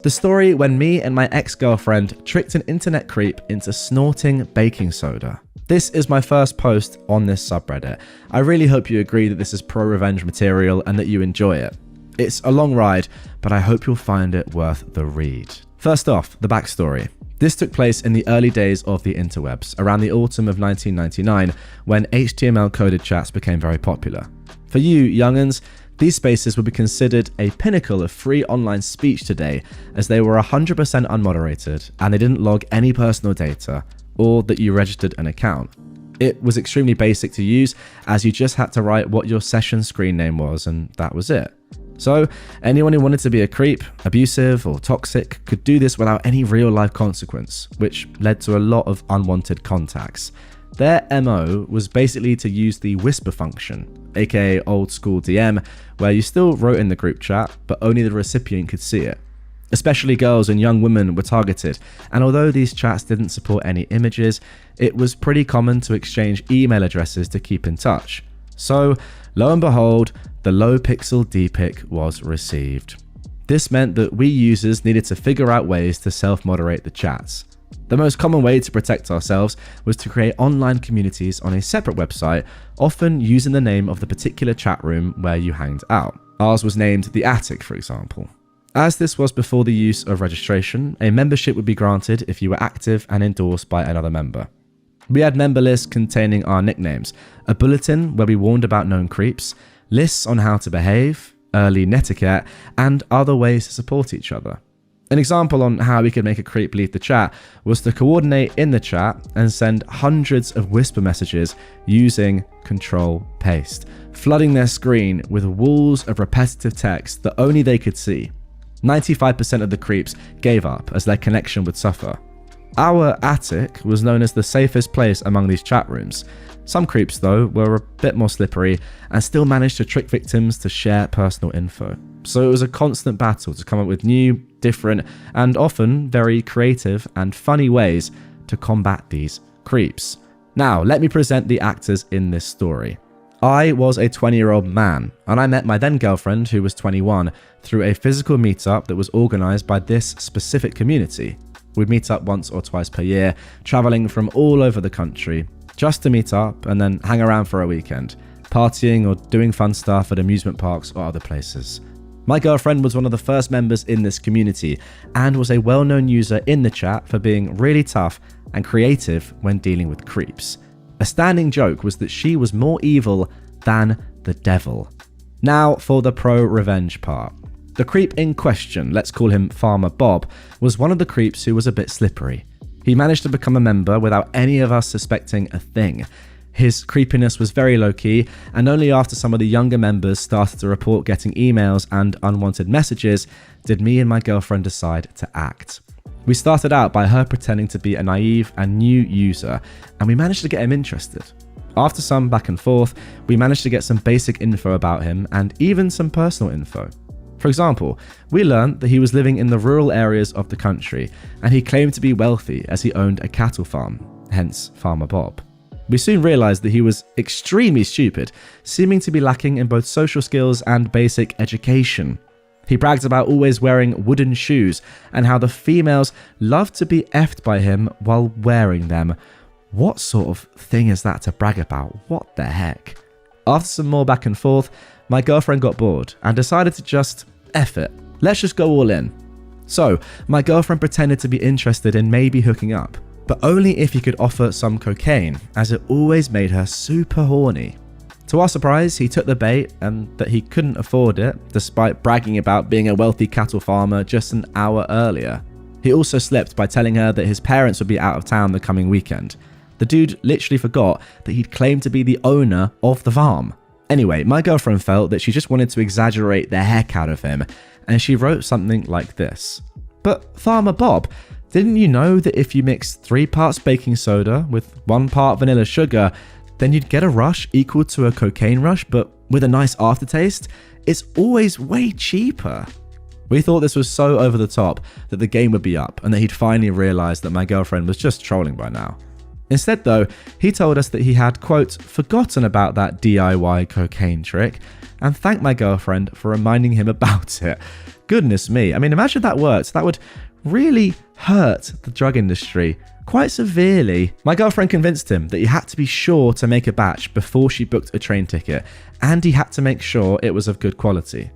The story when me and my ex-girlfriend tricked an internet creep into snorting baking soda. This is my first post on this subreddit. I really hope you agree that this is pro-revenge material and that you enjoy it. It's a long ride, but I hope you'll find it worth the read. First off, the backstory. This took place in the early days of the interwebs, around the autumn of 1999, when HTML-coded chats became very popular. For you young'uns, these spaces would be considered a pinnacle of free online speech today, as they were 100% unmoderated and they didn't log any personal data, or that you registered an account. It was extremely basic to use, as you just had to write what your session screen name was, and that was it. So anyone who wanted to be a creep, abusive, or toxic could do this without any real life consequence, which led to a lot of unwanted contacts. Their MO was basically to use the whisper function, aka old school DM, where you still wrote in the group chat, but only the recipient could see it. Especially girls and young women were targeted, and although these chats didn't support any images, it was pretty common to exchange email addresses to keep in touch. So, lo and behold, the low pixel DPic was received. This meant that we users needed to figure out ways to self-moderate the chats. The most common way to protect ourselves was to create online communities on a separate website, often using the name of the particular chat room where you hanged out. Ours was named The Attic, for example. As this was before the use of registration, a membership would be granted if you were active and endorsed by another member. We had member lists containing our nicknames, a bulletin where we warned about known creeps, lists on how to behave, early netiquette, and other ways to support each other. An example on how we could make a creep leave the chat was to coordinate in the chat and send hundreds of whisper messages using Control Paste, flooding their screen with walls of repetitive text that only they could see. 95% of the creeps gave up as their connection would suffer. Our attic was known as the safest place among these chat rooms. Some creeps, though, were a bit more slippery and still managed to trick victims to share personal info. So it was a constant battle to come up with new, different, and often very creative and funny ways to combat these creeps. Now, let me present the actors in this story. I was a 20-year-old man, and I met my then girlfriend, who was 21, through a physical meetup that was organized by this specific community. We'd meet up once or twice per year, traveling from all over the country, just to meet up and then hang around for a weekend, partying or doing fun stuff at amusement parks or other places. My girlfriend was one of the first members in this community and was a well-known user in the chat for being really tough and creative when dealing with creeps. A standing joke was that she was more evil than the devil. Now for the pro-revenge part. The creep in question, let's call him Farmer Bob, was one of the creeps who was a bit slippery. He managed to become a member without any of us suspecting a thing. His creepiness was very low-key, and only after some of the younger members started to report getting emails and unwanted messages did me and my girlfriend decide to act. We started out by her pretending to be a naive and new user, and we managed to get him interested. After some back and forth, we managed to get some basic info about him and even some personal info. For example, we learned that he was living in the rural areas of the country, and he claimed to be wealthy as he owned a cattle farm, hence Farmer Bob. We soon realized that he was extremely stupid, seeming to be lacking in both social skills and basic education. He bragged about always wearing wooden shoes and how the females loved to be effed by him while wearing them. What sort of thing is that to brag about? What the heck? After some more back and forth, my girlfriend got bored and decided to just F it. Let's just go all in. So, my girlfriend pretended to be interested in maybe hooking up, but only if he could offer some cocaine, as it always made her super horny. To our surprise, he took the bait and that he couldn't afford it, despite bragging about being a wealthy cattle farmer just an hour earlier. He also slipped by telling her that his parents would be out of town the coming weekend. The dude literally forgot that he'd claimed to be the owner of the farm. Anyway, my girlfriend felt that she just wanted to exaggerate the heck out of him, and she wrote something like this. But Farmer Bob, didn't you know that if you mix 3 parts baking soda with 1 part vanilla sugar, then you'd get a rush equal to a cocaine rush, but with a nice aftertaste? It's always way cheaper. We thought this was so over the top that the game would be up and that he'd finally realized that my girlfriend was just trolling by now. Instead though, he told us that he had, quote, forgotten about that DIY cocaine trick and thanked my girlfriend for reminding him about it. Goodness me. I mean, imagine that worked. That would really hurt the drug industry quite severely. My girlfriend convinced him that he had to be sure to make a batch before she booked a train ticket, and he had to make sure it was of good quality.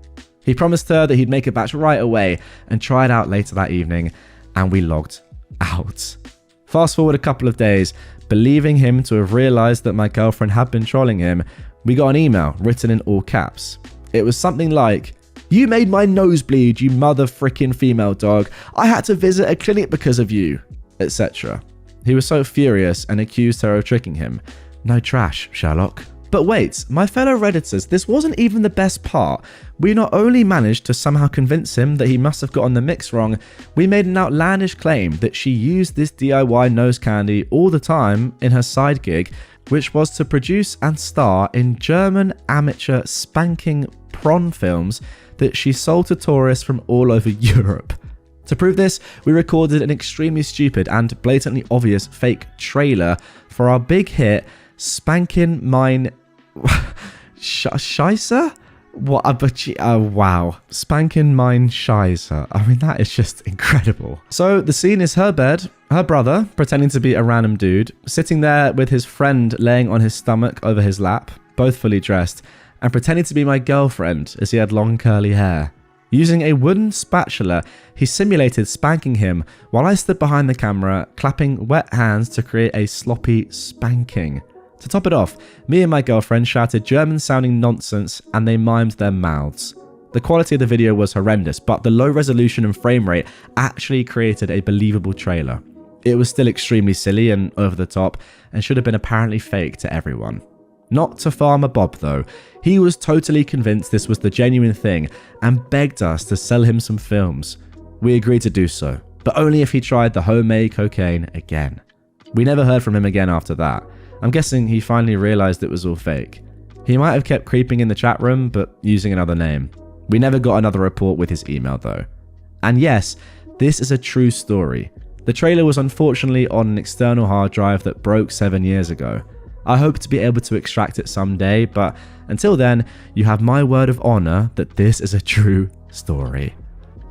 He promised her that he'd make a batch right away and try it out later that evening, and we logged out. Fast forward a couple of days, believing him to have realized that my girlfriend had been trolling him, we got an email written in all caps. It was something like, "You made my nose bleed, you mother frickin' female dog. I had to visit a clinic because of you," etc. He was so furious and accused her of tricking him. No trash, Sherlock. But wait, my fellow Redditors, this wasn't even the best part. We not only managed to somehow convince him that he must have gotten the mix wrong, we made an outlandish claim that she used this DIY nose candy all the time in her side gig, which was to produce and star in German amateur spanking porn films that she sold to tourists from all over Europe. To prove this, we recorded an extremely stupid and blatantly obvious fake trailer for our big hit, Spankin' Mine... Scheisse? What? Wow. Spankin' Mine Scheisse. I mean, that is just incredible. So the scene is her bed, her brother, pretending to be a random dude, sitting there with his friend laying on his stomach over his lap, both fully dressed, and pretending to be my girlfriend as he had long curly hair. Using a wooden spatula, he simulated spanking him while I stood behind the camera, clapping wet hands to create a sloppy spanking. To top it off, me and my girlfriend shouted German-sounding nonsense and they mimed their mouths. The quality of the video was horrendous, but the low resolution and frame rate actually created a believable trailer. It was still extremely silly and over the top, and should have been apparently fake to everyone. Not to Farmer Bob though. He was totally convinced this was the genuine thing and begged us to sell him some films. We agreed to do so, but only if he tried the homemade cocaine again. We never heard from him again after that. I'm guessing he finally realized it was all fake. He might have kept creeping in the chat room, but using another name. We never got another report with his email though. And yes, this is a true story. The trailer was unfortunately on an external hard drive that broke 7 years ago. I hope to be able to extract it someday, but until then, you have my word of honor that this is a true story.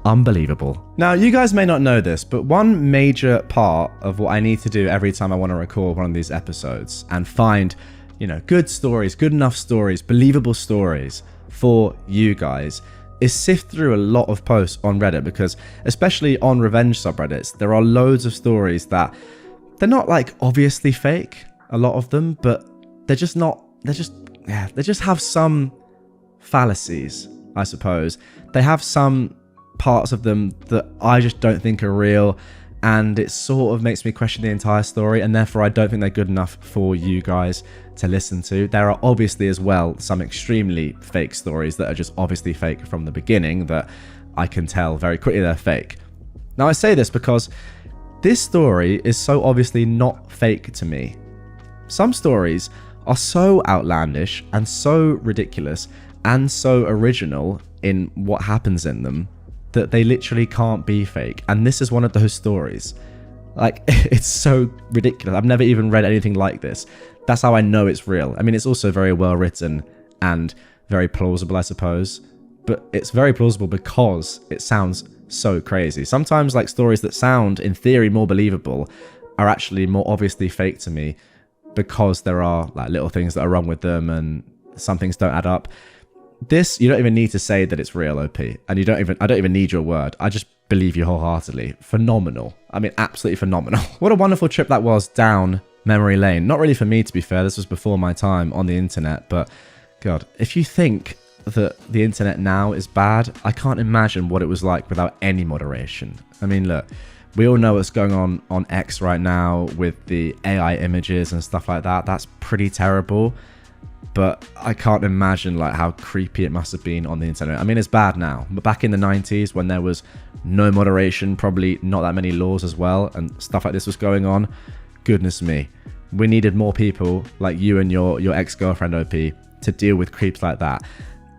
Unbelievable. Now, you guys may not know this, but one major part of what I need to do every time I want to record one of these episodes and find, good stories, good enough stories, believable stories for you guys is sift through a lot of posts on Reddit, because especially on revenge subreddits, there are loads of stories that they're not like obviously fake, a lot of them, but they just have some fallacies, I suppose. They have some parts of them that I just don't think are real, and it sort of makes me question the entire story, and therefore I don't think they're good enough for you guys to listen to. There are obviously as well some extremely fake stories that are just obviously fake from the beginning that I can tell very quickly they're fake. Now I say this because this story is so obviously not fake to me. Some stories are so outlandish and so ridiculous and so original in what happens in them that they literally can't be fake. And this is one of those stories. Like, it's so ridiculous. I've never even read anything like this. That's how I know it's real. I mean, it's also very well written and very plausible, I suppose. But it's very plausible because it sounds so crazy. Sometimes, like, stories that sound, in theory, more believable are actually more obviously fake to me because there are, like, little things that are wrong with them and some things don't add up. This, you don't even need to say that it's real, OP. And I don't even need your word. I just believe you wholeheartedly. Phenomenal. I mean, absolutely phenomenal. What a wonderful trip that was down memory lane. Not really for me, to be fair. This was before my time on the internet. But, God, if you think that the internet now is bad, I can't imagine what it was like without any moderation. I mean, look, we all know what's going on X right now with the AI images and stuff like that. That's pretty terrible. But I can't imagine like how creepy it must have been on the internet. I mean, it's bad now, but back in the 90s when there was no moderation, probably not that many laws as well, and stuff like this was going on, goodness me, we needed more people like you and your ex-girlfriend OP to deal with creeps like that.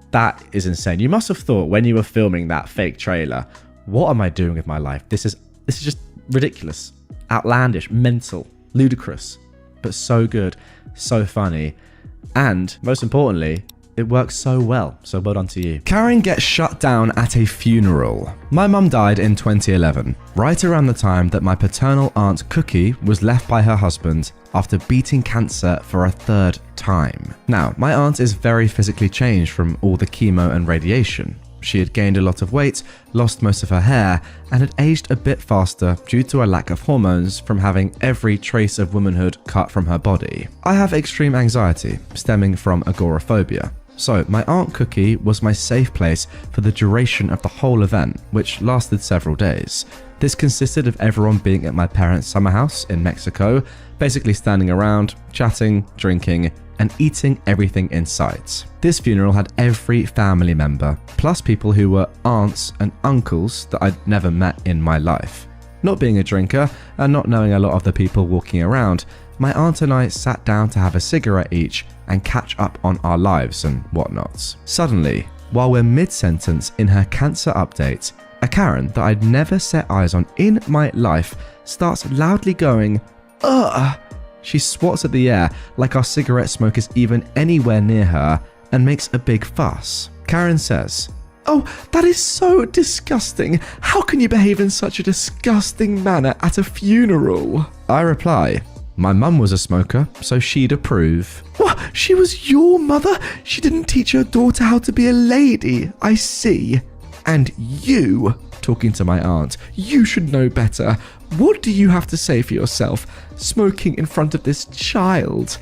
That is insane. You must have thought when you were filming that fake trailer, what am I doing with my life? This is just ridiculous, outlandish, mental, ludicrous, but so good, so funny. And most importantly, it works so well. So well done to you. Karen gets shut down at a funeral. My mum died in 2011, right around the time that my paternal aunt Cookie was left by her husband after beating cancer for a third time. Now, my aunt is very physically changed from all the chemo and radiation. She had gained a lot of weight, lost most of her hair, and had aged a bit faster due to a lack of hormones from having every trace of womanhood cut from her body. I have extreme anxiety stemming from agoraphobia, so my Aunt Cookie was my safe place for the duration of the whole event, which lasted several days. This consisted of everyone being at my parents' summer house in Mexico, basically standing around, chatting, drinking, and eating everything in sight. This funeral had every family member, plus people who were aunts and uncles that I'd never met in my life. Not being a drinker and not knowing a lot of the people walking around, my aunt and I sat down to have a cigarette each and catch up on our lives and whatnots. Suddenly, while we're mid-sentence in her cancer update, a Karen that I'd never set eyes on in my life starts loudly going, "Ugh!" She swats at the air like our cigarette smoke is even anywhere near her and makes a big fuss. Karen says, "Oh, that is so disgusting. How can you behave in such a disgusting manner at a funeral?" I reply, "My mum was a smoker, so she'd approve." "What? She was your mother? She didn't teach her daughter how to be a lady, I see. And you," talking to my aunt, "you should know better. What do you have to say for yourself, smoking in front of this child?"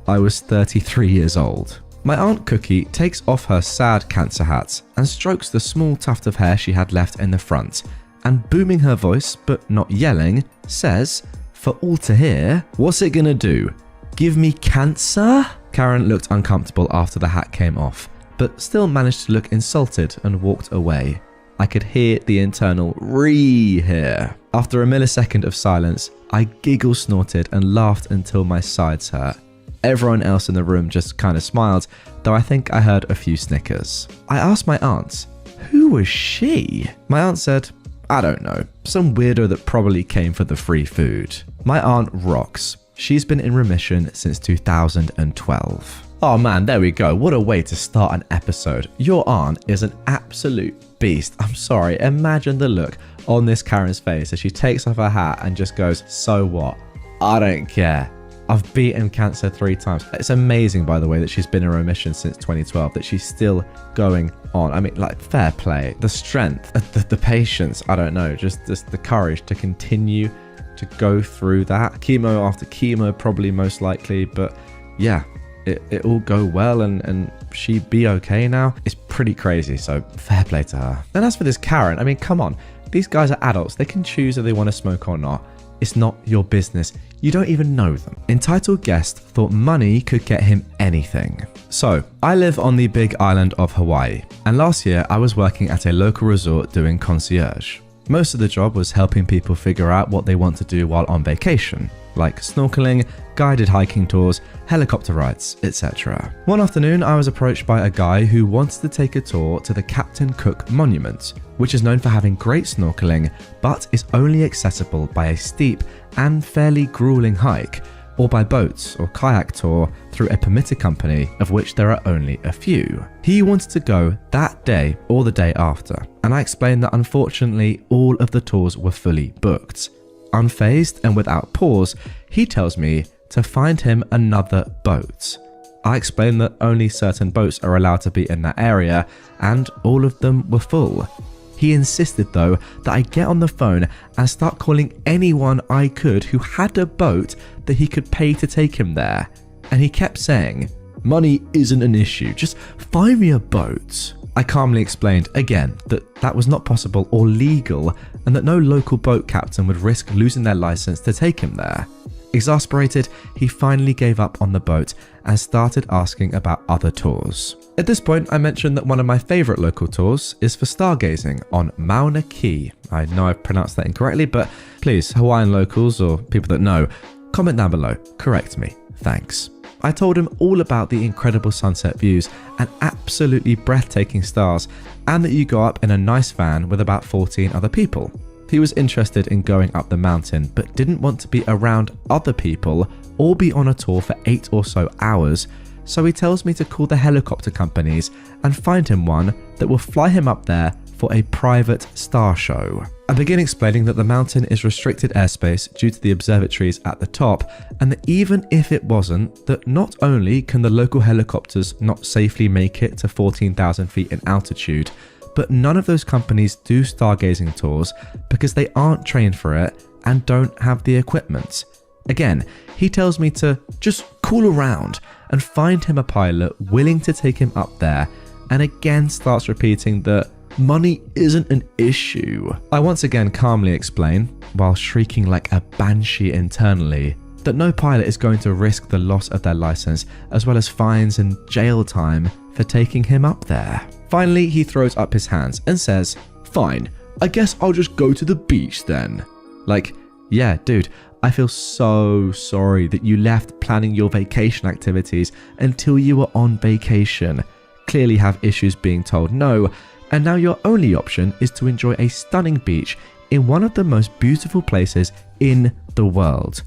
I was 33 years old. My Aunt Cookie takes off her sad cancer hat and strokes the small tuft of hair she had left in the front, and booming her voice, but not yelling, says, for all to hear, "What's it gonna do? Give me cancer?" Karen looked uncomfortable after the hat came off, but still managed to look insulted and walked away. I could hear the internal "ree" here. After a millisecond of silence, I giggle snorted and laughed until my sides hurt. Everyone else in the room just kind of smiled, though I think I heard a few snickers. I asked my aunt, "Who was she?" My aunt said, "I don't know, some weirdo that probably came for the free food." My aunt rocks. She's been in remission since 2012. Oh man, there we go. What a way to start an episode. Your aunt is an absolute beast. I'm sorry, imagine the look on this Karen's face as she takes off her hat and just goes, "So what? I don't care. I've beaten cancer 3 times." It's amazing, by the way, that she's been in remission since 2012, that she's still going on. I mean, like, fair play. The strength, the patience, I don't know, just the courage to continue to go through that. Chemo after chemo, probably most likely, but yeah, it all go well and she be okay now. It's pretty crazy, so fair play to her. And as for this Karen, I mean, come on. These guys are adults. They can choose if they want to smoke or not. It's not your business. You don't even know them. Entitled guest thought money could get him anything. So, I live on the big island of Hawaii, and last year I was working at a local resort doing concierge. Most of the job was helping people figure out what they want to do while on vacation, like snorkeling, guided hiking tours, helicopter rides, etc. One afternoon, I was approached by a guy who wanted to take a tour to the Captain Cook Monument, which is known for having great snorkeling, but is only accessible by a steep and fairly grueling hike, or by boats or kayak tour through a permitted company, of which there are only a few. He wanted to go that day or the day after, and I explained that unfortunately all of the tours were fully booked. Unfazed and without pause, he tells me to find him another boat. I explained that only certain boats are allowed to be in that area, and all of them were full. He insisted though that I get on the phone and start calling anyone I could who had a boat that he could pay to take him there. And he kept saying, "Money isn't an issue, just find me a boat." I calmly explained again that that was not possible or legal, and that no local boat captain would risk losing their license to take him there. Exasperated, he finally gave up on the boat and started asking about other tours. At this point, I mentioned that one of my favourite local tours is for stargazing on Mauna Kea. I know I've pronounced that incorrectly, but please, Hawaiian locals or people that know, comment down below, correct me, thanks. I told him all about the incredible sunset views and absolutely breathtaking stars, and that you go up in a nice van with about 14 other people. He was interested in going up the mountain, but didn't want to be around other people or be on a tour for 8 or so hours, so he tells me to call the helicopter companies and find him one that will fly him up there for a private star show. I begin explaining that the mountain is restricted airspace due to the observatories at the top, and that even if it wasn't, that not only can the local helicopters not safely make it to 14,000 feet in altitude, but none of those companies do stargazing tours because they aren't trained for it and don't have the equipment. Again, he tells me to just call around and find him a pilot willing to take him up there, and again starts repeating that money isn't an issue. I once again calmly explain, while shrieking like a banshee internally, that no pilot is going to risk the loss of their license as well as fines and jail time for taking him up there. Finally, he throws up his hands and says, "Fine, I guess I'll just go to the beach then." Like, yeah, dude, I feel so sorry that you left planning your vacation activities until you were on vacation, clearly have issues being told no, and now your only option is to enjoy a stunning beach in one of the most beautiful places in the world.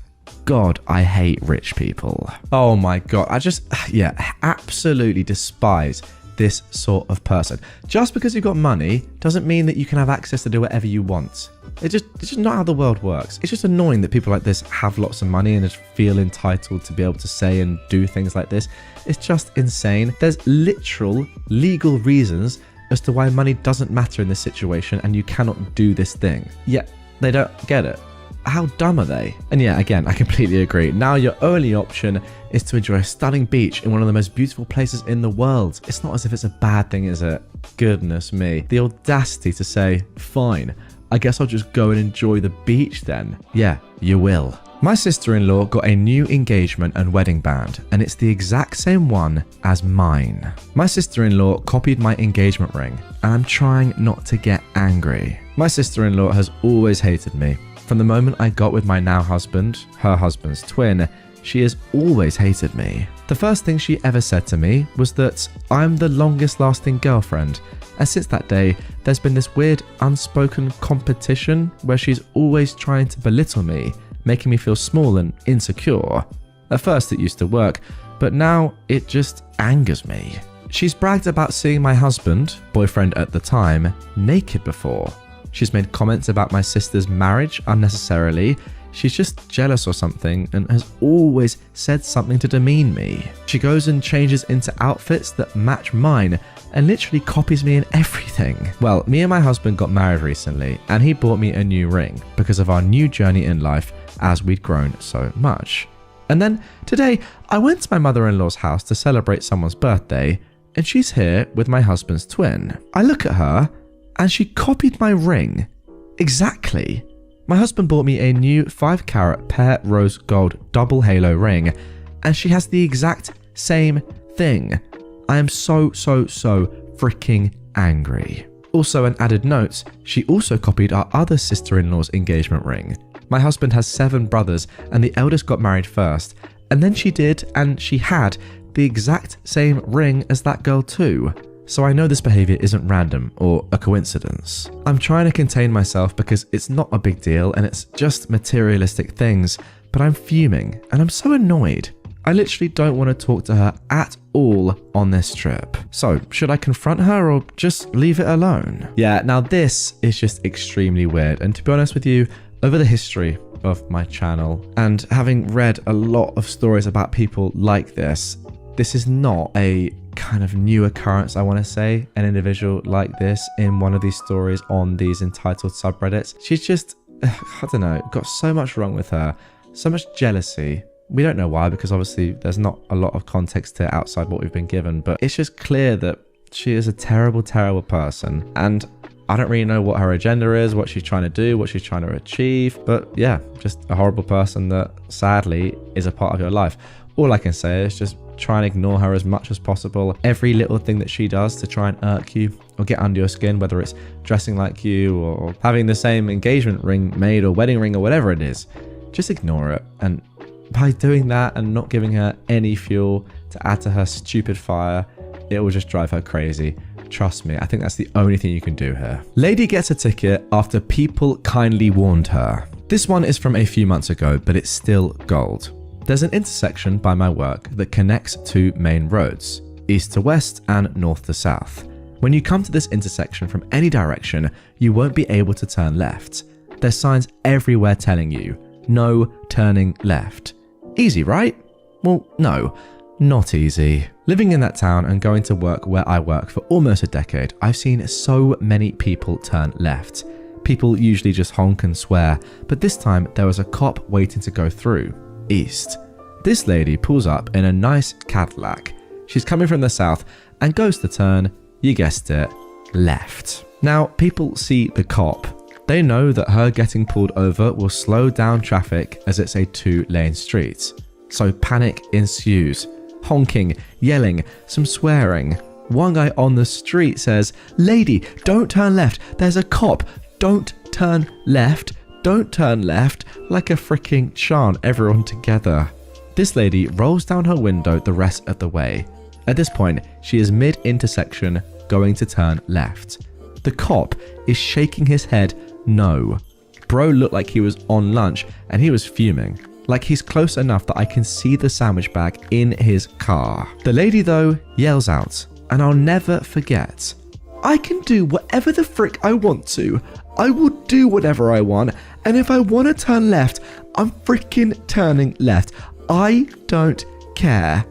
God, I hate rich people. Oh my God, absolutely despise this sort of person. Just because you've got money doesn't mean that you can have access to do whatever you want. It's just not how the world works. It's just annoying that people like this have lots of money and just feel entitled to be able to say and do things like this. It's just insane. There's literal legal reasons as to why money doesn't matter in this situation and you cannot do this thing. Yet they don't get it. How dumb are they? And yeah, again, I completely agree. Now your only option is to enjoy a stunning beach in one of the most beautiful places in the world. It's not as if it's a bad thing, is it? Goodness me. The audacity to say, "Fine, I guess I'll just go and enjoy the beach then." Yeah, you will. My sister-in-law got a new engagement and wedding band, and it's the exact same one as mine. My sister-in-law copied my engagement ring, and I'm trying not to get angry. My sister-in-law has always hated me. From the moment I got with my now husband, her husband's twin, she has always hated me. The first thing she ever said to me was that I'm the longest lasting girlfriend, and since that day, there's been this weird unspoken competition where she's always trying to belittle me, making me feel small and insecure. At first it used to work, but now it just angers me. She's bragged about seeing my husband, boyfriend at the time, naked before. She's made comments about my sister's marriage unnecessarily. She's just jealous or something and has always said something to demean me. She goes and changes into outfits that match mine and literally copies me in everything. Well, me and my husband got married recently and he bought me a new ring because of our new journey in life as we'd grown so much. And then today I went to my mother-in-law's house to celebrate someone's birthday and she's here with my husband's twin. I look at her and she copied my ring. Exactly. My husband bought me a new 5-carat pear rose gold double halo ring, and she has the exact same thing. I am so freaking angry. Also, an added note, she also copied our other sister-in-law's engagement ring. My husband has 7 brothers, and the eldest got married first, and then she did, and she had the exact same ring as that girl too. So I know this behavior isn't random or a coincidence. I'm trying to contain myself because it's not a big deal and it's just materialistic things, but I'm fuming and I'm so annoyed. I literally don't want to talk to her at all on this trip. So should I confront her or just leave it alone? Yeah, now this is just extremely weird, and to be honest with you, over the history of my channel and having read a lot of stories about people like this is not a kind of new occurrence, I want to say, an individual like this in one of these stories on these entitled subreddits. She's just, I don't know, got so much wrong with her, so much jealousy. We don't know why, because obviously there's not a lot of context to outside what we've been given, but it's just clear that she is a terrible person, and I don't really know what her agenda is, what she's trying to do, what she's trying to achieve, but yeah, just a horrible person that sadly is a part of your life. All I can say is just try and ignore her as much as possible. Every little thing that she does to try and irk you or get under your skin, whether it's dressing like you or having the same engagement ring made or wedding ring or whatever it is, just ignore it. And by doing that and not giving her any fuel to add to her stupid fire, it will just drive her crazy. Trust me, I think that's the only thing you can do here. Lady gets a ticket after people kindly warned her. This one is from a few months ago, but it's still gold. There's an intersection by my work that connects two main roads, east to west and north to south. When you come to this intersection from any direction, you won't be able to turn left. There's signs everywhere telling you, no turning left. Easy, right? Well, no, not easy. Living in that town and going to work where I work for almost a decade, I've seen so many people turn left. People usually just honk and swear, but this time there was a cop waiting to go through, east. This lady pulls up in a nice Cadillac. She's coming from the south and goes to turn, you guessed it, left. Now, people see the cop. They know that her getting pulled over will slow down traffic as it's a 2-lane street. So panic ensues. Honking, yelling, some swearing. One guy on the street says, "Lady, don't turn left. There's a cop. Don't turn left. Don't turn left," like a freaking chant, everyone together. This lady rolls down her window the rest of the way. At this point, she is mid-intersection going to turn left. The cop is shaking his head no. Bro looked like he was on lunch and he was fuming. Like he's close enough that I can see the sandwich bag in his car. The lady though yells out, and I'll never forget, "I can do whatever the frick I want to. I will do whatever I want, and if I want to turn left, I'm freaking turning left. I don't care."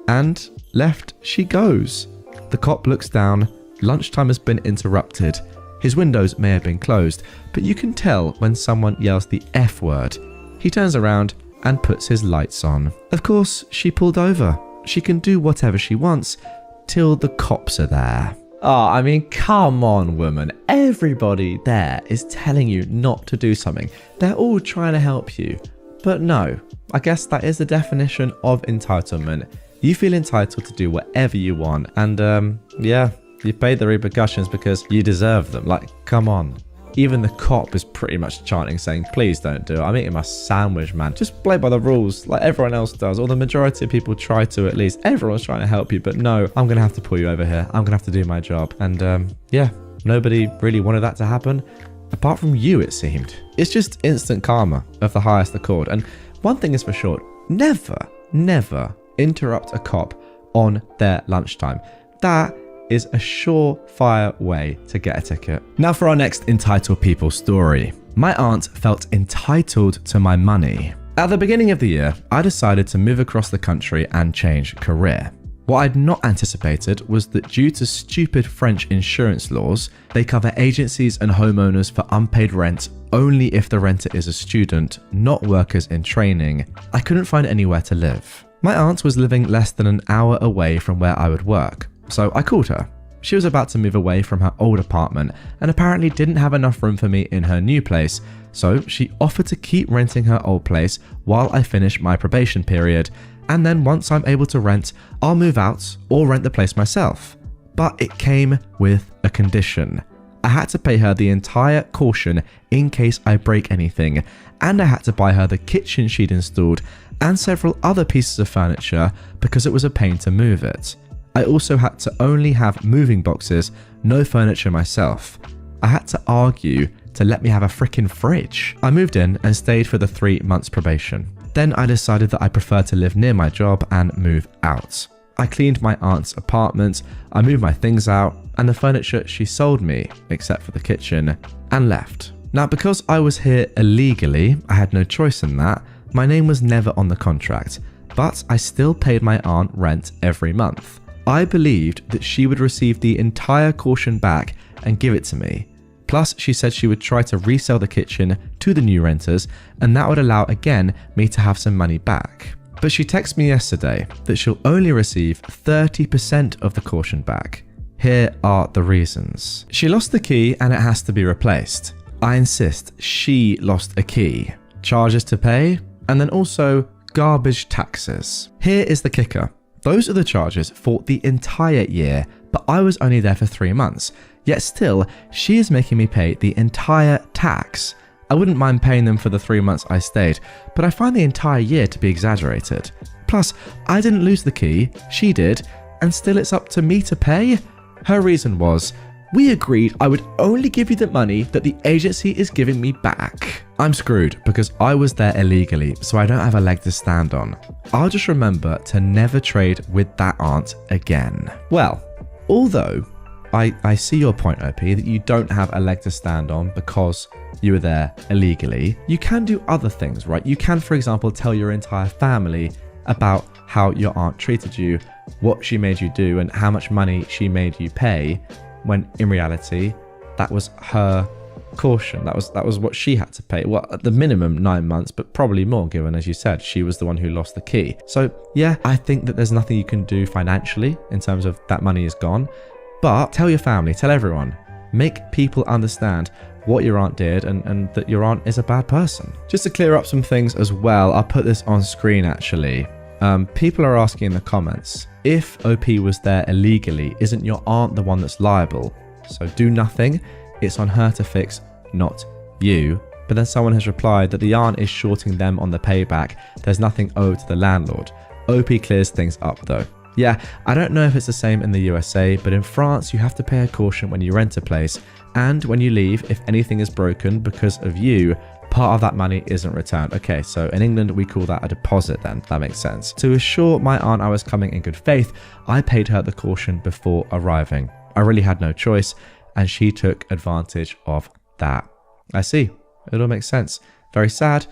And left she goes. The cop looks down. Lunchtime has been interrupted. His windows may have been closed, but you can tell when someone yells the F word. He turns around and puts his lights on. Of course, she pulled over. She can do whatever she wants till the cops are there. Oh, I mean, come on, woman. Everybody there is telling you not to do something. They're all trying to help you. But no, I guess that is the definition of entitlement. You feel entitled to do whatever you want. And yeah, you pay the repercussions because you deserve them. Like, come on. Even the cop is pretty much chanting, saying, "Please don't do it. I'm eating my sandwich, man. Just play by the rules like everyone else does." Or the majority of people try to, at least. Everyone's trying to help you, but no, I'm going to have to pull you over here. I'm going to have to do my job. And yeah, nobody really wanted that to happen. Apart from you, it seemed. It's just instant karma of the highest accord. And one thing is for sure, never interrupt a cop on their lunchtime. That is a surefire way to get a ticket. Now for our next entitled people story. My aunt felt entitled to my money. At the beginning of the year, I decided to move across the country and change career. What I'd not anticipated was that due to stupid French insurance laws, they cover agencies and homeowners for unpaid rent only if the renter is a student, not workers in training. I couldn't find anywhere to live. My aunt was living less than an hour away from where I would work. So I called her. She was about to move away from her old apartment and apparently didn't have enough room for me in her new place, so she offered to keep renting her old place while I finish my probation period, and then once I'm able to rent, I'll move out or rent the place myself. But it came with a condition. I had to pay her the entire caution in case I break anything, and I had to buy her the kitchen she'd installed and several other pieces of furniture because it was a pain to move it. I also had to only have moving boxes, no furniture myself. I had to argue to let me have a freaking fridge. I moved in and stayed for the 3 months probation. Then I decided that I preferred to live near my job and move out. I cleaned my aunt's apartment, I moved my things out, and the furniture she sold me, except for the kitchen, and left. Now, because I was here illegally, I had no choice in that. My name was never on the contract, but I still paid my aunt rent every month. I believed that she would receive the entire caution back and give it to me. Plus, she said she would try to resell the kitchen to the new renters, and that would allow again me to have some money back. But she texted me yesterday that she'll only receive 30% of the caution back. Here are the reasons. She lost the key and it has to be replaced. I insist she lost a key. Charges to pay, and then also garbage taxes. Here is the kicker. Those are the charges for the entire year, but I was only there for 3 months. Yet still, she is making me pay the entire tax. I wouldn't mind paying them for the 3 months I stayed, but I find the entire year to be exaggerated. Plus, I didn't lose the key, she did, and still it's up to me to pay? Her reason was, We agreed I would only give you the money that the agency is giving me back. I'm screwed because I was there illegally, so I don't have a leg to stand on. I'll just remember to never trade with that aunt again. Well, although I see your point, OP, that you don't have a leg to stand on because you were there illegally. You can do other things, right? You can, for example, tell your entire family about how your aunt treated you, what she made you do, and how much money she made you pay, when in reality, that was her caution. That was what she had to pay. Well, at the minimum 9 months, but probably more, given, as you said, she was the one who lost the key. So yeah, I think that there's nothing you can do financially in terms of that money is gone. But tell your family, tell everyone, make people understand what your aunt did and that your aunt is a bad person. Just to clear up some things as well, I'll put this on screen actually. People are asking in the comments, if OP was there illegally, isn't your aunt the one that's liable? So do nothing, it's on her to fix, not you. But then someone has replied that the aunt is shorting them on the payback, there's nothing owed to the landlord. OP clears things up though. Yeah, I don't know if it's the same in the USA, but in France you have to pay a caution when you rent a place, and when you leave, if anything is broken because of you, part of that money isn't returned. Okay, so in England we call that a deposit then, that makes sense. To assure my aunt I was coming in good faith, I paid her the caution before arriving. I really had no choice, and she took advantage of that. I see, it all makes sense. Very sad.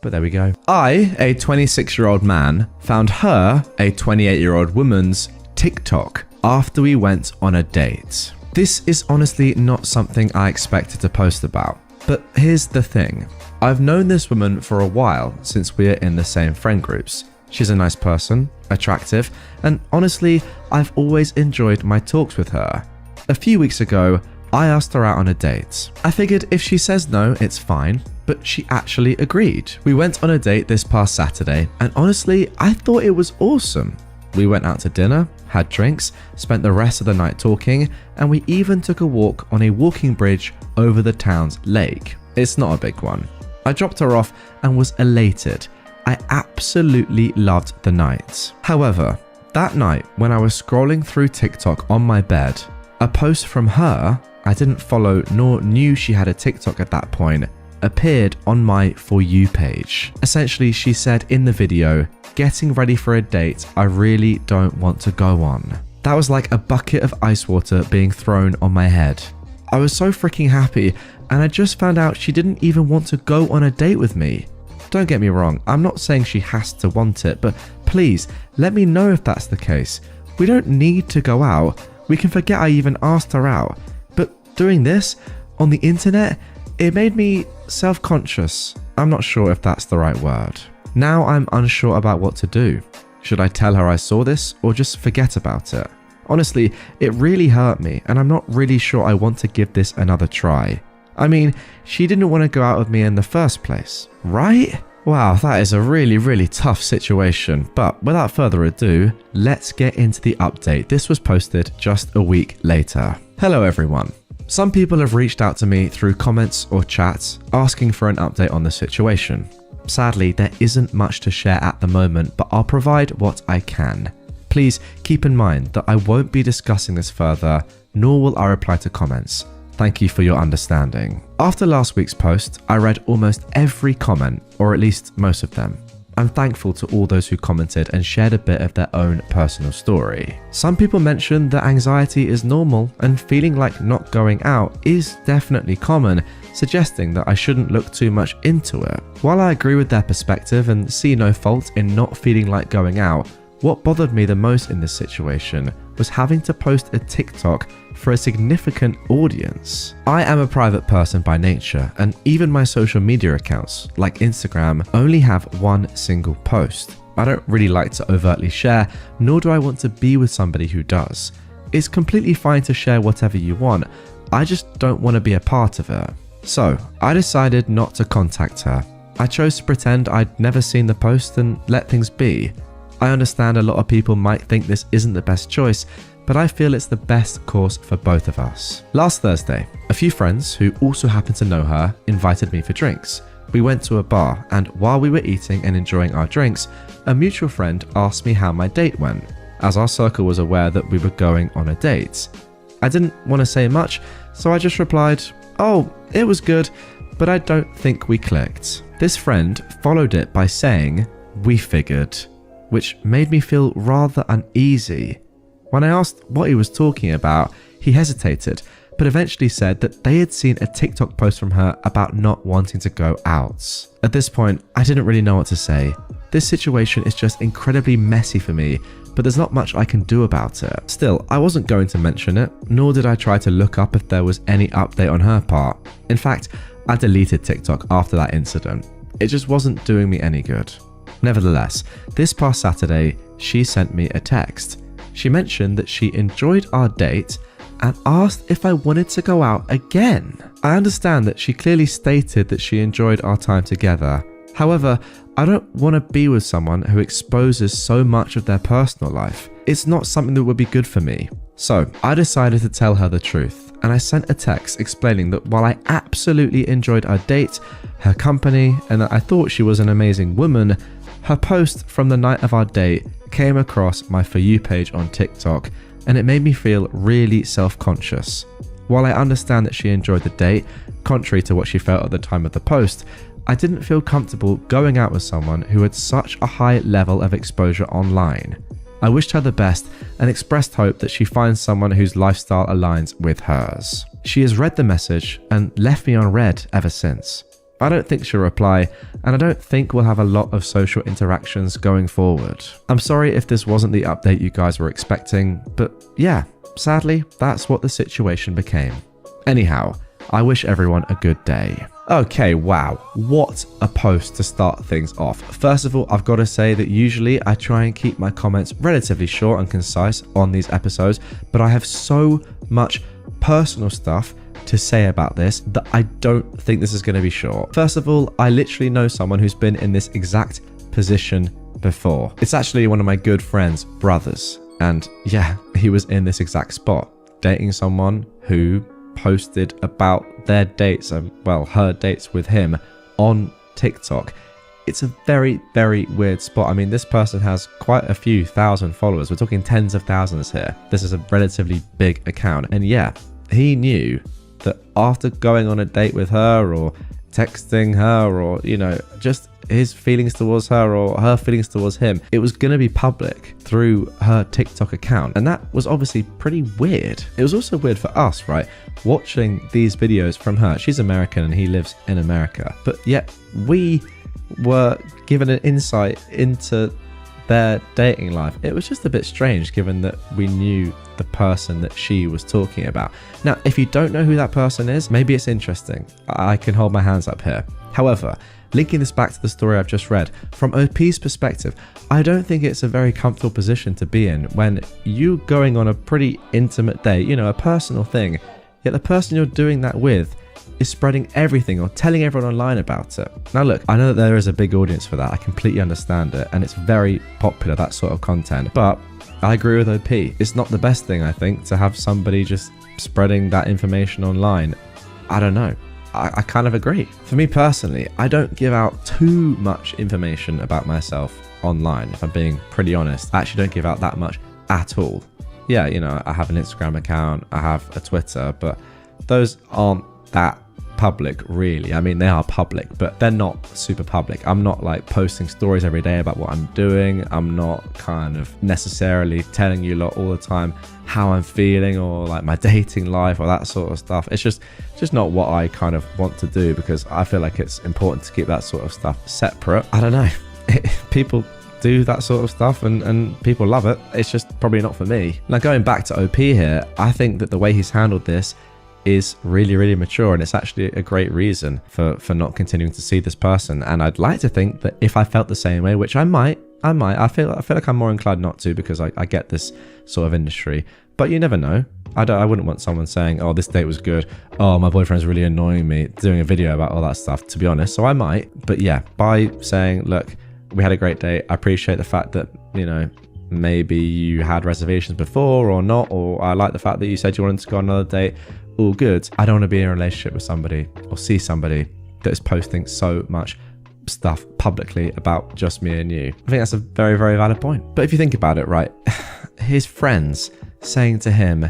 But there we go. I, a 26-year-old man, found her, a 28-year-old woman's, TikTok after we went on a date. This is honestly not something I expected to post about. But here's the thing. I've known this woman for a while since we're in the same friend groups. She's a nice person, attractive, and honestly, I've always enjoyed my talks with her. A few weeks ago, I asked her out on a date. I figured if she says no, it's fine, but she actually agreed. We went on a date this past Saturday, and honestly, I thought it was awesome. We went out to dinner, had drinks, spent the rest of the night talking, and we even took a walk on a walking bridge over the town's lake. It's not a big one. I dropped her off and was elated. I absolutely loved the night. However, that night when I was scrolling through TikTok on my bed, a post from her, I didn't follow nor knew she had a TikTok at that point, appeared on my For You page. Essentially, she said in the video, "Getting ready for a date I really don't want to go on." That was like a bucket of ice water being thrown on my head. I was so freaking happy, and I just found out she didn't even want to go on a date with me. Don't get me wrong, I'm not saying she has to want it, but please let me know if that's the case. We don't need to go out. We can forget I even asked her out. But doing this on the internet, it made me self-conscious. I'm not sure if that's the right word. Now I'm unsure about what to do. Should I tell her I saw this or just forget about it? Honestly, it really hurt me, and I'm not really sure I want to give this another try. I mean, she didn't want to go out with me in the first place, right? Wow, that is a really tough situation. But without further ado, let's get into the update. This was posted just a week later. Hello everyone. Some people have reached out to me through comments or chats asking for an update on the situation. Sadly, there isn't much to share at the moment, but I'll provide what I can. Please keep in mind that I won't be discussing this further, nor will I reply to comments. Thank you for your understanding. After last week's post, I read almost every comment, or at least most of them. I'm thankful to all those who commented and shared a bit of their own personal story. Some people mentioned that anxiety is normal and feeling like not going out is definitely common, suggesting that I shouldn't look too much into it. While I agree with their perspective and see no fault in not feeling like going out, what bothered me the most in this situation was having to post a TikTok for a significant audience. I am a private person by nature, and even my social media accounts, like Instagram, only have one single post. I don't really like to overtly share, nor do I want to be with somebody who does. It's completely fine to share whatever you want, I just don't want to be a part of it. So, I decided not to contact her. I chose to pretend I'd never seen the post and let things be. I understand a lot of people might think this isn't the best choice, but I feel it's the best course for both of us. Last Thursday, a few friends who also happened to know her invited me for drinks. We went to a bar, and while we were eating and enjoying our drinks, a mutual friend asked me how my date went, as our circle was aware that we were going on a date. I didn't want to say much, so I just replied, "Oh, it was good, but I don't think we clicked." This friend followed it by saying, "We figured," which made me feel rather uneasy. When I asked what he was talking about, he hesitated, but eventually said that they had seen a TikTok post from her about not wanting to go out. At this point, I didn't really know what to say. This situation is just incredibly messy for me, but there's not much I can do about it. Still, I wasn't going to mention it, nor did I try to look up if there was any update on her part. In fact, I deleted TikTok after that incident. It just wasn't doing me any good. Nevertheless, this past Saturday, she sent me a text. She mentioned that she enjoyed our date and asked if I wanted to go out again. I understand that she clearly stated that she enjoyed our time together. However, I don't want to be with someone who exposes so much of their personal life. It's not something that would be good for me. So I decided to tell her the truth, and I sent a text explaining that while I absolutely enjoyed our date, her company, and that I thought she was an amazing woman, her post from the night of our date came across my For You page on TikTok, and it made me feel really self-conscious. While I understand that she enjoyed the date, contrary to what she felt at the time of the post, I didn't feel comfortable going out with someone who had such a high level of exposure online. I wished her the best and expressed hope that she finds someone whose lifestyle aligns with hers. She has read the message and left me on read ever since. I don't think she'll reply, and I don't think we'll have a lot of social interactions going forward. I'm sorry if this wasn't the update you guys were expecting, but yeah, sadly, that's what the situation became. Anyhow, I wish everyone a good day. Okay, wow, what a post to start things off. First of all, I've got to say that usually I try and keep my comments relatively short and concise on these episodes, but I have so much personal stuff to say about this that I don't think this is going to be short. First of all, I literally know someone who's been in this exact position before. It's actually one of my good friend's brothers, and yeah, he was in this exact spot, dating someone who posted about their dates and, well, her dates with him on TikTok. It's a very, very weird spot. I mean, this person has quite a few thousand followers. We're talking tens of thousands here. This is a relatively big account, and yeah, he knew that after going on a date with her or texting her or, you know, just his feelings towards her or her feelings towards him, it was going to be public through her TikTok account. And that was obviously pretty weird. It was also weird for us, right? Watching these videos from her. She's American and he lives in America. But yet we were given an insight into their dating life. It was just a bit strange given that we knew the person that she was talking about. Now, if you don't know who that person is, maybe it's interesting. I can hold my hands up here. However, linking this back to the story I've just read, from OP's perspective, I don't think it's a very comfortable position to be in when you're going on a pretty intimate date, you know, a personal thing, yet the person you're doing that with is spreading everything or telling everyone online about it. Now look, I know that there is a big audience for that. I completely understand it, and it's very popular, that sort of content, but I agree with OP. It's not the best thing, I think, to have somebody just spreading that information online. I don't know. I kind of agree. For me personally, I don't give out too much information about myself online, if I'm being pretty honest. I actually don't give out that much at all. Yeah, you know, I have an Instagram account, I have a Twitter, but those aren't that public, really. I mean, they are public, but they're not super public. I'm not like posting stories every day about what I'm doing. I'm not kind of necessarily telling you lot all the time how I'm feeling or like my dating life or that sort of stuff. It's just not what I kind of want to do, because I feel like it's important to keep that sort of stuff separate. I don't know. People do that sort of stuff and people love it. It's just probably not for me. Now, going back to OP here, I think that the way he's handled this is really, really mature, and it's actually a great reason for not continuing to see this person. And I'd like to think that if I felt the same way, which I might, I feel like I'm more inclined not to, because I get this sort of industry, but you never know. I wouldn't want someone saying, oh, this date was good, oh, my boyfriend's really annoying me, doing a video about all that stuff, to be honest. So I might, but yeah, by saying, look, we had a great date, I appreciate the fact that, you know, maybe you had reservations before or not, or I like the fact that you said you wanted to go on another date, all good. I don't want to be in a relationship with somebody or see somebody that is posting so much stuff publicly about just me and you. I think that's a very, very valid point. But if you think about it, right, his friends saying to him,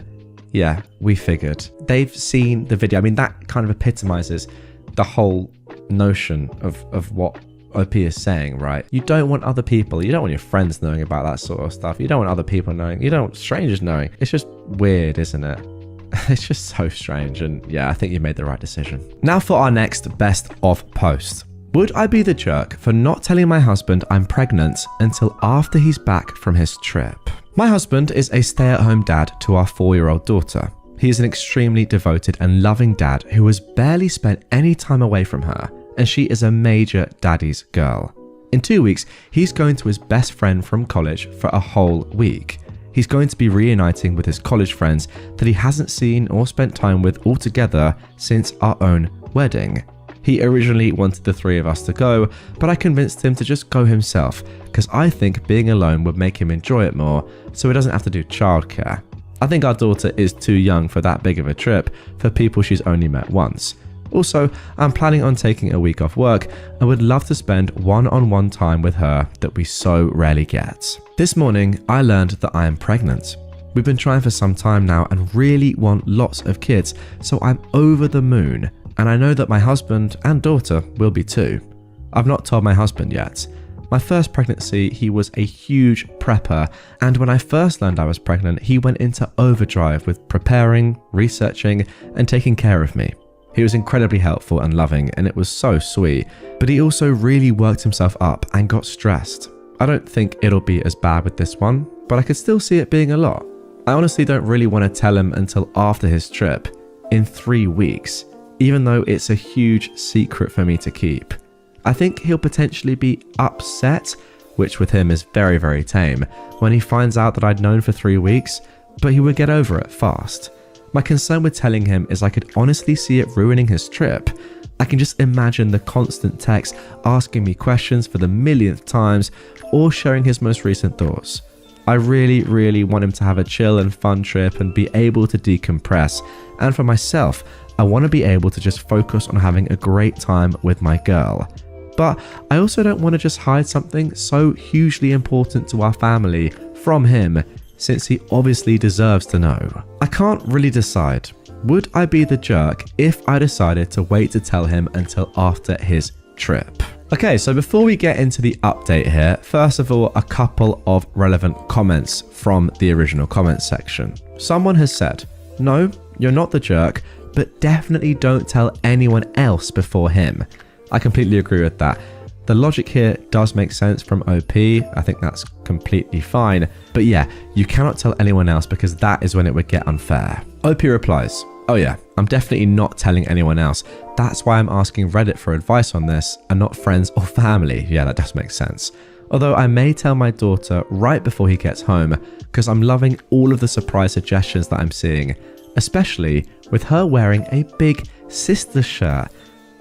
yeah, we figured. They've seen the video. I mean, that kind of epitomizes the whole notion of what OP is saying, right? You don't want other people, you don't want your friends knowing about that sort of stuff. You don't want other people knowing, you don't want strangers knowing. It's just weird, isn't it? It's just so strange, and yeah, I think you made the right decision. Now for our next best of post. Would I be the jerk for not telling my husband I'm pregnant until after he's back from his trip? My husband is a stay-at-home dad to our 4-year-old daughter. He is an extremely devoted and loving dad who has barely spent any time away from her, and she is a major daddy's girl. In 2 weeks, he's going to his best friend from college for a whole week. He's going to be reuniting with his college friends that he hasn't seen or spent time with altogether since our own wedding. He originally wanted the 3 of us to go, but I convinced him to just go himself because I think being alone would make him enjoy it more so he doesn't have to do childcare. I think our daughter is too young for that big of a trip for people she's only met once. Also, I'm planning on taking a week off work and would love to spend one-on-one time with her that we so rarely get. This morning, I learned that I am pregnant. We've been trying for some time now and really want lots of kids, so I'm over the moon, and I know that my husband and daughter will be too. I've not told my husband yet. My first pregnancy, he was a huge prepper, and when I first learned I was pregnant, he went into overdrive with preparing, researching, and taking care of me. He was incredibly helpful and loving, and it was so sweet, but he also really worked himself up and got stressed. I don't think it'll be as bad with this one, but I could still see it being a lot. I honestly don't really want to tell him until after his trip, in 3 weeks, even though it's a huge secret for me to keep. I think he'll potentially be upset, which with him is very, very tame, when he finds out that I'd known for 3 weeks, but he would get over it fast. My concern with telling him is I could honestly see it ruining his trip. I can just imagine the constant texts asking me questions for the millionth times or sharing his most recent thoughts. I really, really want him to have a chill and fun trip and be able to decompress. And for myself, I want to be able to just focus on having a great time with my girl. But I also don't want to just hide something so hugely important to our family from him, since he obviously deserves to know. I can't really decide. Would I be the jerk if I decided to wait to tell him until after his trip? Okay, so before we get into the update here, first of all, a couple of relevant comments from the original comments section. Someone has said, no, you're not the jerk, but definitely don't tell anyone else before him. I completely agree with that. The logic here does make sense from OP. I think that's completely fine. But yeah, you cannot tell anyone else because that is when it would get unfair. OP replies, oh yeah, I'm definitely not telling anyone else. That's why I'm asking Reddit for advice on this and not friends or family. Yeah, that does make sense. Although I may tell my daughter right before he gets home because I'm loving all of the surprise suggestions that I'm seeing, especially with her wearing a big sister shirt.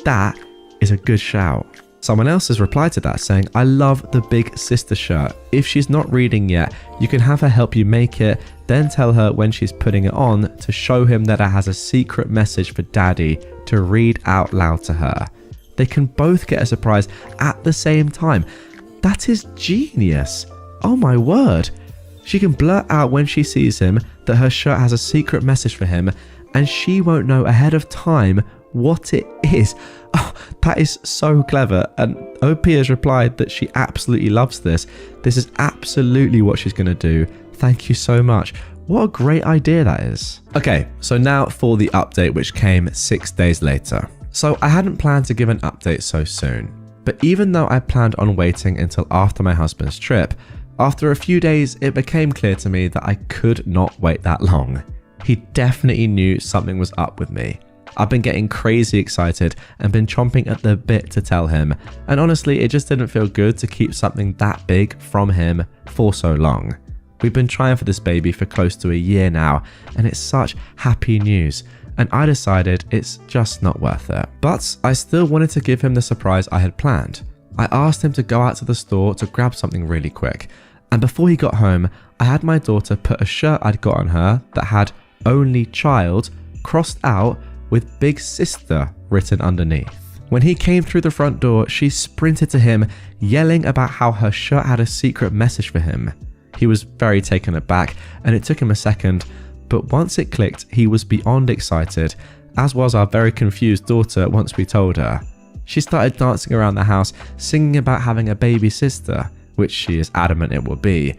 That is a good shout. Someone else has replied to that saying, I love the big sister shirt. If she's not reading yet, you can have her help you make it, then tell her when she's putting it on to show him that it has a secret message for daddy to read out loud to her. They can both get a surprise at the same time. That is genius. Oh my word. She can blurt out when she sees him that her shirt has a secret message for him, and she won't know ahead of time what it is. Oh, that is so clever. And OP has replied that she absolutely loves this. This is absolutely what she's going to do. Thank you so much. What a great idea that is. Okay, so now for the update, which came 6 days later. So I hadn't planned to give an update so soon, but even though I planned on waiting until after my husband's trip, after a few days, it became clear to me that I could not wait that long. He definitely knew something was up with me. I've been getting crazy excited and been chomping at the bit to tell him, and honestly it just didn't feel good to keep something that big from him for so long. We've been trying for this baby for close to a year now, and it's such happy news, and I decided it's just not worth it. But I still wanted to give him the surprise I had planned. I asked him to go out to the store to grab something really quick, and before he got home I had my daughter put a shirt I'd got on her that had "only child" crossed out with "big sister" written underneath. When he came through the front door, she sprinted to him, yelling about how her shirt had a secret message for him. He was very taken aback, and it took him a second, But once it clicked, he was beyond excited, as was our very confused daughter once we told her. She started dancing around the house, singing about having a baby sister, which she is adamant it will be,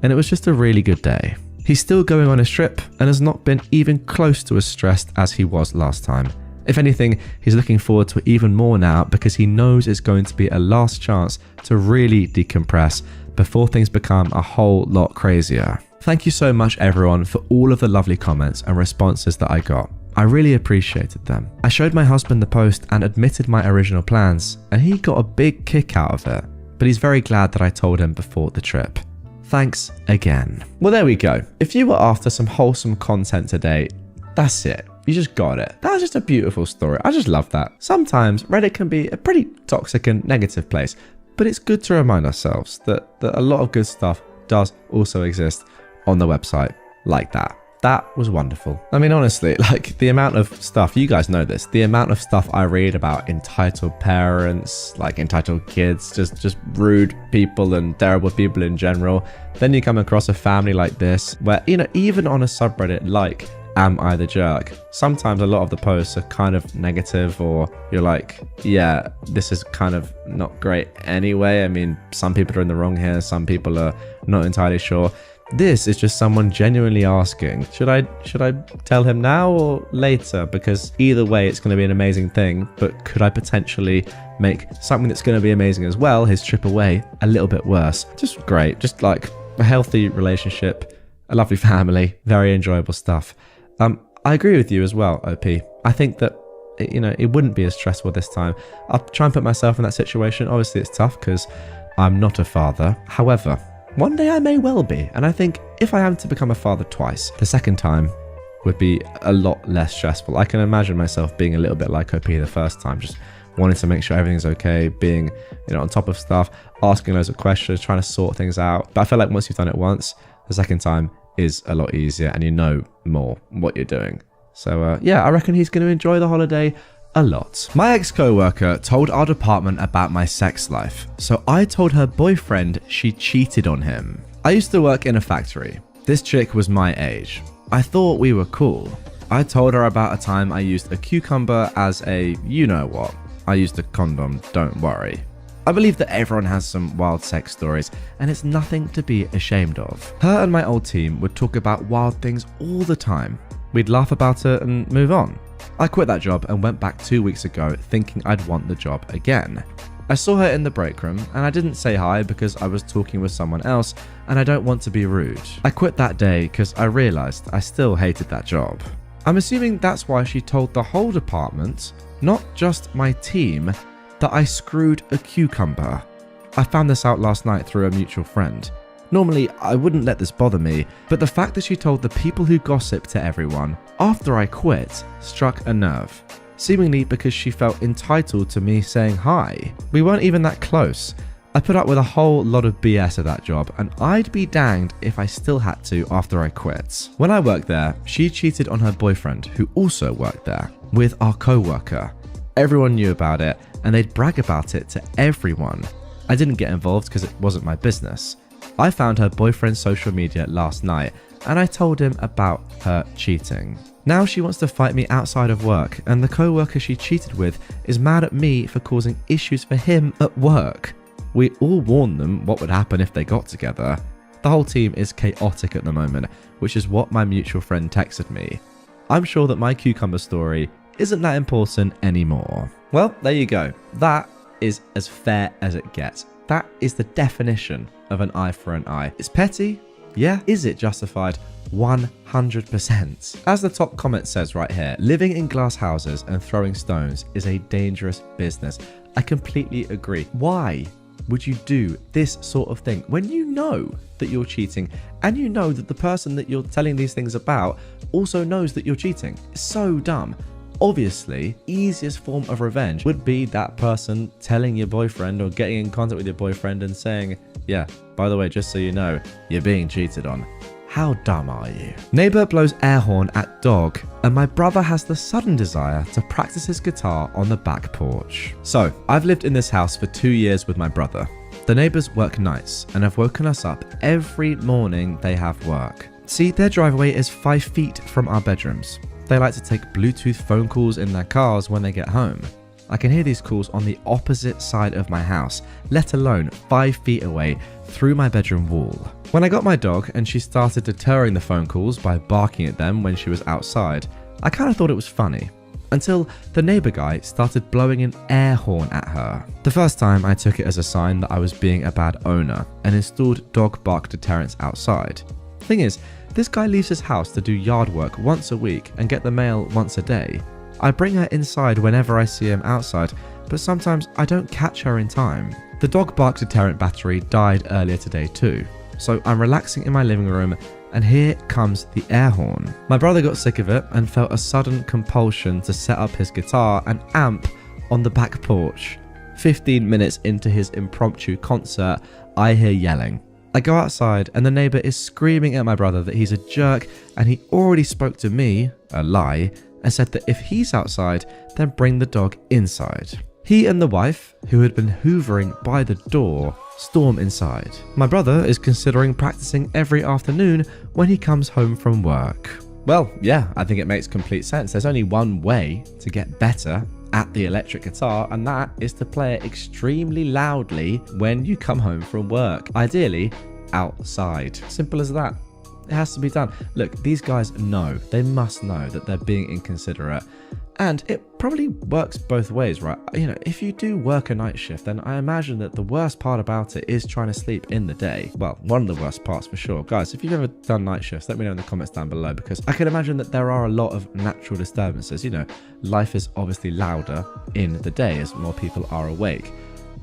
and it was just a really good day. He's still going on his trip and has not been even close to as stressed as he was last time. If anything, he's looking forward to it even more now because he knows it's going to be a last chance to really decompress before things become a whole lot crazier. Thank you so much everyone for all of the lovely comments and responses that I got. I really appreciated them. I showed my husband the post and admitted my original plans, and he got a big kick out of it, but he's very glad that I told him before the trip. Thanks again. Well, there we go. If you were after some wholesome content today, that's it. You just got it. That was just a beautiful story. I just love that. Sometimes Reddit can be a pretty toxic and negative place, but it's good to remind ourselves that a lot of good stuff does also exist on the website like that. That was wonderful. I mean, honestly, like the amount of stuff, you guys know this, the amount of stuff I read about entitled parents, like entitled kids, just rude people and terrible people in general. Then you come across a family like this where, you know, even on a subreddit like AmITheJerk, sometimes a lot of the posts are kind of negative, or you're like, yeah, this is kind of not great anyway. I mean, some people are in the wrong here, some people are not entirely sure. This is just someone genuinely asking, should I tell him now or later? Because either way, it's going to be an amazing thing, but could I potentially make something that's going to be amazing as well, his trip away, a little bit worse? Just great. Just like a healthy relationship, a lovely family, very enjoyable stuff. I agree with you as well, OP. I think that, you know, it wouldn't be as stressful this time. I'll try and put myself in that situation. Obviously, it's tough because I'm not a father. However, one day I may well be, and I think if I am to become a father twice, the second time would be a lot less stressful. I can imagine myself being a little bit like OP the first time, just wanting to make sure everything's okay, being, you know, on top of stuff, asking loads of questions, trying to sort things out. But I feel like once you've done it once, the second time is a lot easier and you know more what you're doing. So yeah, I reckon he's going to enjoy the holiday a lot. My ex-coworker told our department about my sex life, so I told her boyfriend she cheated on him. I used to work in a factory. This chick was my age. I thought we were cool. I told her about a time I used a cucumber as a you-know-what. I used a condom, don't worry. I believe that everyone has some wild sex stories, and it's nothing to be ashamed of. Her and my old team would talk about wild things all the time. We'd laugh about it and move on. I quit that job and went back 2 weeks ago thinking I'd want the job again. I saw her in the break room and I didn't say hi because I was talking with someone else and I don't want to be rude. I quit that day because I realized I still hated that job. I'm assuming that's why she told the whole department, not just my team, that I screwed a cucumber. I found this out last night through a mutual friend. Normally, I wouldn't let this bother me, but the fact that she told the people who gossip to everyone after I quit struck a nerve, seemingly because she felt entitled to me saying hi. We weren't even that close. I put up with a whole lot of BS at that job, and I'd be danged if I still had to after I quit. When I worked there, she cheated on her boyfriend, who also worked there, with our co-worker. Everyone knew about it, and they'd brag about it to everyone. I didn't get involved because it wasn't my business. I found her boyfriend's social media last night and I told him about her cheating. Now she wants to fight me outside of work, and the co-worker she cheated with is mad at me for causing issues for him at work. We all warned them what would happen if they got together. The whole team is chaotic at the moment, which is what my mutual friend texted me. I'm sure that my cucumber story isn't that important anymore. Well, there you go. That is as fair as it gets. That is the definition of an eye for an eye. It's petty, yeah. Is it justified? 100%. As the top comment says right here, living in glass houses and throwing stones is a dangerous business. I completely agree. Why would you do this sort of thing when you know that you're cheating and you know that the person that you're telling these things about also knows that you're cheating? It's so dumb. Obviously, easiest form of revenge would be that person telling your boyfriend or getting in contact with your boyfriend and saying, yeah, by the way, just so you know, you're being cheated on. How dumb are you? Neighbor blows air horn at dog, and my brother has the sudden desire to practice his guitar on the back porch. So, I've lived in this house for 2 years with my brother. The neighbors work nights and have woken us up every morning they have work. See, their driveway is 5 feet from our bedrooms. They like to take Bluetooth phone calls in their cars when they get home. I can hear these calls on the opposite side of my house, let alone 5 feet away through my bedroom wall. When I got my dog and she started deterring the phone calls by barking at them when she was outside, I kind of thought it was funny. Until the neighbor guy started blowing an air horn at her. The first time I took it as a sign that I was being a bad owner and installed dog bark deterrents outside. Thing is, this guy leaves his house to do yard work once a week and get the mail once a day. I bring her inside whenever I see him outside, but sometimes I don't catch her in time. The dog bark deterrent battery died earlier today too, so I'm relaxing in my living room and here comes the air horn. My brother got sick of it and felt a sudden compulsion to set up his guitar and amp on the back porch. 15 minutes into his impromptu concert, I hear yelling. I go outside and the neighbor is screaming at my brother that he's a jerk and he already spoke to me, a lie, and said that if he's outside, then bring the dog inside. He and the wife, who had been hoovering by the door, storm inside. My brother is considering practicing every afternoon when he comes home from work. Well, yeah, I think it makes complete sense. There's only one way to get better at the electric guitar, and that is to play it extremely loudly when you come home from work. Ideally, outside. Simple as that. It has to be done. Look, these guys know, they must know that they're being inconsiderate. And it probably works both ways, right? You know, if you do work a night shift, then I imagine that the worst part about it is trying to sleep in the day. Well, one of the worst parts for sure. Guys, if you've ever done night shifts, let me know in the comments down below, because I can imagine that there are a lot of natural disturbances. You know, life is obviously louder in the day as more people are awake.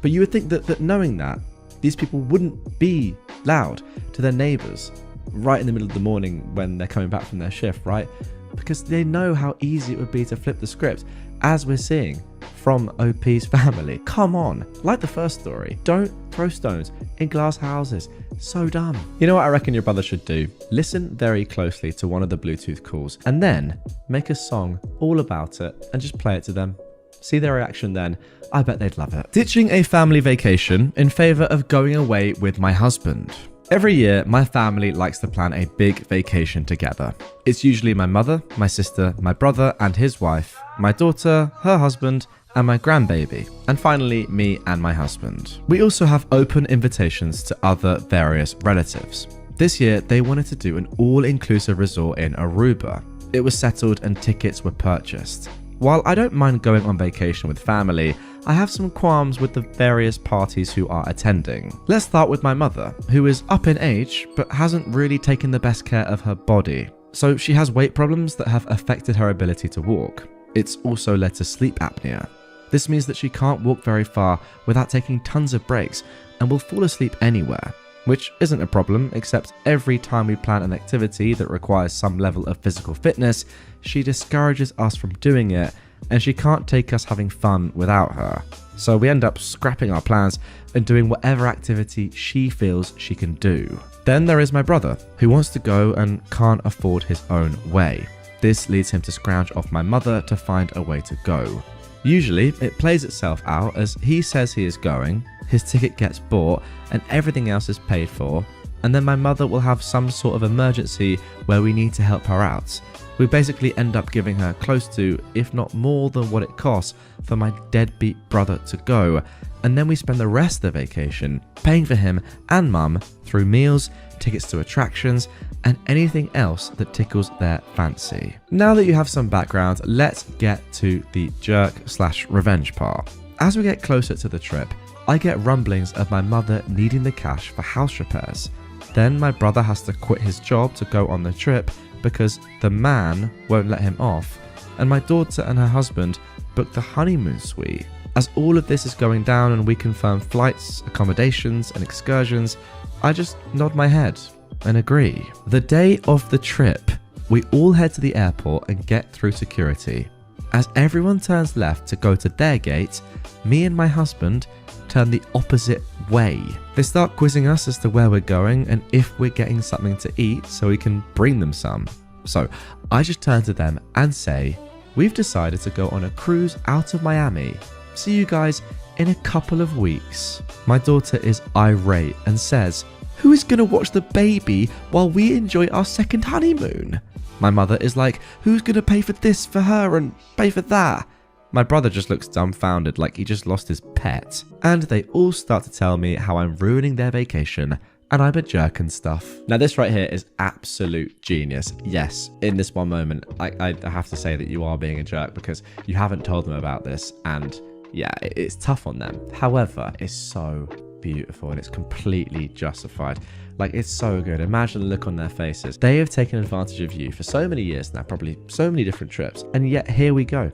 But you would think that knowing that, these people wouldn't be loud to their neighbors right in the middle of the morning when they're coming back from their shift, right? Because they know how easy it would be to flip the script, as we're seeing from OP's family. Come on, like the first story, don't throw stones in glass houses. So dumb. You know what I reckon your brother should do? Listen very closely to one of the Bluetooth calls and then make a song all about it and just play it to them. See their reaction then. I bet they'd love it. Ditching a family vacation in favor of going away with my husband. Every year, my family likes to plan a big vacation together. It's usually my mother, my sister, my brother and his wife, my daughter, her husband, and my grandbaby, and finally me and my husband. We also have open invitations to other various relatives. This year, they wanted to do an all-inclusive resort in Aruba. It was settled and tickets were purchased. While I don't mind going on vacation with family, I have some qualms with the various parties who are attending. Let's start with my mother, who is up in age but hasn't really taken the best care of her body. So she has weight problems that have affected her ability to walk. It's also led to sleep apnea. This means that she can't walk very far without taking tons of breaks and will fall asleep anywhere, which isn't a problem, except every time we plan an activity that requires some level of physical fitness, she discourages us from doing it, and she can't take us having fun without her. So we end up scrapping our plans and doing whatever activity she feels she can do. Then there is my brother, who wants to go and can't afford his own way. This leads him to scrounge off my mother to find a way to go. Usually, it plays itself out as he says he is going, his ticket gets bought, and everything else is paid for, and then my mother will have some sort of emergency where we need to help her out. We basically end up giving her close to, if not more than what it costs for my deadbeat brother to go, and then we spend the rest of the vacation paying for him and mum through meals, tickets to attractions, and anything else that tickles their fancy. Now that you have some background, let's get to the jerk/revenge part. As we get closer to the trip, I get rumblings of my mother needing the cash for house repairs. Then my brother has to quit his job to go on the trip because the man won't let him off, and my daughter and her husband booked the honeymoon suite. As all of this is going down and we confirm flights, accommodations and excursions, I just nod my head and agree. The day of the trip, we all head to the airport and get through security. As everyone turns left to go to their gate, me and my husband turn the opposite way. They start quizzing us as to where we're going and if we're getting something to eat so we can bring them some. So I just turn to them and say, we've decided to go on a cruise out of Miami. See you guys in a couple of weeks. My daughter is irate and says, who is gonna watch the baby while we enjoy our second honeymoon? My mother is like, who's gonna pay for this for her and pay for that? My brother just looks dumbfounded like he just lost his pet. And they all start to tell me how I'm ruining their vacation and I'm a jerk and stuff. Now this right here is absolute genius. Yes, in this one moment, I have to say that you are being a jerk because you haven't told them about this, and yeah, it's tough on them. However, it's so beautiful and it's completely justified. Like, it's so good. Imagine the look on their faces. They have taken advantage of you for so many years now, probably so many different trips, and yet here we go.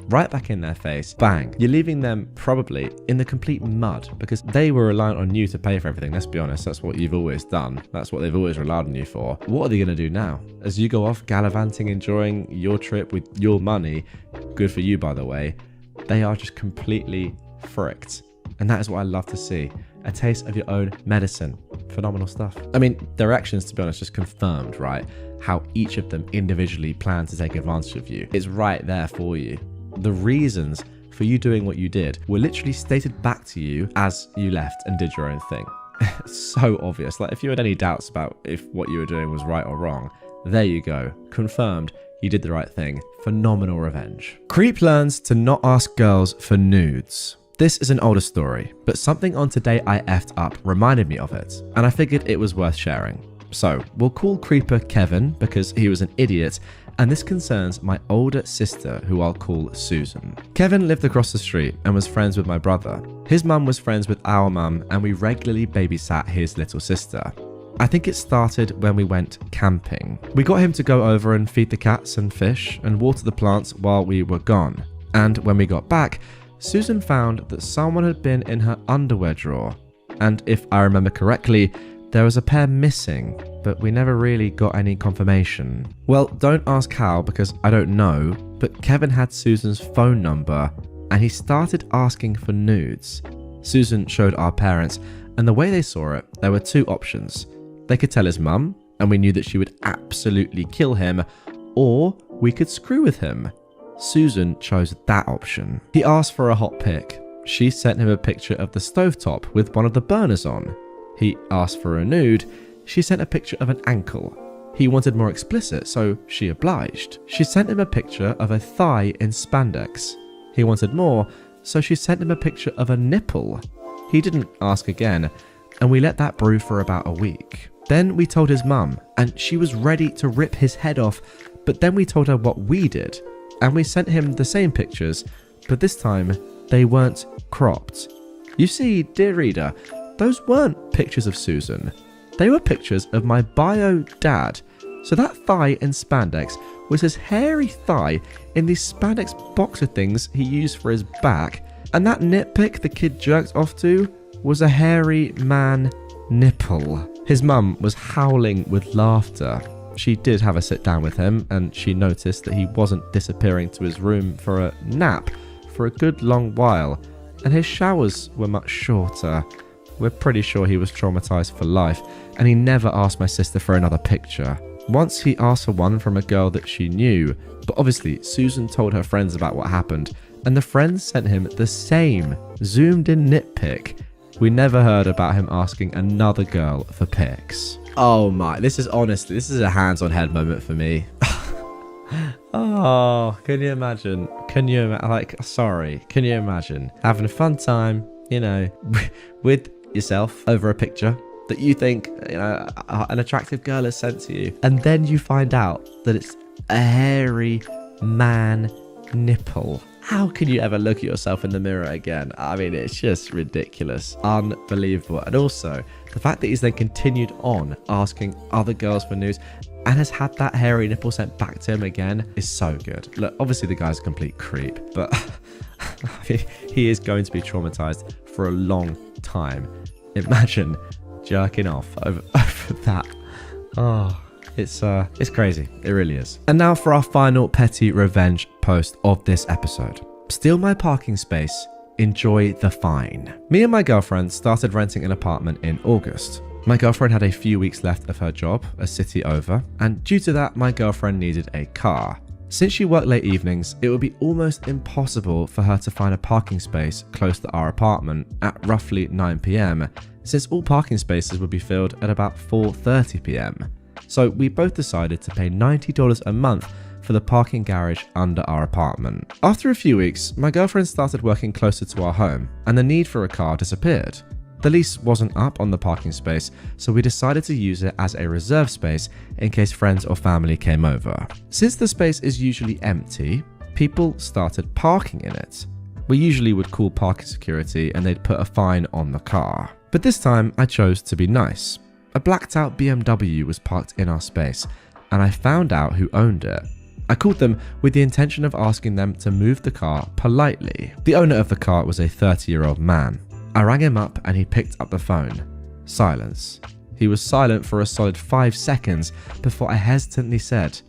Right back in their face, bang. You're leaving them probably in the complete mud because they were reliant on you to pay for everything. Let's be honest, that's what you've always done. That's what they've always relied on you for. What are they going to do now? As you go off gallivanting, enjoying your trip with your money, good for you by the way, they are just completely fricked. And that is what I love to see. A taste of your own medicine. Phenomenal stuff. I mean, their actions, to be honest, just confirmed, right? How each of them individually plan to take advantage of you. It's right there for you. The reasons for you doing what you did were literally stated back to you as you left and did your own thing. So obvious. Like, if you had any doubts about if what you were doing was right or wrong, there you go. Confirmed. You did the right thing. Phenomenal revenge. Creep learns to not ask girls for nudes. This is an older story, but something on Today I Effed Up reminded me of it, and I figured it was worth sharing. So, we'll call Creeper Kevin because he was an idiot, and this concerns my older sister, who I'll call Susan. Kevin lived across the street and was friends with my brother. His mum was friends with our mum, and we regularly babysat his little sister. I think it started when we went camping. We got him to go over and feed the cats and fish and water the plants while we were gone. And when we got back, Susan found that someone had been in her underwear drawer. And if I remember correctly, there was a pair missing, but we never really got any confirmation. Well, don't ask how because I don't know, but Kevin had Susan's phone number and he started asking for nudes. Susan showed our parents, and the way they saw it, there were two options. They could tell his mum, and we knew that she would absolutely kill him, or we could screw with him. Susan chose that option. He asked for a hot pic. She sent him a picture of the stovetop with one of the burners on. He asked for a nude. She sent a picture of an ankle. He wanted more explicit, so she obliged. She sent him a picture of a thigh in spandex. He wanted more, so she sent him a picture of a nipple. He didn't ask again, and we let that brew for about a week. Then we told his mum, and she was ready to rip his head off, but then we told her what we did, and we sent him the same pictures, but this time they weren't cropped. You see, dear reader, those weren't pictures of Susan. They were pictures of my bio dad. So that thigh in spandex was his hairy thigh in these spandex boxer things he used for his back, and that nitpick the kid jerked off to was a hairy man nipple. His mum was howling with laughter. She did have a sit down with him, and she noticed that he wasn't disappearing to his room for a nap for a good long while, and his showers were much shorter. We're pretty sure he was traumatized for life, and he never asked my sister for another picture. Once he asked for one from a girl that she knew, but obviously Susan told her friends about what happened, and the friends sent him the same zoomed in nitpic. We never heard about him asking another girl for pics. Oh my, this is a hands-on head moment for me. Oh, can you imagine? Can you imagine having a fun time, you know, with yourself over a picture that you think, you know, an attractive girl has sent to you, and then you find out that it's a hairy man nipple. How can you ever look at yourself in the mirror again? I mean, it's just ridiculous. Unbelievable. And also, the fact that he's then continued on asking other girls for nudes and has had that hairy nipple sent back to him again is so good. Look, obviously the guy's a complete creep, but he is going to be traumatized for a long time. Imagine jerking off over that. Oh, it's crazy. It really is. And now for our final petty revenge post of this episode. Steal my parking space. Enjoy the fine. Me and my girlfriend started renting an apartment in August. My girlfriend had a few weeks left of her job, a city over, and due to that, my girlfriend needed a car. Since she worked late evenings, it would be almost impossible for her to find a parking space close to our apartment at roughly 9 PM, since all parking spaces would be filled at about 4:30 p.m. So we both decided to pay $90 a month for the parking garage under our apartment. After a few weeks, my girlfriend started working closer to our home and the need for a car disappeared. The lease wasn't up on the parking space, so we decided to use it as a reserve space in case friends or family came over. Since the space is usually empty, people started parking in it. We usually would call parking security and they'd put a fine on the car. But this time I chose to be nice. A blacked out BMW was parked in our space and I found out who owned it. I called them with the intention of asking them to move the car politely. The owner of the car was a 30-year-old man. I rang him up and he picked up the phone. Silence. He was silent for a solid 5 seconds before I hesitantly said,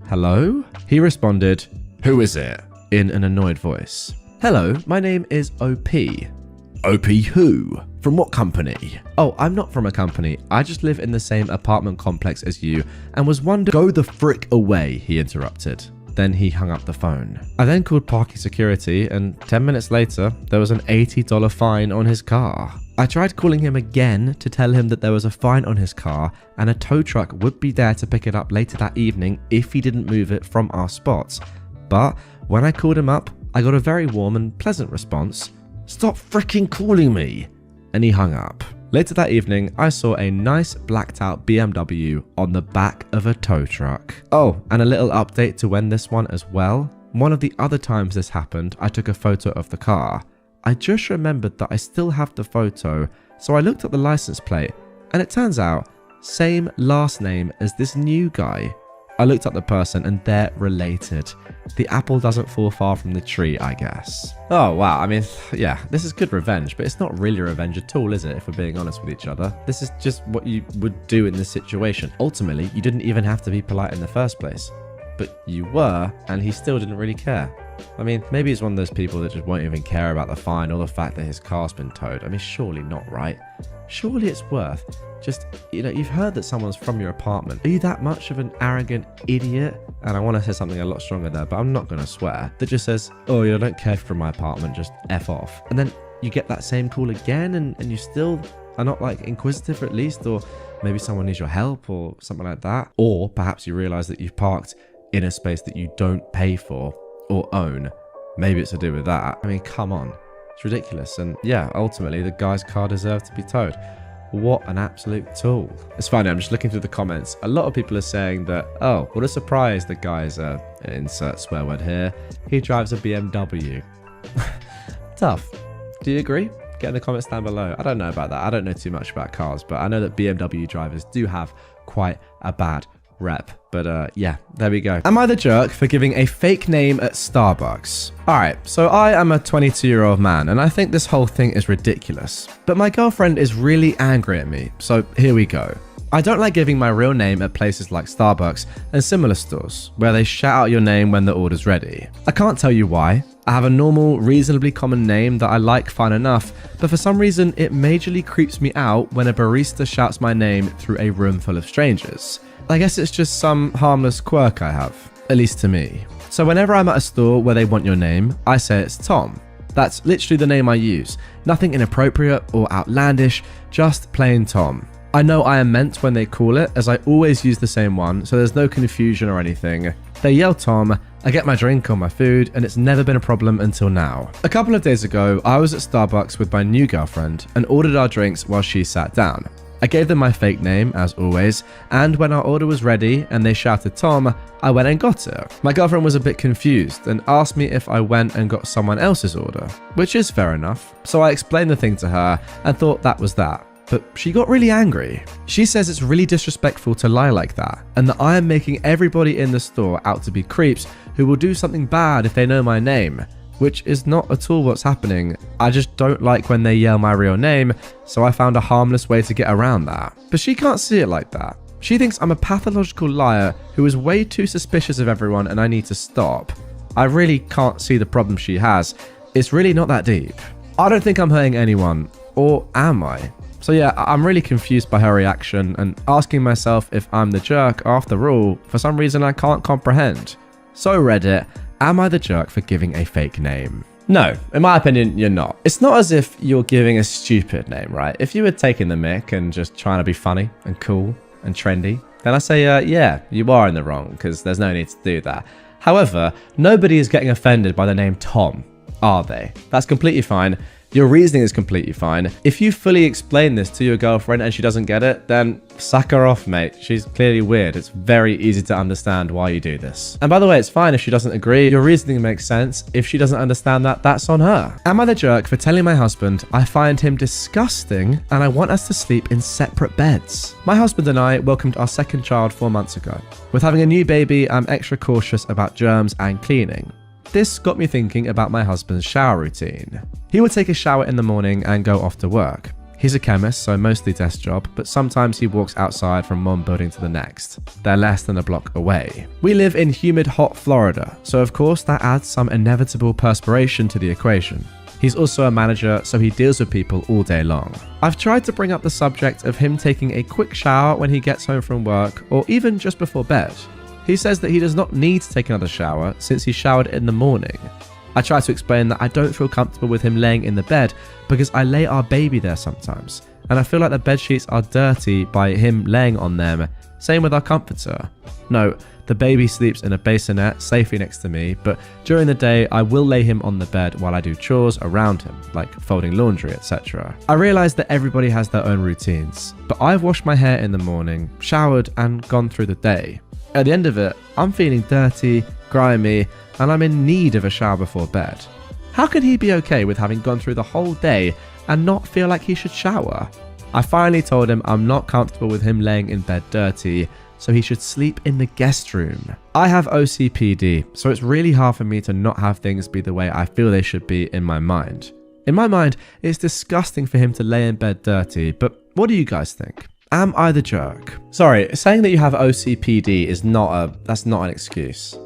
"Hello?" He responded, "Who is it?" in an annoyed voice. "Hello, my name is OP." "OP who? From what company?" "Oh, I'm not from a company. I just live in the same apartment complex as you and was wondering—" "Go the frick away," he interrupted. Then he hung up the phone. I then called parking security and 10 minutes later, there was an $80 fine on his car. I tried calling him again to tell him that there was a fine on his car and a tow truck would be there to pick it up later that evening if he didn't move it from our spots. But when I called him up, I got a very warm and pleasant response. "Stop freaking calling me!" And he hung up. Later that evening, I saw a nice blacked out BMW on the back of a tow truck. Oh, and a little update to when this one as well. One of the other times this happened, I took a photo of the car. I just remembered that I still have the photo, so I looked at the license plate, and it turns out, same last name as this new guy. I looked up the person and they're related. The apple doesn't fall far from the tree, I guess. Oh wow, I mean, yeah, this is good revenge, but it's not really revenge at all, is it, if we're being honest with each other? This is just what you would do in this situation. Ultimately, you didn't even have to be polite in the first place. But you were, and he still didn't really care. I mean, maybe he's one of those people that just won't even care about the fine or the fact that his car's been towed. I mean, surely not, right? Surely it's worth just, you've heard that someone's from your apartment. Are you that much of an arrogant idiot? And I want to say something a lot stronger there, but I'm not going to swear. That just says, "Oh, you don't care from my apartment, just F off." And then you get that same call again and you still are not like inquisitive at least, or maybe someone needs your help or something like that. Or perhaps you realize that you've parked in a space that you don't pay for or own. Maybe it's to do with that. I mean, come on. It's ridiculous. And yeah, ultimately the guy's car deserved to be towed. What an absolute tool. It's funny, I'm just looking through the comments. A lot of people are saying that, oh, what a surprise the guy's insert swear word here. He drives a BMW. Tough. Do you agree? Get in the comments down below. I don't know about that. I don't know too much about cars, but I know that BMW drivers do have quite a bad rep. But yeah, there we go. Am I the jerk for giving a fake name at Starbucks? Alright, so I am a 22-year-old man and I think this whole thing is ridiculous. But my girlfriend is really angry at me, so here we go. I don't like giving my real name at places like Starbucks and similar stores, where they shout out your name when the order's ready. I can't tell you why. I have a normal, reasonably common name that I like fine enough, but for some reason it majorly creeps me out when a barista shouts my name through a room full of strangers. I guess it's just some harmless quirk I have, at least to me. So whenever I'm at a store where they want your name, I say it's Tom. That's literally the name I use. Nothing inappropriate or outlandish, just plain Tom. I know I am meant when they call it, as I always use the same one, so there's no confusion or anything. They yell Tom, I get my drink or my food, and it's never been a problem until now. A couple of days ago, I was at Starbucks with my new girlfriend and ordered our drinks while she sat down. I gave them my fake name, as always, and when our order was ready and they shouted Tom, I went and got it. My girlfriend was a bit confused and asked me if I went and got someone else's order, which is fair enough. So I explained the thing to her and thought that was that. But she got really angry. She says it's really disrespectful to lie like that, and that I am making everybody in the store out to be creeps who will do something bad if they know my name, which is not at all what's happening. I just don't like when they yell my real name, so I found a harmless way to get around that. But she can't see it like that. She thinks I'm a pathological liar who is way too suspicious of everyone and I need to stop. I really can't see the problem she has. It's really not that deep. I don't think I'm hurting anyone, or am I? So yeah, I'm really confused by her reaction and asking myself if I'm the jerk after all, for some reason I can't comprehend. So Reddit, am I the jerk for giving a fake name? No, in my opinion, you're not. It's not as if you're giving a stupid name, right? If you were taking the mick and just trying to be funny and cool and trendy, then I say, yeah, you are in the wrong, because there's no need to do that. However, nobody is getting offended by the name Tom, are they? That's completely fine. Your reasoning is completely fine. If you fully explain this to your girlfriend and she doesn't get it, then suck her off, mate. She's clearly weird. It's very easy to understand why you do this. And by the way, it's fine if she doesn't agree. Your reasoning makes sense. If she doesn't understand that, that's on her. Am I the jerk for telling my husband I find him disgusting and I want us to sleep in separate beds? My husband and I welcomed our second child 4 months ago. With having a new baby, I'm extra cautious about germs and cleaning. This got me thinking about my husband's shower routine. He would take a shower in the morning and go off to work. He's a chemist, so mostly desk job, but sometimes he walks outside from one building to the next. They're less than a block away. We live in humid, hot Florida, so of course that adds some inevitable perspiration to the equation. He's also a manager, so he deals with people all day long. I've tried to bring up the subject of him taking a quick shower when he gets home from work, or even just before bed. He says that he does not need to take another shower since he showered in the morning. I try to explain that I don't feel comfortable with him laying in the bed because I lay our baby there sometimes, and I feel like the bed sheets are dirty by him laying on them. Same with our comforter. No, the baby sleeps in a bassinet safely next to me, but during the day I will lay him on the bed while I do chores around him, like folding laundry, etc. I realise that everybody has their own routines, but I've washed my hair in the morning, showered and gone through the day. At the end of it, I'm feeling dirty, grimy, and I'm in need of a shower before bed. How can he be okay with having gone through the whole day and not feel like he should shower? I finally told him I'm not comfortable with him laying in bed dirty, so he should sleep in the guest room. I have OCPD, so it's really hard for me to not have things be the way I feel they should be in my mind. In my mind, it's disgusting for him to lay in bed dirty, but what do you guys think? Am I the jerk? Sorry, saying that you have OCPD is that's not an excuse.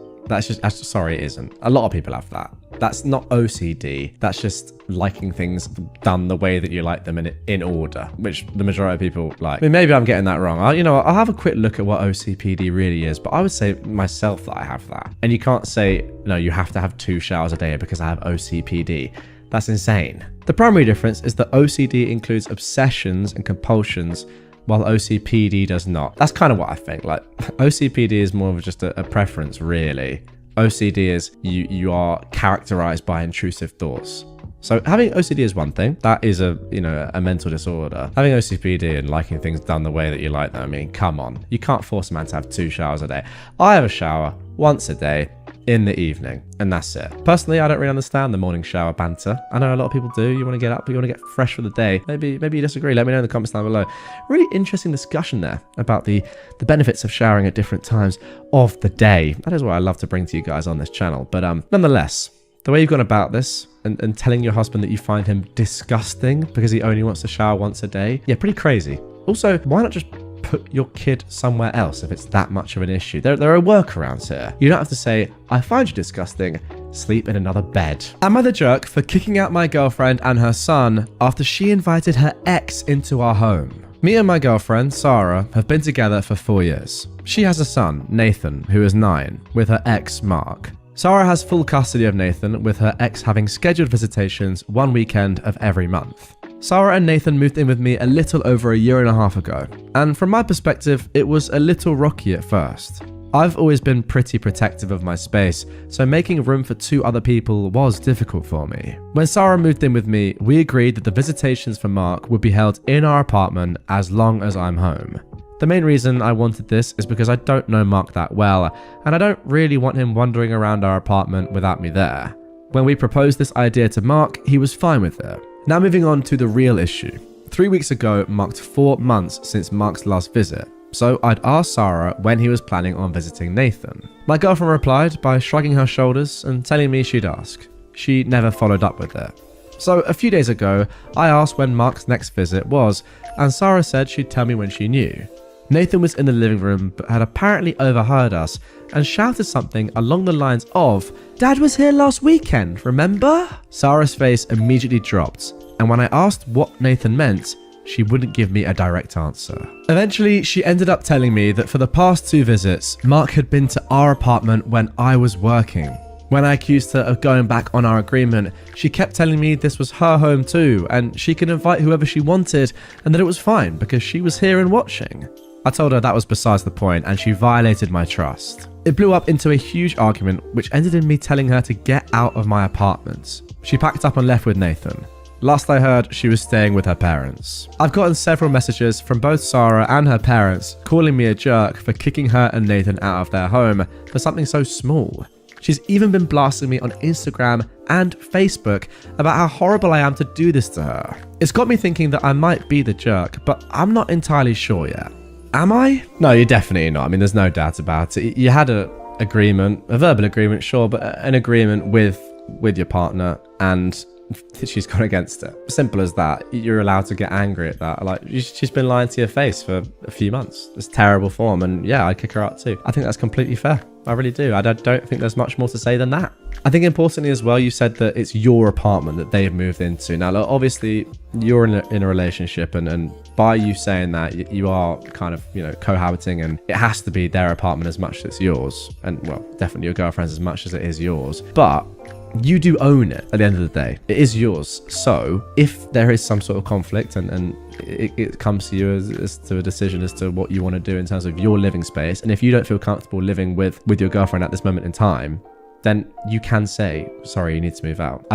Sorry, it isn't. A lot of people have that. That's not OCD. That's just liking things done the way that you like them in order, which the majority of people like. I mean, maybe I'm getting that wrong. I'll have a quick look at what OCPD really is, but I would say myself that I have that. And you can't say, no, you have to have 2 showers a day because I have OCPD. That's insane. The primary difference is that OCD includes obsessions and compulsions, while OCPD does not. That's kind of what I think. Like, OCPD is more of just a preference, really. OCD is you are characterized by intrusive thoughts. So having OCD is one thing. That is a mental disorder. Having OCPD and liking things done the way that you like them, I mean, come on. You can't force a man to have 2 showers a day. I have a shower once a day in the evening, and that's it. Personally, I don't really understand the morning shower banter. I know a lot of people do. You want to get up, you want to get fresh for the day. Maybe you disagree. Let me know in the comments down below. Really interesting discussion there about the benefits of showering at different times of the day. That is what I love to bring to you guys on this channel. But nonetheless, the way you've gone about this and telling your husband that you find him disgusting because he only wants to shower once a day, yeah, pretty crazy. Also, why not just put your kid somewhere else if it's that much of an issue? There are workarounds here. You don't have to say, I find you disgusting, sleep in another bed. Am I the jerk for kicking out my girlfriend and her son after she invited her ex into our home? Me and my girlfriend, Sarah, have been together for 4 years. She has a son, Nathan, who is 9, with her ex, Mark. Sarah has full custody of Nathan, with her ex having scheduled visitations 1 weekend of every month. Sarah and Nathan moved in with me a little over a year and a half ago, and from my perspective, it was a little rocky at first. I've always been pretty protective of my space, so making room for 2 other people was difficult for me. When Sarah moved in with me, we agreed that the visitations for Mark would be held in our apartment as long as I'm home. The main reason I wanted this is because I don't know Mark that well, and I don't really want him wandering around our apartment without me there. When we proposed this idea to Mark, he was fine with it. Now moving on to the real issue. 3 weeks ago marked 4 months since Mark's last visit, so I'd asked Sarah when he was planning on visiting Nathan. My girlfriend replied by shrugging her shoulders and telling me she'd ask. She never followed up with it. So a few days ago, I asked when Mark's next visit was, and Sarah said she'd tell me when she knew. Nathan was in the living room but had apparently overheard us and shouted something along the lines of, "Dad was here last weekend, remember?" Sarah's face immediately dropped, and when I asked what Nathan meant, she wouldn't give me a direct answer. Eventually, she ended up telling me that for the past 2 visits, Mark had been to our apartment when I was working. When I accused her of going back on our agreement, she kept telling me this was her home too, and she could invite whoever she wanted, and that it was fine because she was here and watching. I told her that was besides the point, and she violated my trust. It blew up into a huge argument, which ended in me telling her to get out of my apartment. She packed up and left with Nathan. Last I heard, she was staying with her parents. I've gotten several messages from both Sarah and her parents calling me a jerk for kicking her and Nathan out of their home for something so small. She's even been blasting me on Instagram and Facebook about how horrible I am to do this to her. It's got me thinking that I might be the jerk, but I'm not entirely sure yet. Am I? No, you're definitely not. I mean, there's no doubt about it. You had a verbal agreement, sure, but an agreement with your partner, and she's gone against it. Simple as that. You're allowed to get angry at that. Like, she's been lying to your face for a few months. It's terrible form, and yeah, I'd kick her out too. I think that's completely fair. I really do. I don't think there's much more to say than that. I think importantly as well, you said that it's your apartment that they've moved into. Now, look, obviously, you're in a relationship, and by you saying that, you are kind of, cohabiting, and it has to be their apartment as much as it's yours. And, well, definitely your girlfriend's as much as it is yours. But you do own it at the end of the day. It is yours. So if there is some sort of conflict and it comes to you as to a decision as to what you want to do in terms of your living space, and if you don't feel comfortable living with your girlfriend at this moment in time, then you can say, sorry, you need to move out.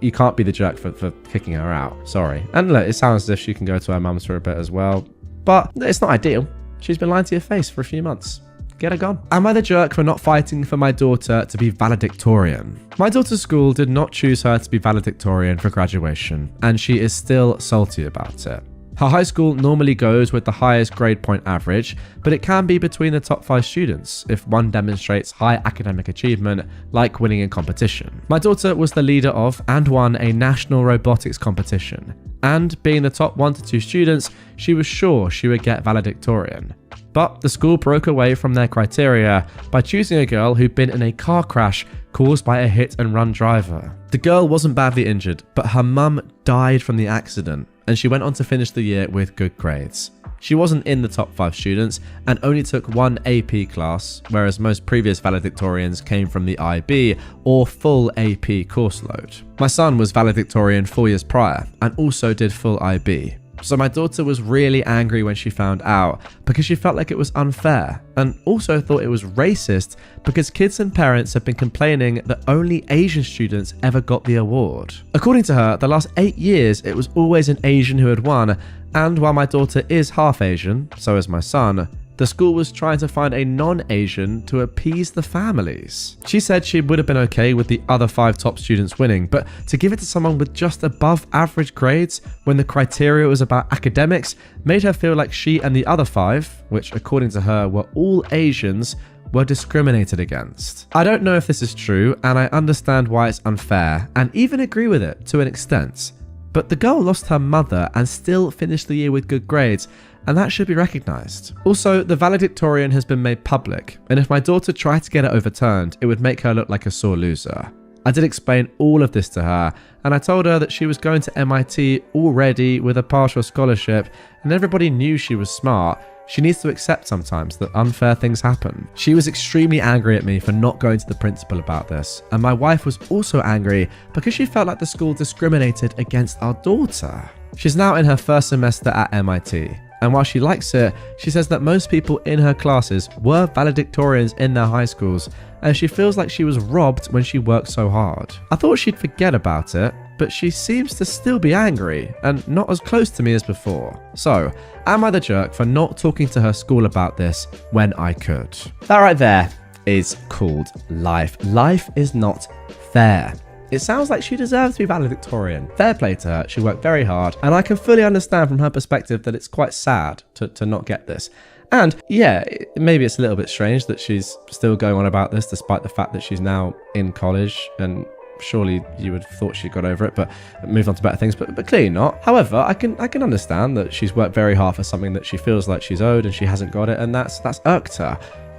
You can't be the jerk for kicking her out. Sorry. And look, it sounds as if she can go to her mum's for a bit as well, but it's not ideal. She's been lying to your face for a few months. Get her gone. Am I the jerk for not fighting for my daughter to be valedictorian? My daughter's school did not choose her to be valedictorian for graduation, and she is still salty about it. Her high school normally goes with the highest grade point average, but it can be between the top 5 students if one demonstrates high academic achievement, like winning a competition. My daughter was the leader of and won a national robotics competition, and being the top 1 to 2 students, she was sure she would get valedictorian. But the school broke away from their criteria by choosing a girl who'd been in a car crash caused by a hit-and-run driver. The girl wasn't badly injured, but her mum died from the accident, and she went on to finish the year with good grades. She wasn't in the top 5 students and only took 1 AP class, whereas most previous valedictorians came from the IB or full AP course load. My son was valedictorian 4 years prior and also did full IB. So my daughter was really angry when she found out because she felt like it was unfair, and also thought it was racist because kids and parents have been complaining that only Asian students ever got the award. According to her, the last 8 years it was always an Asian who had won, and while my daughter is half Asian, so is my son, the school was trying to find a non-Asian to appease the families. She said she would have been okay with the other 5 top students winning, but to give it to someone with just above average grades when the criteria was about academics made her feel like she and the other 5, which according to her were all Asians, were discriminated against. I don't know if this is true, and I understand why it's unfair, and even agree with it to an extent. But the girl lost her mother and still finished the year with good grades, and that should be recognised. Also, the valedictorian has been made public, and if my daughter tried to get it overturned, it would make her look like a sore loser. I did explain all of this to her, and I told her that she was going to MIT already with a partial scholarship, and everybody knew she was smart. She needs to accept sometimes that unfair things happen. She was extremely angry at me for not going to the principal about this, and my wife was also angry because she felt like the school discriminated against our daughter. She's now in her first semester at MIT, and while she likes it, she says that most people in her classes were valedictorians in their high schools, and she feels like she was robbed when she worked so hard. I thought she'd forget about it, but she seems to still be angry and not as close to me as before. So, am I the jerk for not talking to her school about this when I could? That right there is called life. Life is not fair. It sounds like she deserves to be valedictorian. Fair play to her, she worked very hard, and I can fully understand from her perspective that it's quite sad to not get this. And yeah, maybe it's a little bit strange that she's still going on about this despite the fact that she's now in college, and surely you would have thought she got over it, but moved on to better things, but clearly not. However, I can understand that she's worked very hard for something that she feels like she's owed and she hasn't got it, and that's irked her.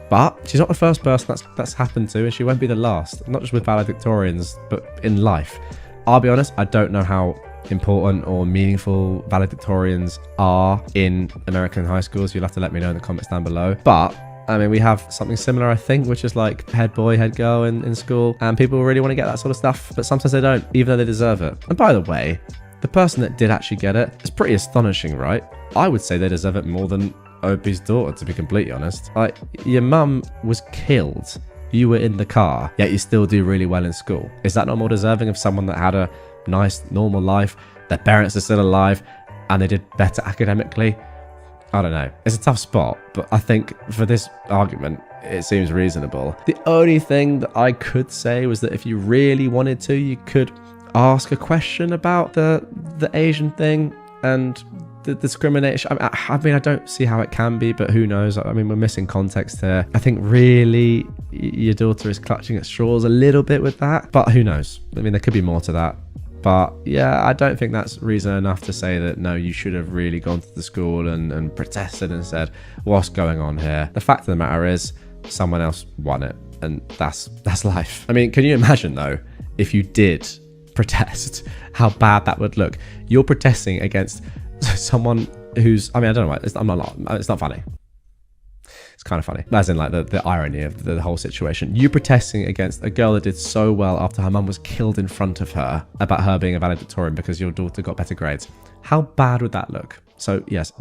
But she's not the first person that's happened to, and she won't be the last. Not just with valedictorians, but in life. I'll be honest, I don't know how important or meaningful valedictorians are in American high schools. You'll have to let me know in the comments down below. But I mean, we have something similar, I think, which is like head boy, head girl in school, and people really want to get that sort of stuff, but sometimes they don't, even though they deserve it. And by the way, the person that did actually get it is pretty astonishing, right? I would say they deserve it more than Opie's daughter, to be completely honest. Like, your mum was killed. You were in the car, yet you still do really well in school. Is that not more deserving of someone that had a nice, normal life, their parents are still alive, and they did better academically? I don't know. It's a tough spot, but I think for this argument, it seems reasonable. The only thing that I could say was that if you really wanted to, you could ask a question about the Asian thing and the discrimination. I mean, I don't see how it can be, but who knows? I mean, we're missing context here. I think really your daughter is clutching at straws a little bit with that, but who knows? I mean, there could be more to that. But yeah, I don't think that's reason enough to say that, no, you should have really gone to the school and protested and said, what's going on here? The fact of the matter is, someone else won it, and that's life. I mean, can you imagine, though, if you did protest, how bad that would look? You're protesting against someone who's, I mean, I don't know, it's not funny. It's kind of funny, as in like the irony of the whole situation. You protesting against a girl that did so well after her mum was killed in front of her about her being a valedictorian because your daughter got better grades. How bad would that look? So yes,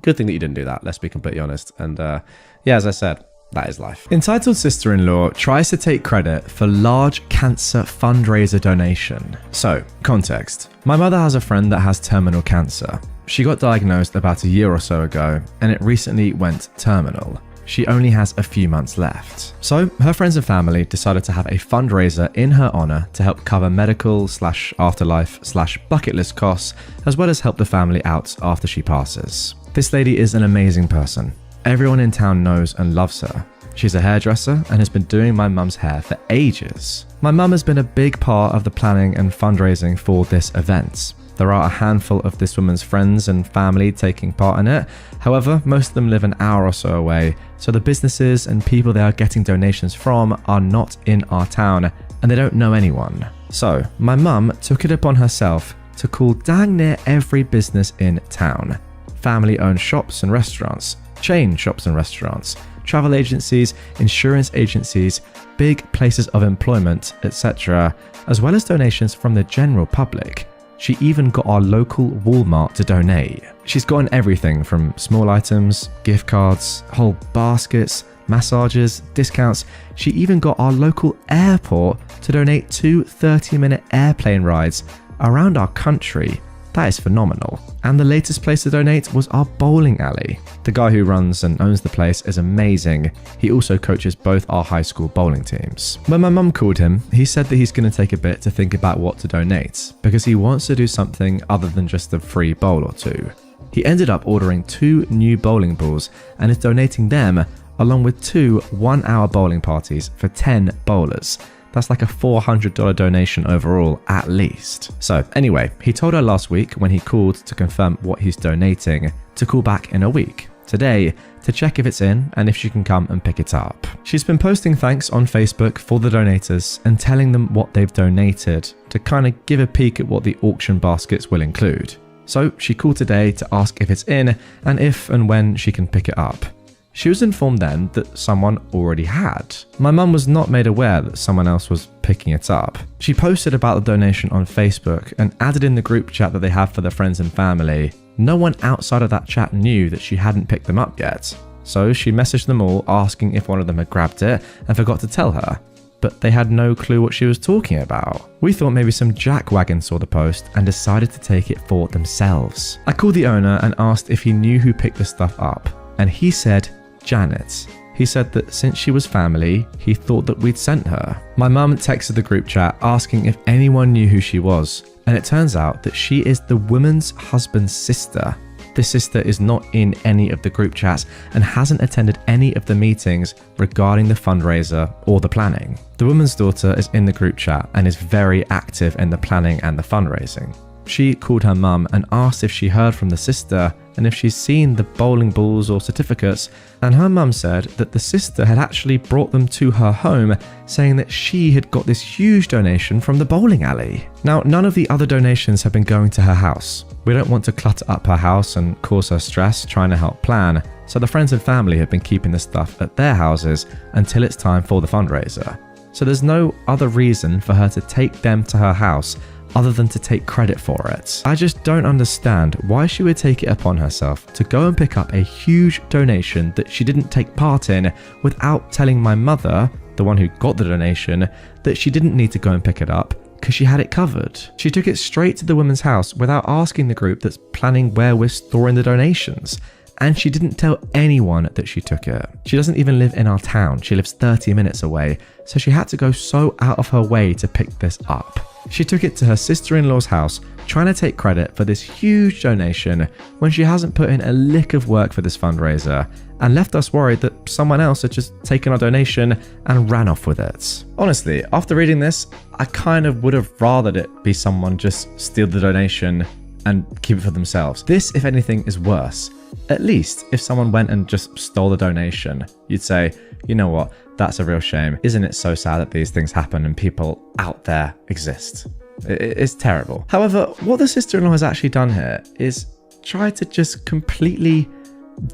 good thing that you didn't do that, let's be completely honest. And yeah, as I said, that is life. Entitled sister-in-law tries to take credit for large cancer fundraiser donation. So, context. My mother has a friend that has terminal cancer. She got diagnosed about a year or so ago, and it recently went terminal. She only has a few months left. So her friends and family decided to have a fundraiser in her honor to help cover medical / afterlife / bucket list costs, as well as help the family out after she passes. This lady is an amazing person. Everyone in town knows and loves her. She's a hairdresser and has been doing my mum's hair for ages. My mum has been a big part of the planning and fundraising for this event. There are a handful of this woman's friends and family taking part in it. However, most of them live an hour or so away, so the businesses and people they are getting donations from are not in our town and they don't know anyone. So, my mum took it upon herself to call dang near every business in town. Family-owned shops and restaurants, chain shops and restaurants, travel agencies, insurance agencies, big places of employment, etc., as well as donations from the general public. She even got our local Walmart to donate. She's gotten everything from small items, gift cards, whole baskets, massages, discounts. She even got our local airport to donate 2 30-minute airplane rides around our country. That is phenomenal. And the latest place to donate was our bowling alley. The guy who runs and owns the place is amazing. He also coaches both our high school bowling teams. When my mum called him, he said that he's going to take a bit to think about what to donate, because he wants to do something other than just a free bowl or two. He ended up ordering 2 new bowling balls and is donating them along with 2 one-hour bowling parties for 10 bowlers. That's like a $400 donation overall, at least. So anyway, he told her last week when he called to confirm what he's donating to call back in a week, today, to check if it's in and if she can come and pick it up. She's been posting thanks on Facebook for the donators and telling them what they've donated to kind of give a peek at what the auction baskets will include. So she called today to ask if it's in and if and when she can pick it up. She was informed then that someone already had. My mum was not made aware that someone else was picking it up. She posted about the donation on Facebook and added in the group chat that they have for their friends and family. No one outside of that chat knew that she hadn't picked them up yet. So she messaged them all asking if one of them had grabbed it and forgot to tell her. But they had no clue what she was talking about. We thought maybe some jackwagon saw the post and decided to take it for themselves. I called the owner and asked if he knew who picked the stuff up, and he said Janet. He said that since she was family, he thought that we'd sent her. My mum texted the group chat asking if anyone knew who she was, and it turns out that she is the woman's husband's sister. This sister is not in any of the group chats and hasn't attended any of the meetings regarding the fundraiser or the planning. The woman's daughter is in the group chat and is very active in the planning and the fundraising. She called her mum and asked if she heard from the sister and if she's seen the bowling balls or certificates, and her mum said that the sister had actually brought them to her home, saying that she had got this huge donation from the bowling alley. Now, none of the other donations have been going to her house. We don't want to clutter up her house and cause her stress trying to help plan, so the friends and family have been keeping the stuff at their houses until it's time for the fundraiser. So there's no other reason for her to take them to her house other than to take credit for it. I just don't understand why she would take it upon herself to go and pick up a huge donation that she didn't take part in without telling my mother, the one who got the donation, that she didn't need to go and pick it up because she had it covered. She took it straight to the woman's house without asking the group that's planning where we're storing the donations. And she didn't tell anyone that she took it. She doesn't even live in our town. She lives 30 minutes away, so she had to go so out of her way to pick this up. She took it to her sister-in-law's house, trying to take credit for this huge donation when she hasn't put in a lick of work for this fundraiser, and left us worried that someone else had just taken our donation and ran off with it. Honestly, after reading this, I kind of would have rathered it be someone just steal the donation and keep it for themselves. This, if anything, is worse. At least if someone went and just stole the donation, you'd say, you know what, that's a real shame. Isn't it so sad that these things happen and people out there exist? It's terrible. However, what the sister-in-law has actually done here is try to just completely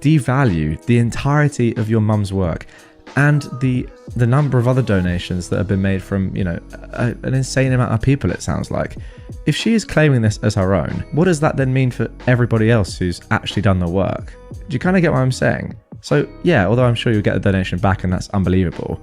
devalue the entirety of your mum's work and the number of other donations that have been made from, you know, an insane amount of people, it sounds like. If she is claiming this as her own, what does that then mean for everybody else who's actually done the work? Do you kind of get what I'm saying? So yeah, although I'm sure you'll get the donation back and that's unbelievable,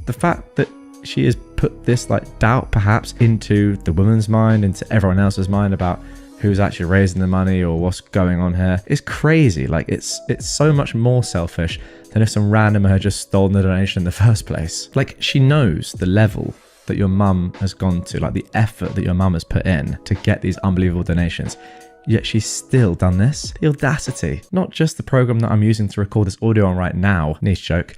the fact that she has put this like doubt perhaps into the woman's mind, into everyone else's mind about who's actually raising the money or what's going on here is crazy. Like it's so much more selfish than if some randomer had just stolen the donation in the first place. Like she knows the level that your mum has gone to, like the effort that your mum has put in to get these unbelievable donations. Yet she's still done this. The audacity. Not just the program that I'm using to record this audio on right now, niche joke,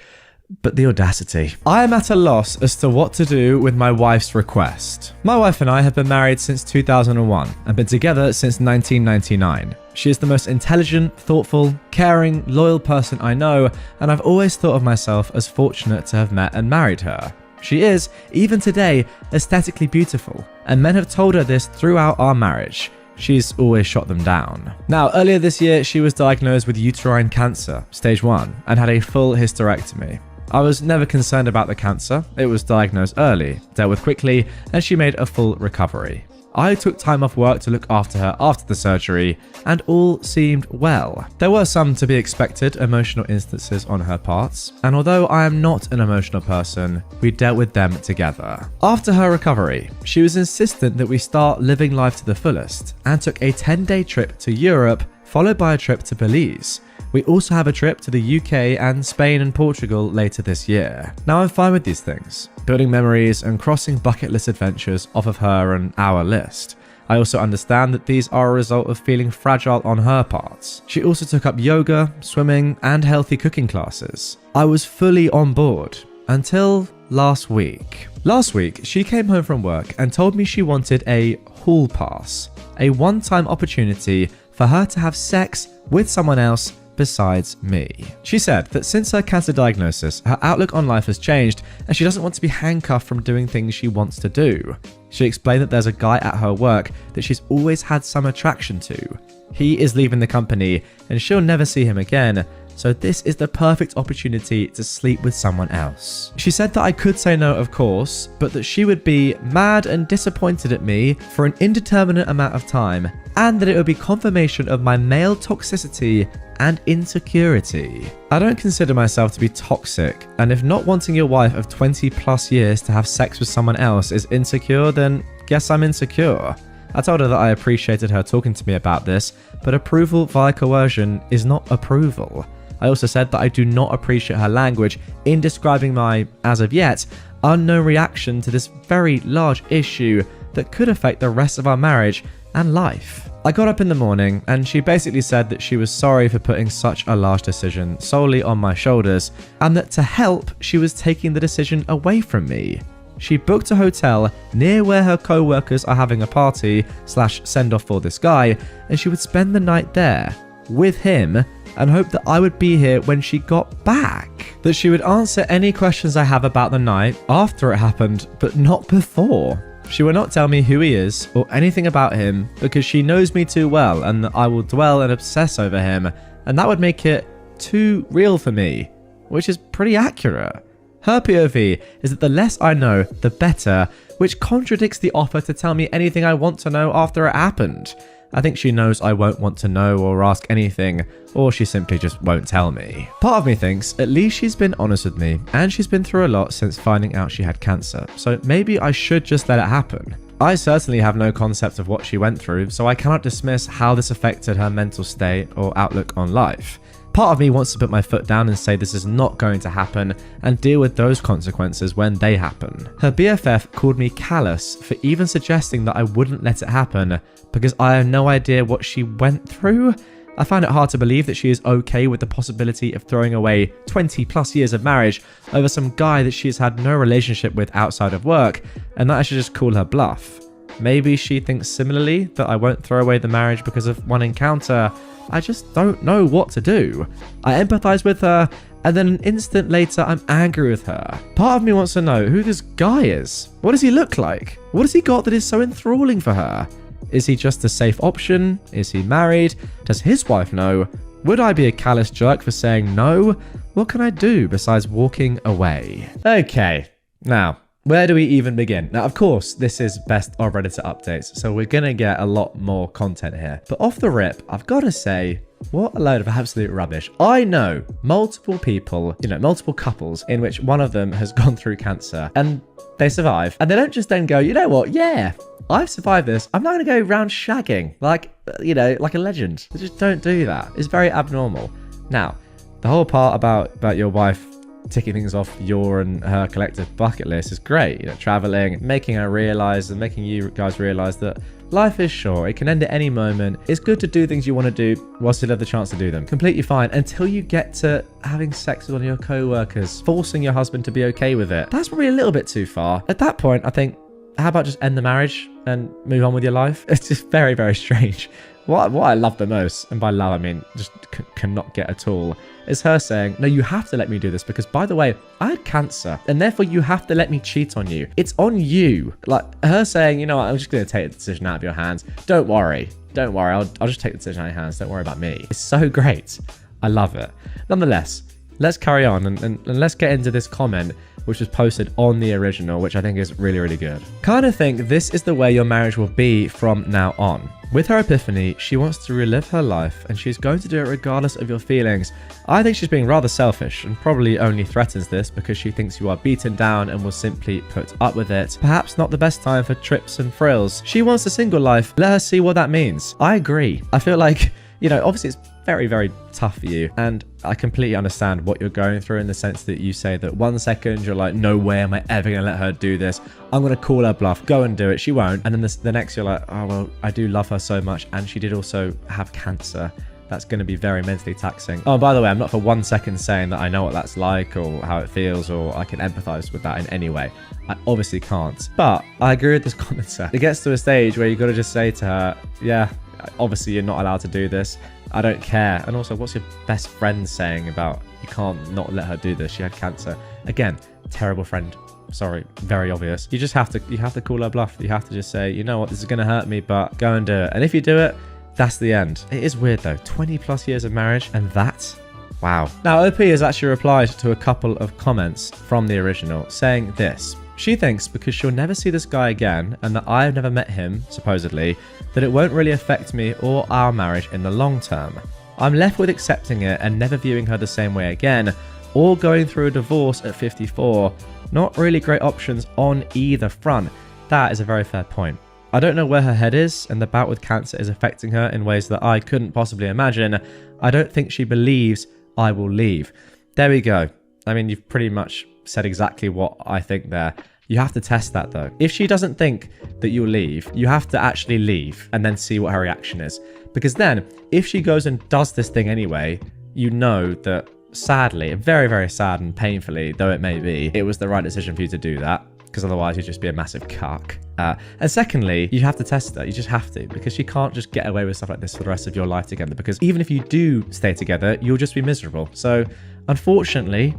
but the audacity. I am at a loss as to what to do with my wife's request. My wife and I have been married since 2001 and been together since 1999. She is the most intelligent, thoughtful, caring, loyal person I know, and I've always thought of myself as fortunate to have met and married her. She is, even today, aesthetically beautiful, and men have told her this throughout our marriage. She's always shot them down. Now, earlier this year, she was diagnosed with uterine cancer, stage 1, and had a full hysterectomy. I was never concerned about the cancer. It was diagnosed early, dealt with quickly, and she made a full recovery. I took time off work to look after her after the surgery, and all seemed well. There were some to be expected emotional instances on her parts, and although I am not an emotional person, we dealt with them together. After her recovery, she was insistent that we start living life to the fullest, and took a 10-day trip to Europe, followed by a trip to Belize. We also have a trip to the UK and Spain and Portugal later this year. Now I'm fine with these things, building memories and crossing bucket list adventures off of her and our list. I also understand that these are a result of feeling fragile on her part. She also took up yoga, swimming, and healthy cooking classes. I was fully on board until last week. Last week, she came home from work and told me she wanted a hall pass, a one-time opportunity for her to have sex with someone else besides me. She said that since her cancer diagnosis, her outlook on life has changed and she doesn't want to be handcuffed from doing things she wants to do. She explained that there's a guy at her work that she's always had some attraction to. He is leaving the company and she'll never see him again, so this is the perfect opportunity to sleep with someone else. She said that I could say no, of course, but that she would be mad and disappointed at me for an indeterminate amount of time, and that it would be confirmation of my male toxicity and insecurity. I don't consider myself to be toxic, and if not wanting your wife of 20 plus years to have sex with someone else is insecure, then guess I'm insecure. I told her that I appreciated her talking to me about this, but approval via coercion is not approval. I also said that I do not appreciate her language in describing my, as of yet, unknown reaction to this very large issue that could affect the rest of our marriage and life. I got up in the morning and she basically said that she was sorry for putting such a large decision solely on my shoulders, and that to help, she was taking the decision away from me. She booked a hotel near where her co-workers are having a party / send-off for this guy, and she would spend the night there with him and hope that I would be here when she got back. That she would answer any questions I have about the night after it happened, but not before. She will not tell me who he is or anything about him because she knows me too well and that I will dwell and obsess over him, and that would make it too real for me, which is pretty accurate. Her POV is that the less I know, the better, which contradicts the offer to tell me anything I want to know after it happened. I think she knows I won't want to know or ask anything, or she simply just won't tell me. Part of me thinks at least she's been honest with me, and she's been through a lot since finding out she had cancer, so maybe I should just let it happen. I certainly have no concept of what she went through, so I cannot dismiss how this affected her mental state or outlook on life. Part of me wants to put my foot down and say this is not going to happen and deal with those consequences when they happen. Her BFF called me callous for even suggesting that I wouldn't let it happen because I have no idea what she went through. I find it hard to believe that she is okay with the possibility of throwing away 20 plus years of marriage over some guy that she has had no relationship with outside of work, and that I should just call her bluff. Maybe she thinks similarly that I won't throw away the marriage because of one encounter. I just don't know what to do. I empathize with her, and then an instant later I'm angry with her. Part of me wants to know who this guy is. What does he look like? What has he got that is so enthralling for her? Is he just a safe option? Is he married? Does his wife know? Would I be a callous jerk for saying no? What can I do besides walking away? Okay, now, where do we even begin? Now, of course, this is best of Redditor updates, so we're going to get a lot more content here. But off the rip, I've got to say, what a load of absolute rubbish. I know multiple people, multiple couples in which one of them has gone through cancer and they survive. And they don't just then go, you know what? Yeah, I've survived this. I'm not going to go around shagging like a legend. They just don't do that. It's very abnormal. Now, the whole part about your wife ticking things off your and her collective bucket list is great. Traveling, making her realize and making you guys realize that life is short. It can end at any moment. It's good to do things you want to do whilst you have the chance to do them. Completely fine until you get to having sex with one of your co-workers, forcing your husband to be okay with it. That's probably a little bit too far. At that point, I think, how about just end the marriage and move on with your life? It's just very, very strange. What I love the most, and by love I mean just cannot get at all, is her saying, no, you have to let me do this because, by the way, I had cancer and therefore you have to let me cheat on you. It's on you. Like her saying, you know what, I'm just going to take the decision out of your hands. Don't worry. I'll just take the decision out of your hands. Don't worry about me. It's so great. I love it. Nonetheless, let's carry on and let's get into this comment which was posted on the original, which I think is really, really good. Kind of think this is the way your marriage will be from now on. With her epiphany, she wants to relive her life and she's going to do it regardless of your feelings. I think she's being rather selfish and probably only threatens this because she thinks you are beaten down and will simply put up with it. Perhaps not the best time for trips and frills. She wants a single life. Let her see what that means. I agree. I feel like, obviously it's very, very tough for you. And I completely understand what you're going through in the sense that you say that 1 second you're like, no way am I ever going to let her do this. I'm going to call her bluff, go and do it. She won't. And then the next you're like, oh, well, I do love her so much. And she did also have cancer. That's going to be very mentally taxing. Oh, by the way, I'm not for 1 second saying that I know what that's like or how it feels or I can empathize with that in any way. I obviously can't. But I agree with this commenter. It gets to a stage where you got to just say to her, yeah, obviously you're not allowed to do this. I don't care. And also, what's your best friend saying about you can't not let her do this? She had cancer. Again, terrible friend. Sorry, very obvious. You have to call her bluff. You have to just say, you know what, this is going to hurt me, but go and do it. And if you do it, that's the end. It is weird though. 20 plus years of marriage and that? Wow. Now, OP has actually replied to a couple of comments from the original saying this. She thinks because she'll never see this guy again and that I have never met him, supposedly, that it won't really affect me or our marriage in the long term. I'm left with accepting it and never viewing her the same way again, or going through a divorce at 54. Not really great options on either front. That is a very fair point. I don't know where her head is, and the bout with cancer is affecting her in ways that I couldn't possibly imagine. I don't think she believes I will leave. There we go. I mean, you've pretty much said exactly what I think there. You have to test that though. If she doesn't think that you'll leave, you have to actually leave and then see what her reaction is. Because then, if she goes and does this thing anyway, you know that sadly, very, very sad and painfully, though it may be, it was the right decision for you to do that. Because otherwise you'd just be a massive cuck. And secondly, you have to test her. You just have to, because she can't just get away with stuff like this for the rest of your life together. Because even if you do stay together, you'll just be miserable. So unfortunately,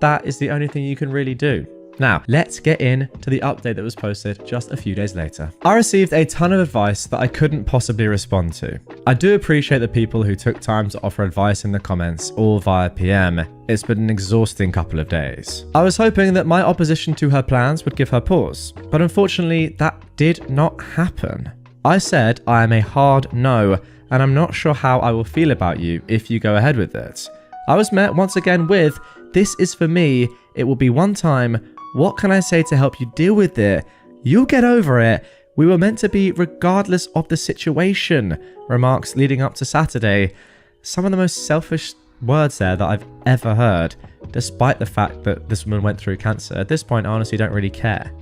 that is the only thing you can really do. Now, let's get into the update that was posted just a few days later. I received a ton of advice that I couldn't possibly respond to. I do appreciate the people who took time to offer advice in the comments or via PM. It's been an exhausting couple of days. I was hoping that my opposition to her plans would give her pause, but unfortunately that did not happen. I said I am a hard no, and I'm not sure how I will feel about you if you go ahead with it. I was met once again with, "This is for me, it will be one time. What can I say to help you deal with it? You'll get over it. We were meant to be regardless of the situation." Remarks leading up to Saturday. Some of the most selfish words there that I've ever heard, despite the fact that this woman went through cancer. At this point, I honestly don't really care.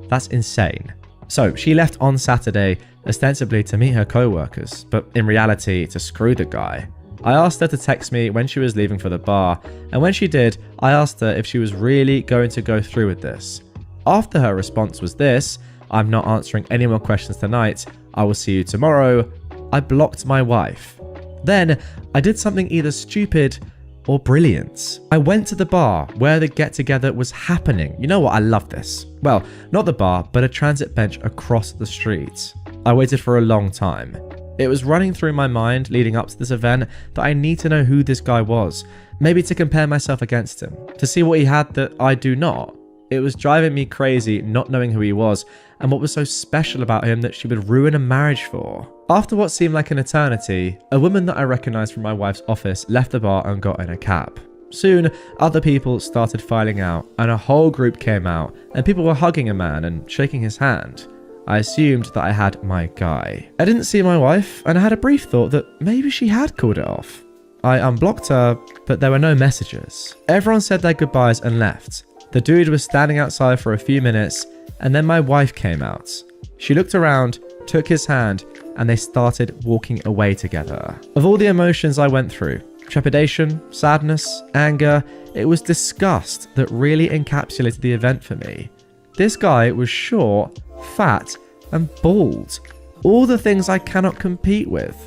That's insane. So she left on Saturday, ostensibly to meet her co-workers, but in reality to screw the guy. I asked her to text me when she was leaving for the bar, and when she did, I asked her if she was really going to go through with this. After her response was this, "I'm not answering any more questions tonight, I will see you tomorrow," I blocked my wife. Then, I did something either stupid or brilliant. I went to the bar where the get-together was happening. You know what, I love this. Well, not the bar, but a transit bench across the street. I waited for a long time. It was running through my mind leading up to this event that I need to know who this guy was, maybe to compare myself against him, to see what he had that I do not. It was driving me crazy not knowing who he was and what was so special about him that she would ruin a marriage for. After what seemed like an eternity, a woman that I recognized from my wife's office left the bar and got in a cab. Soon, other people started filing out and a whole group came out and people were hugging a man and shaking his hand. I assumed that I had my guy. I didn't see my wife and I had a brief thought that maybe she had called it off. I unblocked her, but there were no messages. Everyone said their goodbyes and left. The dude was standing outside for a few minutes and then my wife came out. She looked around, took his hand, and they started walking away together. Of all the emotions I went through, trepidation, sadness, anger, it was disgust that really encapsulated the event for me. This guy was short, fat, and bald. All the things I cannot compete with.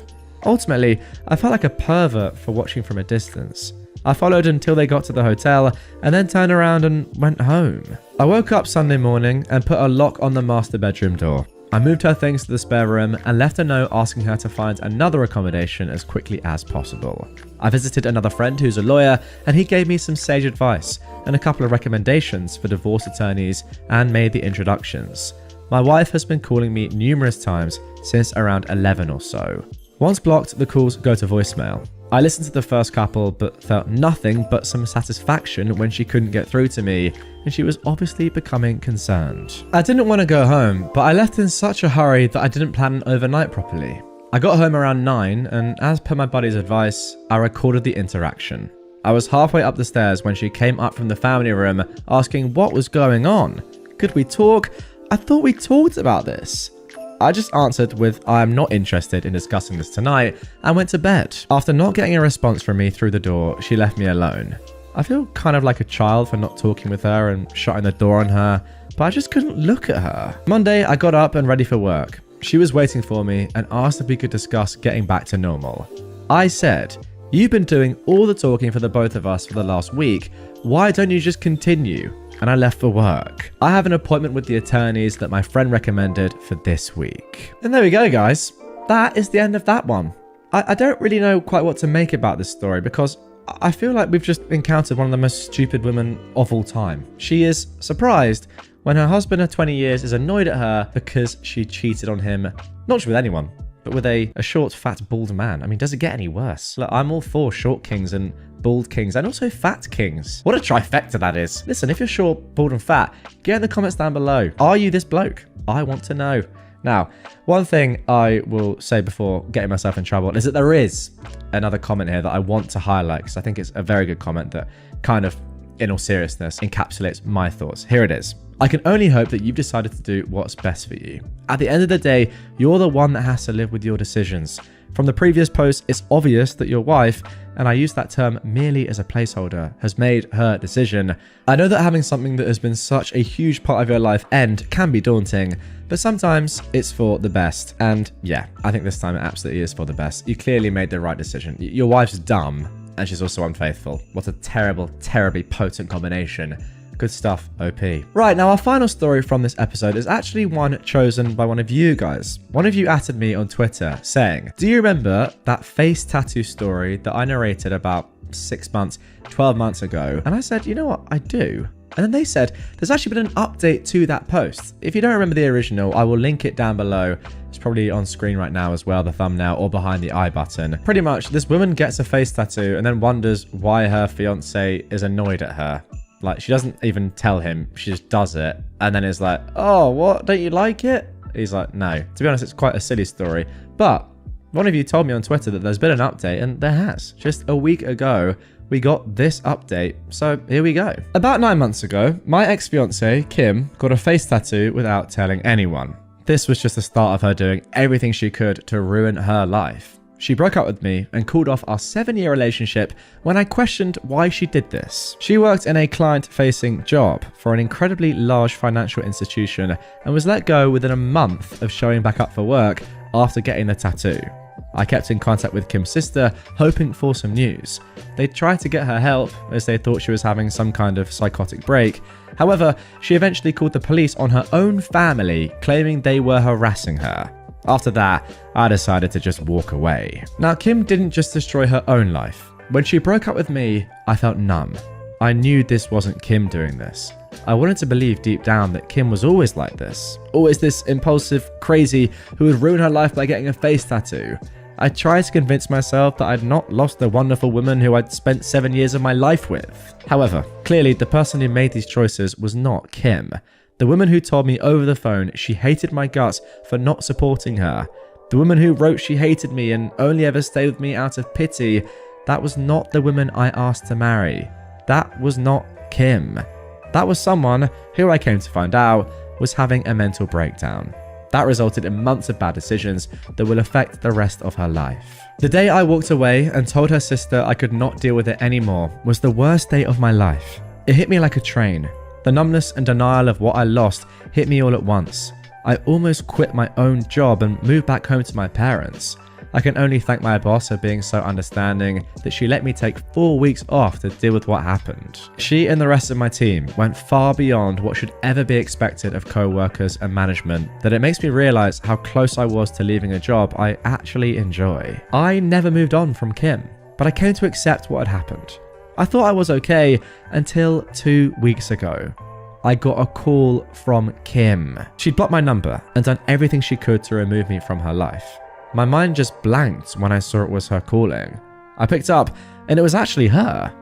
Ultimately, I felt like a pervert for watching from a distance. I followed until they got to the hotel and then turned around and went home. I woke up Sunday morning and put a lock on the master bedroom door. I moved her things to the spare room and left a note asking her to find another accommodation as quickly as possible. I visited another friend who's a lawyer and he gave me some sage advice and a couple of recommendations for divorce attorneys and made the introductions. My wife has been calling me numerous times since around 11 or so. Once blocked, the calls go to voicemail. I listened to the first couple but felt nothing but some satisfaction when she couldn't get through to me and she was obviously becoming concerned. I didn't want to go home, but I left in such a hurry that I didn't plan an overnight properly. I got home around 9 and as per my buddy's advice, I recorded the interaction. I was halfway up the stairs when she came up from the family room asking what was going on. Could we talk? I thought we talked about this. I just answered with, "I am not interested in discussing this tonight," and went to bed. After not getting a response from me through the door, she left me alone. I feel kind of like a child for not talking with her and shutting the door on her, but I just couldn't look at her. Monday, I got up and ready for work. She was waiting for me and asked if we could discuss getting back to normal. I said, "You've been doing all the talking for the both of us for the last week. Why don't you just continue?" And I left for work. I have an appointment with the attorneys that my friend recommended for this week. And there we go, guys. That is the end of that one. I don't really know quite what to make about this story because I feel like we've just encountered one of the most stupid women of all time. She is surprised when her husband of 20 years is annoyed at her because she cheated on him, not just with anyone, but with a short, fat, bald man. I mean, does it get any worse? Look, I'm all for short kings and bald kings and also fat kings. What a trifecta that is. Listen, if you're short, bald and fat, get in the comments down below. Are you this bloke? I want to know. Now, one thing I will say before getting myself in trouble is that there is another comment here that I want to highlight because I think it's a very good comment that kind of, in all seriousness, encapsulates my thoughts. Here it is. I can only hope that you've decided to do what's best for you. At the end of the day, you're the one that has to live with your decisions. From the previous post, it's obvious that your wife, and I use that term merely as a placeholder, has made her decision. I know that having something that has been such a huge part of your life end can be daunting, but sometimes it's for the best. And yeah, I think this time it absolutely is for the best. You clearly made the right decision. Your wife's dumb, and she's also unfaithful. What a terrible, terribly potent combination. Good stuff, OP. Right, now our final story from this episode is actually one chosen by one of you guys. One of you added me on Twitter saying, do you remember that face tattoo story that I narrated about 6 months, 12 months ago? And I said, you know what, I do. And then they said, there's actually been an update to that post. If you don't remember the original, I will link it down below. It's probably on screen right now as well, the thumbnail, or behind the I button. Pretty much, this woman gets a face tattoo and then wonders why her fiance is annoyed at her. Like, she doesn't even tell him, she just does it. And then is like, oh, what, don't you like it? He's like, no. To be honest, it's quite a silly story. But one of you told me on Twitter that there's been an update, and there has. Just a week ago, we got this update, so here we go. About 9 months ago, my ex-fiance, Kim, got a face tattoo without telling anyone. This was just the start of her doing everything she could to ruin her life. She broke up with me and called off our 7-year relationship when I questioned why she did this. She worked in a client-facing job for an incredibly large financial institution and was let go within a month of showing back up for work after getting the tattoo. I kept in contact with Kim's sister, hoping for some news. They tried to get her help as they thought she was having some kind of psychotic break. However, she eventually called the police on her own family, claiming they were harassing her. After that, I decided to just walk away. Now, Kim didn't just destroy her own life. When she broke up with me, I felt numb. I knew this wasn't Kim doing this. I wanted to believe deep down that Kim was always like this. Always this impulsive, crazy, who would ruin her life by getting a face tattoo. I tried to convince myself that I'd not lost the wonderful woman who I'd spent 7 years of my life with. However, clearly the person who made these choices was not Kim. The woman who told me over the phone she hated my guts for not supporting her. The woman who wrote she hated me and only ever stayed with me out of pity. That was not the woman I asked to marry. That was not Kim. That was someone who I came to find out was having a mental breakdown. That resulted in months of bad decisions that will affect the rest of her life. The day I walked away and told her sister I could not deal with it anymore was the worst day of my life. It hit me like a train. The numbness and denial of what I lost hit me all at once. I almost quit my own job and moved back home to my parents. I can only thank my boss for being so understanding that she let me take 4 weeks off to deal with what happened. She and the rest of my team went far beyond what should ever be expected of co-workers and management, that it makes me realize how close I was to leaving a job I actually enjoy. I never moved on from Kim, but I came to accept what had happened. I thought I was okay until 2 weeks ago. I got a call from Kim. She'd blocked my number and done everything she could to remove me from her life. My mind just blanked when I saw it was her calling. I picked up and it was actually her.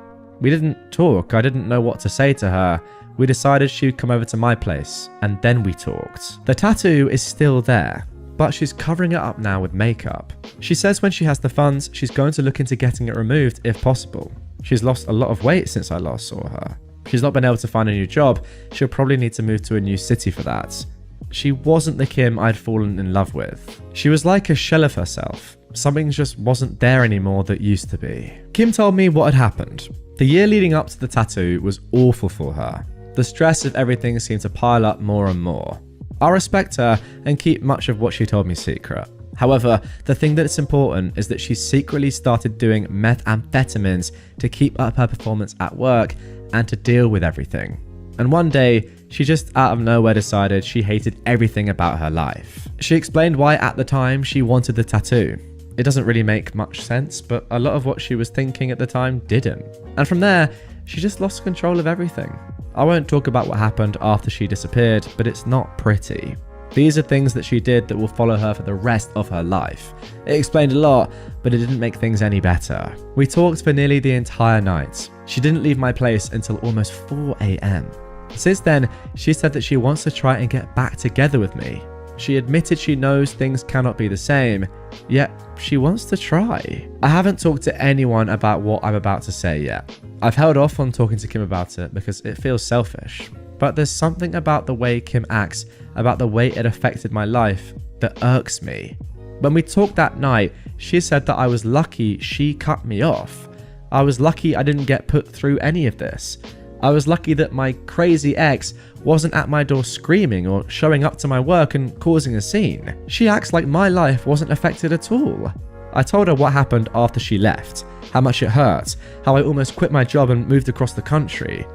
We didn't talk. I didn't know what to say to her. We decided she would come over to my place and then we talked. The tattoo is still there, but she's covering it up now with makeup. She says when she has the funds, she's going to look into getting it removed if possible. She's lost a lot of weight since I last saw her. She's not been able to find a new job. She'll probably need to move to a new city for that. She wasn't the Kim I'd fallen in love with. She was like a shell of herself. Something just wasn't there anymore that used to be. Kim told me what had happened. The year leading up to the tattoo was awful for her. The stress of everything seemed to pile up more and more. I respect her and keep much of what she told me secret. However, the thing that's important is that she secretly started doing methamphetamines to keep up her performance at work and to deal with everything. And one day, she just out of nowhere decided she hated everything about her life. She explained why at the time she wanted the tattoo. It doesn't really make much sense, but a lot of what she was thinking at the time didn't. And from there, she just lost control of everything. I won't talk about what happened after she disappeared, but it's not pretty. These are things that she did that will follow her for the rest of her life. It explained a lot, but it didn't make things any better. We talked for nearly the entire night. She didn't leave my place until almost 4 a.m. Since then, she said that she wants to try and get back together with me. She admitted she knows things cannot be the same, yet she wants to try. I haven't talked to anyone about what I'm about to say yet. I've held off on talking to Kim about it because it feels selfish. But there's something about the way Kim acts, about the way it affected my life, that irks me. When we talked that night, she said that I was lucky she cut me off. I was lucky I didn't get put through any of this. I was lucky that my crazy ex wasn't at my door screaming or showing up to my work and causing a scene. She acts like my life wasn't affected at all. I told her what happened after she left, how much it hurt, how I almost quit my job and moved across the country.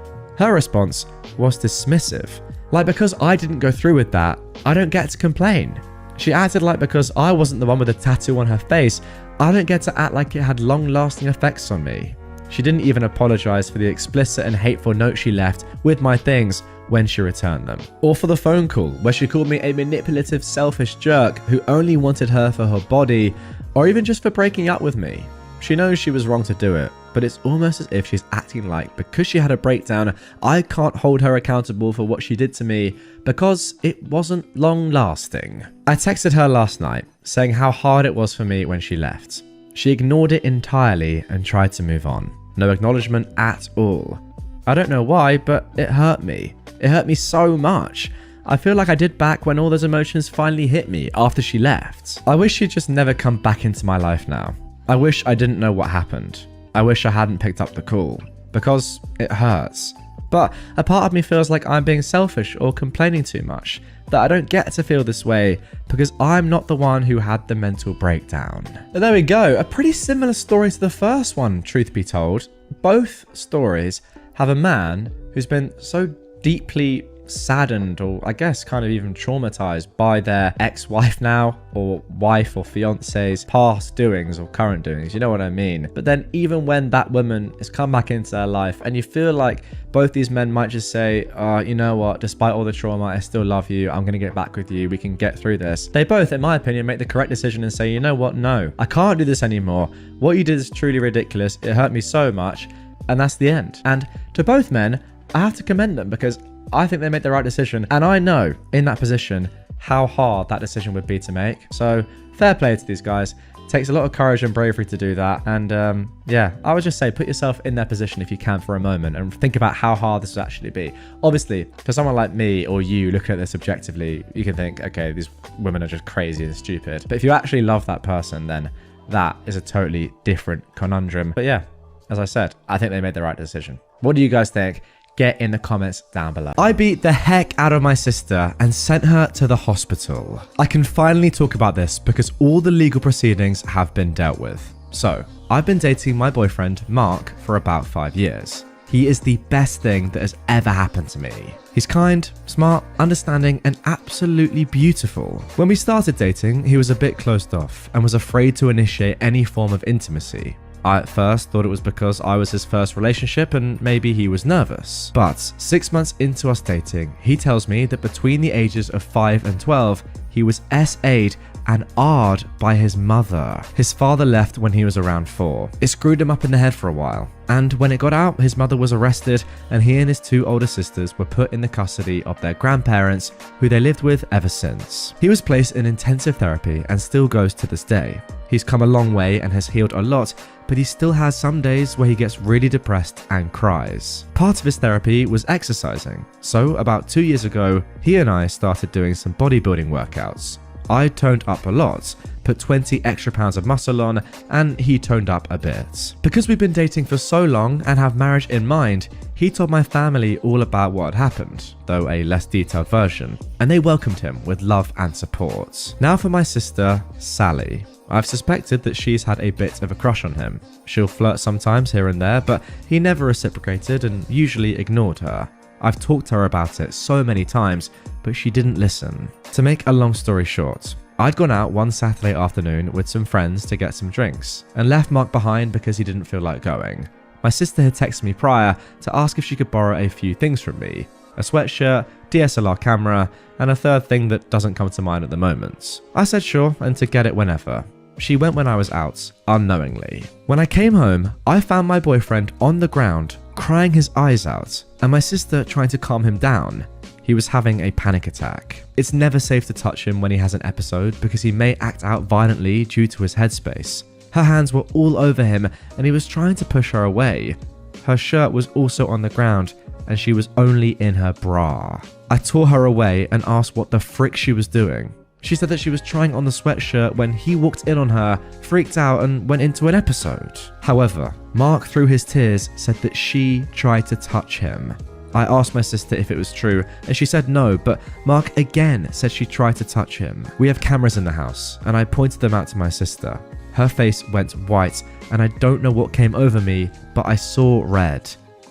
Her response was dismissive. Like, because I didn't go through with that, I don't get to complain. She acted like because I wasn't the one with a tattoo on her face, I don't get to act like it had long-lasting effects on me. She didn't even apologize for the explicit and hateful note she left with my things when she returned them. Or for the phone call where she called me a manipulative, selfish jerk who only wanted her for her body, or even just for breaking up with me. She knows she was wrong to do it, but it's almost as if she's acting like because she had a breakdown, I can't hold her accountable for what she did to me because it wasn't long lasting. I texted her last night saying how hard it was for me when she left. She ignored it entirely and tried to move on. No acknowledgement at all. I don't know why, but it hurt me. It hurt me so much. I feel like I did back when all those emotions finally hit me after she left. I wish she'd just never come back into my life now. I wish I didn't know what happened. I wish I hadn't picked up the call, because it hurts. But a part of me feels like I'm being selfish or complaining too much, that I don't get to feel this way because I'm not the one who had the mental breakdown. But there we go, a pretty similar story to the first one, truth be told. Both stories have a man who's been so deeply saddened, or I guess kind of even traumatized by their ex-wife now, or wife or fiance's past doings or current doings, you know what I mean. But then even when that woman has come back into their life and you feel like both these men might just say, you know what, despite all the trauma, I still love you, I'm gonna get back with you, we can get through this. They both, in my opinion, make the correct decision and say, you know what, no, I can't do this anymore. What you did is truly ridiculous, it hurt me so much, and that's the end. And to both men, I have to commend them because I think they made the right decision, and I know in that position how hard that decision would be to make. So fair play to these guys. It takes a lot of courage and bravery to do that, and yeah, I would just say put yourself in their position if you can for a moment and think about how hard this would actually be. Obviously, for someone like me or you looking at this objectively, you can think, okay, these women are just crazy and stupid. But if you actually love that person, then that is a totally different conundrum. But yeah, as I said, I think they made the right decision. What do you guys think? Get in the comments down below. I beat the heck out of my sister and sent her to the hospital. I can finally talk about this because all the legal proceedings have been dealt with. So, I've been dating my boyfriend, Mark, for about 5 years. He is the best thing that has ever happened to me. He's kind, smart, understanding, and absolutely beautiful. When we started dating, he was a bit closed off and was afraid to initiate any form of intimacy. I at first thought it was because I was his first relationship and maybe he was nervous. But 6 months into us dating, he tells me that between the ages of 5 and 12, he was SA'd and R'd by his mother. His father left when he was around 4. It screwed him up in the head for a while. And when it got out, his mother was arrested and he and his 2 older sisters were put in the custody of their grandparents, who they lived with ever since. He was placed in intensive therapy and still goes to this day. He's come a long way and has healed a lot, but he still has some days where he gets really depressed and cries. Part of his therapy was exercising. So about 2 years ago, he and I started doing some bodybuilding workouts. I toned up a lot, put 20 extra pounds of muscle on, and he toned up a bit. Because we've been dating for so long and have marriage in mind, he told my family all about what had happened, though a less detailed version, and they welcomed him with love and support. Now for my sister, Sally. I've suspected that she's had a bit of a crush on him. She'll flirt sometimes here and there, but he never reciprocated and usually ignored her. I've talked to her about it so many times, but she didn't listen. To make a long story short, I'd gone out one Saturday afternoon with some friends to get some drinks, and left Mark behind because he didn't feel like going. My sister had texted me prior to ask if she could borrow a few things from me. A sweatshirt, DSLR camera, and a third thing that doesn't come to mind at the moment. I said sure, and to get it whenever. She went when I was out, unknowingly. When I came home, I found my boyfriend on the ground, crying his eyes out, and my sister trying to calm him down. He was having a panic attack. It's never safe to touch him when he has an episode because he may act out violently due to his headspace. Her hands were all over him and he was trying to push her away. Her shirt was also on the ground and she was only in her bra. I tore her away and asked what the frick she was doing. She said that she was trying on the sweatshirt when he walked in on her, freaked out and went into an episode. However, Mark through his tears said that she tried to touch him. I asked my sister if it was true and she said no, but Mark again said she tried to touch him. We have cameras in the house and I pointed them out to my sister. Her face went white and I don't know what came over me, but I saw red.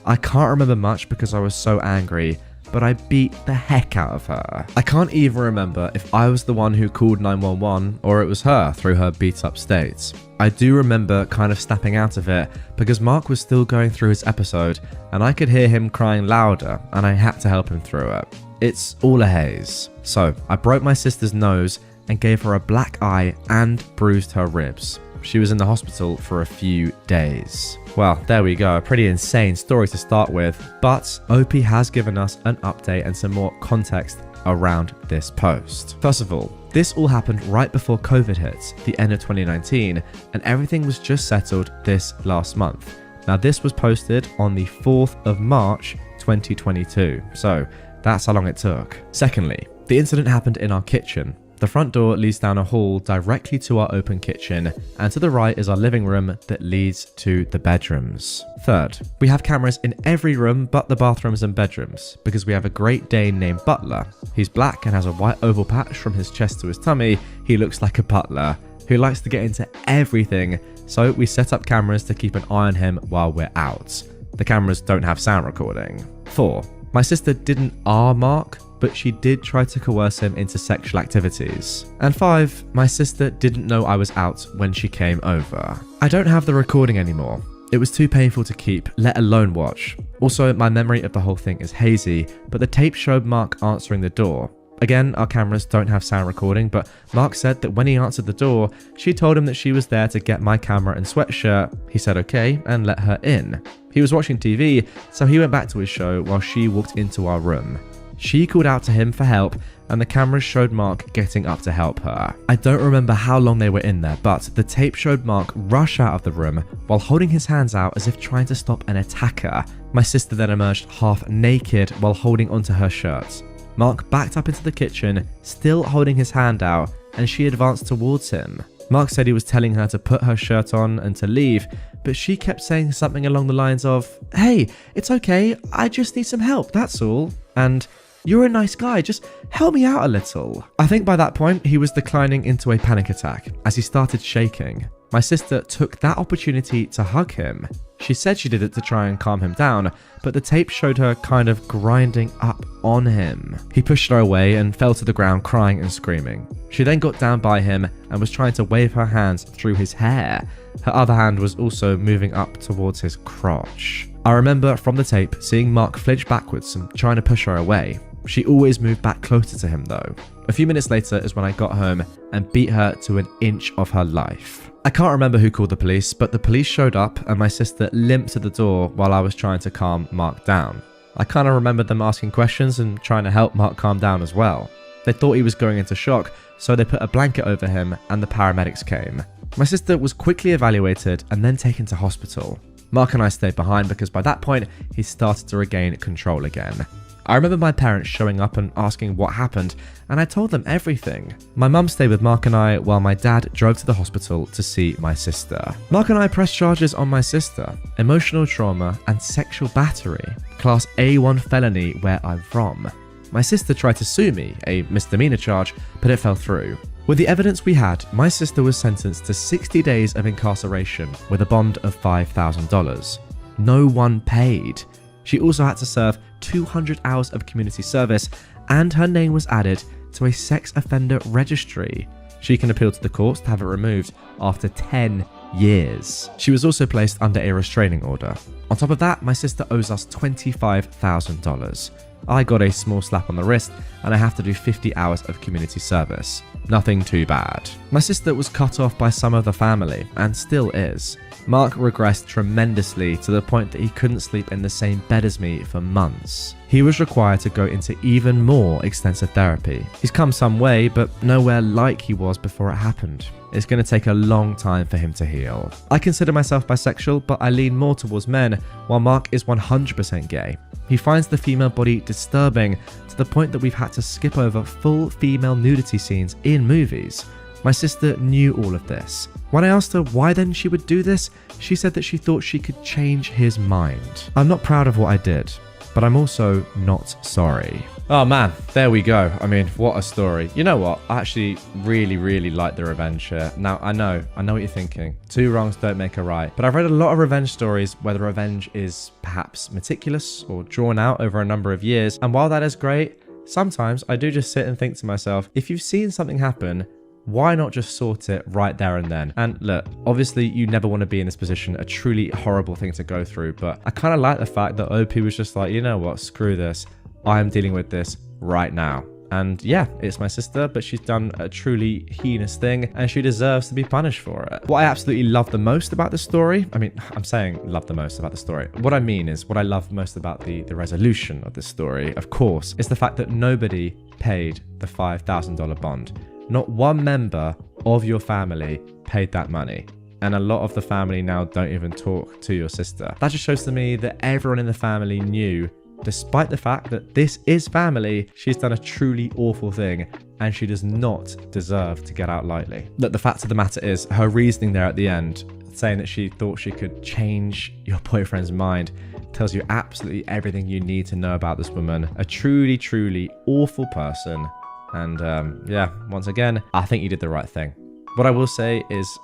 I can't remember much because I was so angry, but I beat the heck out of her. I can't even remember if I was the one who called 911 or it was her through her beat up state. I do remember kind of snapping out of it because Mark was still going through his episode and I could hear him crying louder and I had to help him through it. It's all a haze. So I broke my sister's nose and gave her a black eye and bruised her ribs. She was in the hospital for a few days. Well, there we go, a pretty insane story to start with, but OP has given us an update and some more context around this post. First of all, this all happened right before COVID hit, the end of 2019, and everything was just settled this last month. Now this was posted on the 4th of March 2022, so that's how long it took. Secondly, the incident happened in our kitchen. The front door leads down a hall directly to our open kitchen, and to the right is our living room that leads to the bedrooms. Third, we have cameras in every room but the bathrooms and bedrooms, because we have a Great Dane named Butler. He's black and has a white oval patch from his chest to his tummy. He looks like a butler who likes to get into everything, so we set up cameras to keep an eye on him while we're out. The cameras don't have sound recording. 4, my sister didn't Mark, but she did try to coerce him into sexual activities. And 5, my sister didn't know I was out when she came over. I don't have the recording anymore. It was too painful to keep, let alone watch. Also, my memory of the whole thing is hazy, but the tape showed Mark answering the door. Again, our cameras don't have sound recording, but Mark said that when he answered the door, she told him that she was there to get my camera and sweatshirt. He said okay and let her in. He was watching TV, so he went back to his show while she walked into our room. She called out to him for help, and the cameras showed Mark getting up to help her. I don't remember how long they were in there, but the tape showed Mark rush out of the room while holding his hands out as if trying to stop an attacker. My sister then emerged half naked while holding onto her shirt. Mark backed up into the kitchen, still holding his hand out, and she advanced towards him. Mark said he was telling her to put her shirt on and to leave, but she kept saying something along the lines of, "Hey, it's okay, I just need some help, that's all," and "You're a nice guy, just help me out a little." I think by that point, he was declining into a panic attack as he started shaking. My sister took that opportunity to hug him. She said she did it to try and calm him down, but the tape showed her kind of grinding up on him. He pushed her away and fell to the ground crying and screaming. She then got down by him and was trying to wave her hands through his hair. Her other hand was also moving up towards his crotch. I remember from the tape seeing Mark flinch backwards and trying to push her away. She always moved back closer to him though. A few minutes later is when I got home and beat her to an inch of her life. I can't remember who called the police, but the police showed up and my sister limped to the door while I was trying to calm Mark down. I kind of remember them asking questions and trying to help Mark calm down as well. They thought he was going into shock, so they put a blanket over him and the paramedics came. My sister was quickly evaluated and then taken to hospital. Mark and I stayed behind because by that point, he started to regain control again. I remember my parents showing up and asking what happened, and I told them everything. My mum stayed with Mark and I while my dad drove to the hospital to see my sister. Mark and I pressed charges on my sister, emotional trauma and sexual battery, class A1 felony where I'm from. My sister tried to sue me, a misdemeanor charge, but it fell through. With the evidence we had, my sister was sentenced to 60 days of incarceration with a bond of $5,000. No one paid. She also had to serve 200 hours of community service, and her name was added to a sex offender registry. She can appeal to the courts to have it removed after 10 years. She was also placed under a restraining order. On top of that, my sister owes us $25,000. I got a small slap on the wrist and I have to do 50 hours of community service. Nothing too bad. My sister was cut off by some of the family and still is. Mark regressed tremendously to the point that he couldn't sleep in the same bed as me for months. He was required to go into even more extensive therapy. He's come some way, but nowhere like he was before it happened. It's going to take a long time for him to heal. I consider myself bisexual, but I lean more towards men, while Mark is 100% gay. He finds the female body disturbing to the point that we've had to skip over full female nudity scenes in movies. My sister knew all of this. When I asked her why then she would do this, she said that she thought she could change his mind. I'm not proud of what I did, but I'm also not sorry. Oh man, there we go. I mean, what a story. You know what? I actually really like the revenge here. Now, I know what you're thinking. Two wrongs don't make a right. But I've read a lot of revenge stories where the revenge is perhaps meticulous or drawn out over a number of years. And while that is great, sometimes I do just sit and think to myself, if you've seen something happen, why not just sort it right there and then? And look, obviously you never want to be in this position, a truly horrible thing to go through, but I kind of like the fact that OP was just like, you know what, screw this. I'm dealing with this right now. And yeah, it's my sister, but she's done a truly heinous thing and she deserves to be punished for it. What I absolutely love the most about the story, I mean, I'm saying love the most about the story. What I mean is what I love most about the resolution of this story, of course, is the fact that nobody paid the $5,000 bond. Not one member of your family paid that money. And a lot of the family now don't even talk to your sister. That just shows to me that everyone in the family knew, despite the fact that this is family, she's done a truly awful thing and she does not deserve to get out lightly. Look, the fact of the matter is, her reasoning there at the end, saying that she thought she could change your boyfriend's mind, tells you absolutely everything you need to know about this woman. A truly awful person. And yeah, once again, I think you did the right thing. What I will say is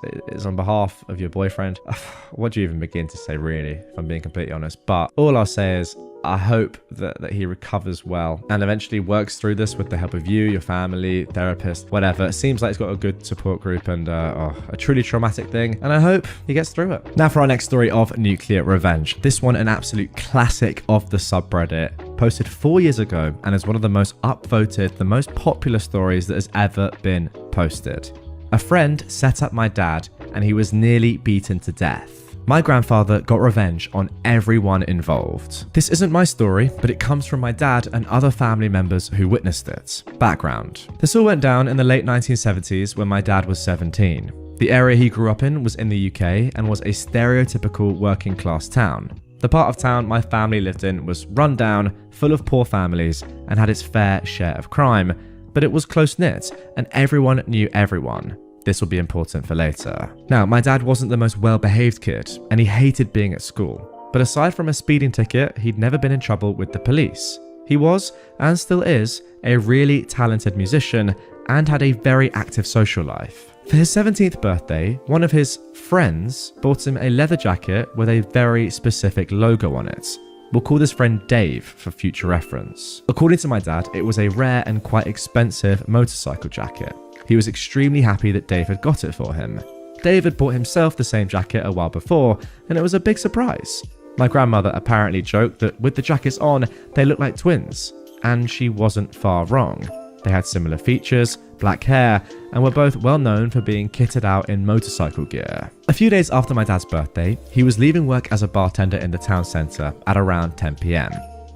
on behalf of your boyfriend, what do you even begin to say really, if I'm being completely honest? But all I'll say is, I hope that he recovers well and eventually works through this with the help of you, your family, therapist, whatever. It seems like he's got a good support group and a truly traumatic thing, and I hope he gets through it. Now for our next story of nuclear revenge. This one, an absolute classic of the subreddit, posted 4 years ago and is one of the most upvoted, the most popular stories that has ever been posted. A friend set up my dad and he was nearly beaten to death. My grandfather got revenge on everyone involved. This isn't my story, but it comes from my dad and other family members who witnessed it. Background. This all went down in the late 1970s when my dad was 17. The area he grew up in was in the UK and was a stereotypical working class town. The part of town my family lived in was run down, full of poor families, and had its fair share of crime, but it was close-knit and everyone knew everyone. This will be important for later. Now, my dad wasn't the most well-behaved kid, and he hated being at school. But aside from a speeding ticket, he'd never been in trouble with the police. He was, and still is, a really talented musician and had a very active social life. For his 17th birthday, one of his friends bought him a leather jacket with a very specific logo on it. We'll call this friend Dave for future reference. According to my dad, it was a rare and quite expensive motorcycle jacket. He was extremely happy that Dave had got it for him. Dave had bought himself the same jacket a while before, and it was a big surprise. My grandmother apparently joked that with the jackets on, they looked like twins, and she wasn't far wrong. They had similar features, black hair, and were both well known for being kitted out in motorcycle gear. A few days after my dad's birthday, he was leaving work as a bartender in the town centre at around 10 PM.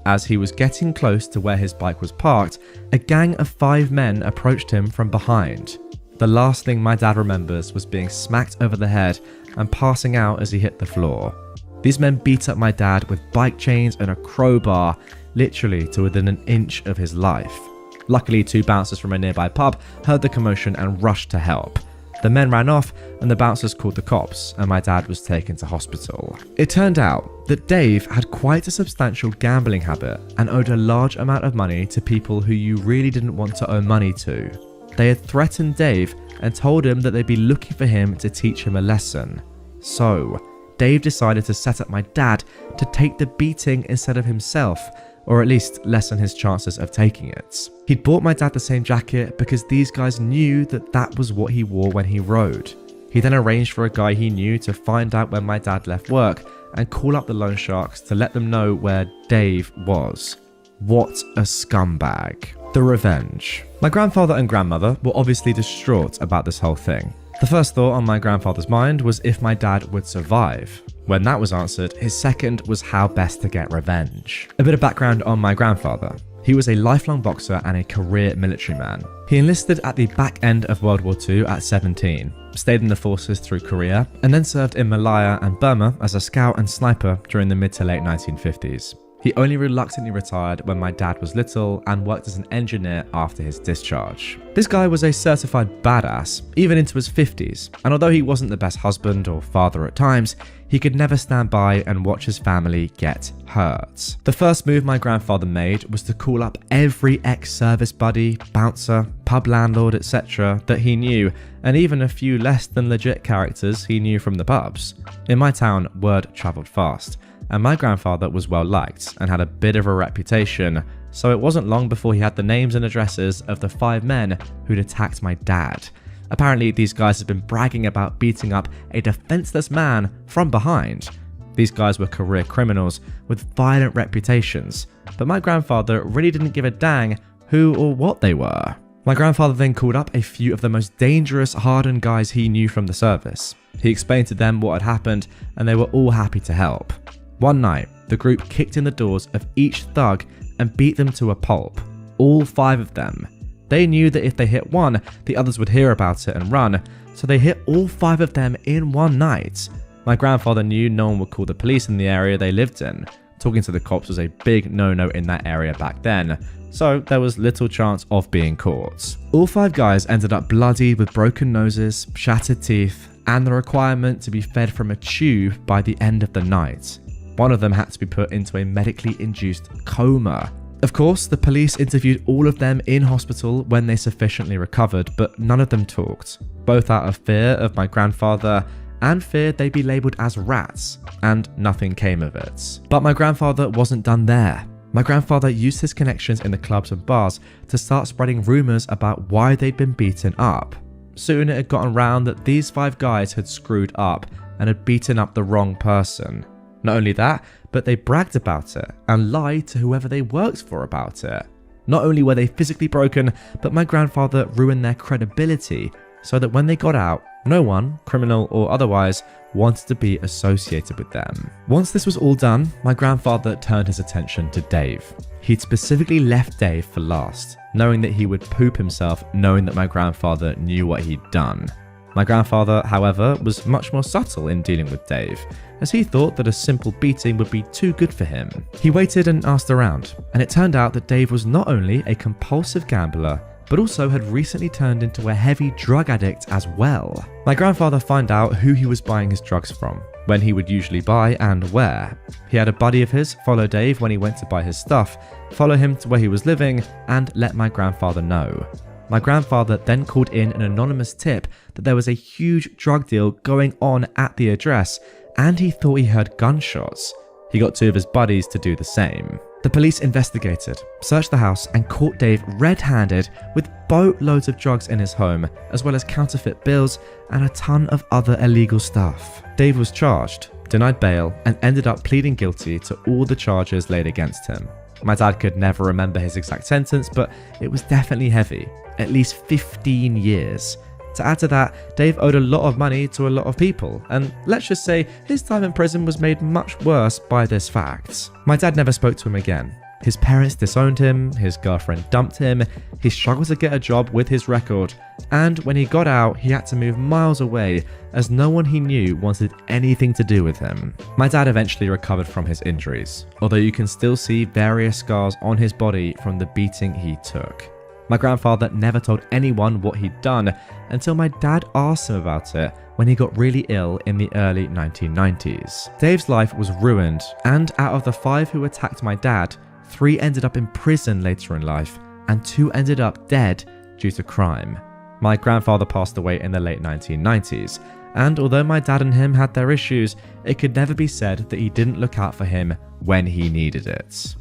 As he was getting close to where his bike was parked, a gang of 5 men approached him from behind. The last thing my dad remembers was being smacked over the head and passing out as he hit the floor. These men beat up my dad with bike chains and a crowbar, literally to within an inch of his life. Luckily, 2 bouncers from a nearby pub heard the commotion and rushed to help. The men ran off and the bouncers called the cops, and my dad was taken to hospital. It turned out that Dave had quite a substantial gambling habit and owed a large amount of money to people who you really didn't want to owe money to. They had threatened Dave and told him that they'd be looking for him to teach him a lesson. So, Dave decided to set up my dad to take the beating instead of himself, or at least lessen his chances of taking it. He'd bought my dad the same jacket because these guys knew that that was what he wore when he rode. He then arranged for a guy he knew to find out when my dad left work and call up the loan sharks to let them know where Dave was. What a scumbag. The revenge. My grandfather and grandmother were obviously distraught about this whole thing. The first thought on my grandfather's mind was if my dad would survive. When that was answered, his second was how best to get revenge. A bit of background on my grandfather. He was a lifelong boxer and a career military man. He enlisted at the back end of World War II at 17, stayed in the forces through Korea, and then served in Malaya and Burma as a scout and sniper during the mid to late 1950s. He only reluctantly retired when my dad was little and worked as an engineer after his discharge. This guy was a certified badass, even into his 50s, and although he wasn't the best husband or father at times, He could never stand by and watch his family get hurt. The first move my grandfather made was to call up every ex-service buddy, bouncer, pub landlord, etc. that he knew, and even a few less than legit characters he knew from the pubs. In my town, word travelled fast, and my grandfather was well liked and had a bit of a reputation, so it wasn't long before he had the names and addresses of the 5 men who'd attacked my dad. Apparently, these guys had been bragging about beating up a defenseless man from behind. These guys were career criminals with violent reputations, but my grandfather really didn't give a dang who or what they were. My grandfather then called up a few of the most dangerous, hardened guys he knew from the service. He explained to them what had happened, and they were all happy to help. One night, the group kicked in the doors of each thug and beat them to a pulp. All 5 of them. They knew that if they hit one, the others would hear about it and run, so they hit all 5 of them in one night. My grandfather knew no one would call the police in the area they lived in. Talking to the cops was a big no-no in that area back then, so there was little chance of being caught. All 5 guys ended up bloodied with broken noses, shattered teeth, and the requirement to be fed from a tube by the end of the night. One of them had to be put into a medically induced coma. Of course, the police interviewed all of them in hospital when they sufficiently recovered, but none of them talked, both out of fear of my grandfather and feared they'd be labelled as rats, and nothing came of it. But my grandfather wasn't done there. My grandfather used his connections in the clubs and bars to start spreading rumours about why they'd been beaten up. Soon it had gotten round that these 5 guys had screwed up and had beaten up the wrong person. Not only that, but they bragged about it and lied to whoever they worked for about it. Not only were they physically broken, but my grandfather ruined their credibility so that when they got out, no one, criminal or otherwise, wanted to be associated with them. Once this was all done, my grandfather turned his attention to Dave. He'd specifically left Dave for last, knowing that he would poop himself knowing that my grandfather knew what he'd done. My grandfather, however, was much more subtle in dealing with Dave, as he thought that a simple beating would be too good for him. He waited and asked around, and it turned out that Dave was not only a compulsive gambler, but also had recently turned into a heavy drug addict as well. My grandfather found out who he was buying his drugs from, when he would usually buy and where. He had a buddy of his follow Dave when he went to buy his stuff, follow him to where he was living, and let my grandfather know. My grandfather then called in an anonymous tip that there was a huge drug deal going on at the address, and he thought he heard gunshots. He got 2 of his buddies to do the same. The police investigated, searched the house, and caught Dave red-handed with boatloads of drugs in his home, as well as counterfeit bills and a ton of other illegal stuff. Dave was charged, denied bail, and ended up pleading guilty to all the charges laid against him. My dad could never remember his exact sentence, but it was definitely heavy, at least 15 years. To add to that, Dave owed a lot of money to a lot of people, and let's just say his time in prison was made much worse by this fact. My dad never spoke to him again. His parents disowned him, his girlfriend dumped him, he struggled to get a job with his record, and when he got out, he had to move miles away as no one he knew wanted anything to do with him. My dad eventually recovered from his injuries, although you can still see various scars on his body from the beating he took. My grandfather never told anyone what he'd done until my dad asked him about it when he got really ill in the early 1990s. Dave's life was ruined, and out of the 5 who attacked my dad, 3 ended up in prison later in life, and 2 ended up dead due to crime. My grandfather passed away in the late 1990s, and although my dad and him had their issues, it could never be said that he didn't look out for him when he needed it.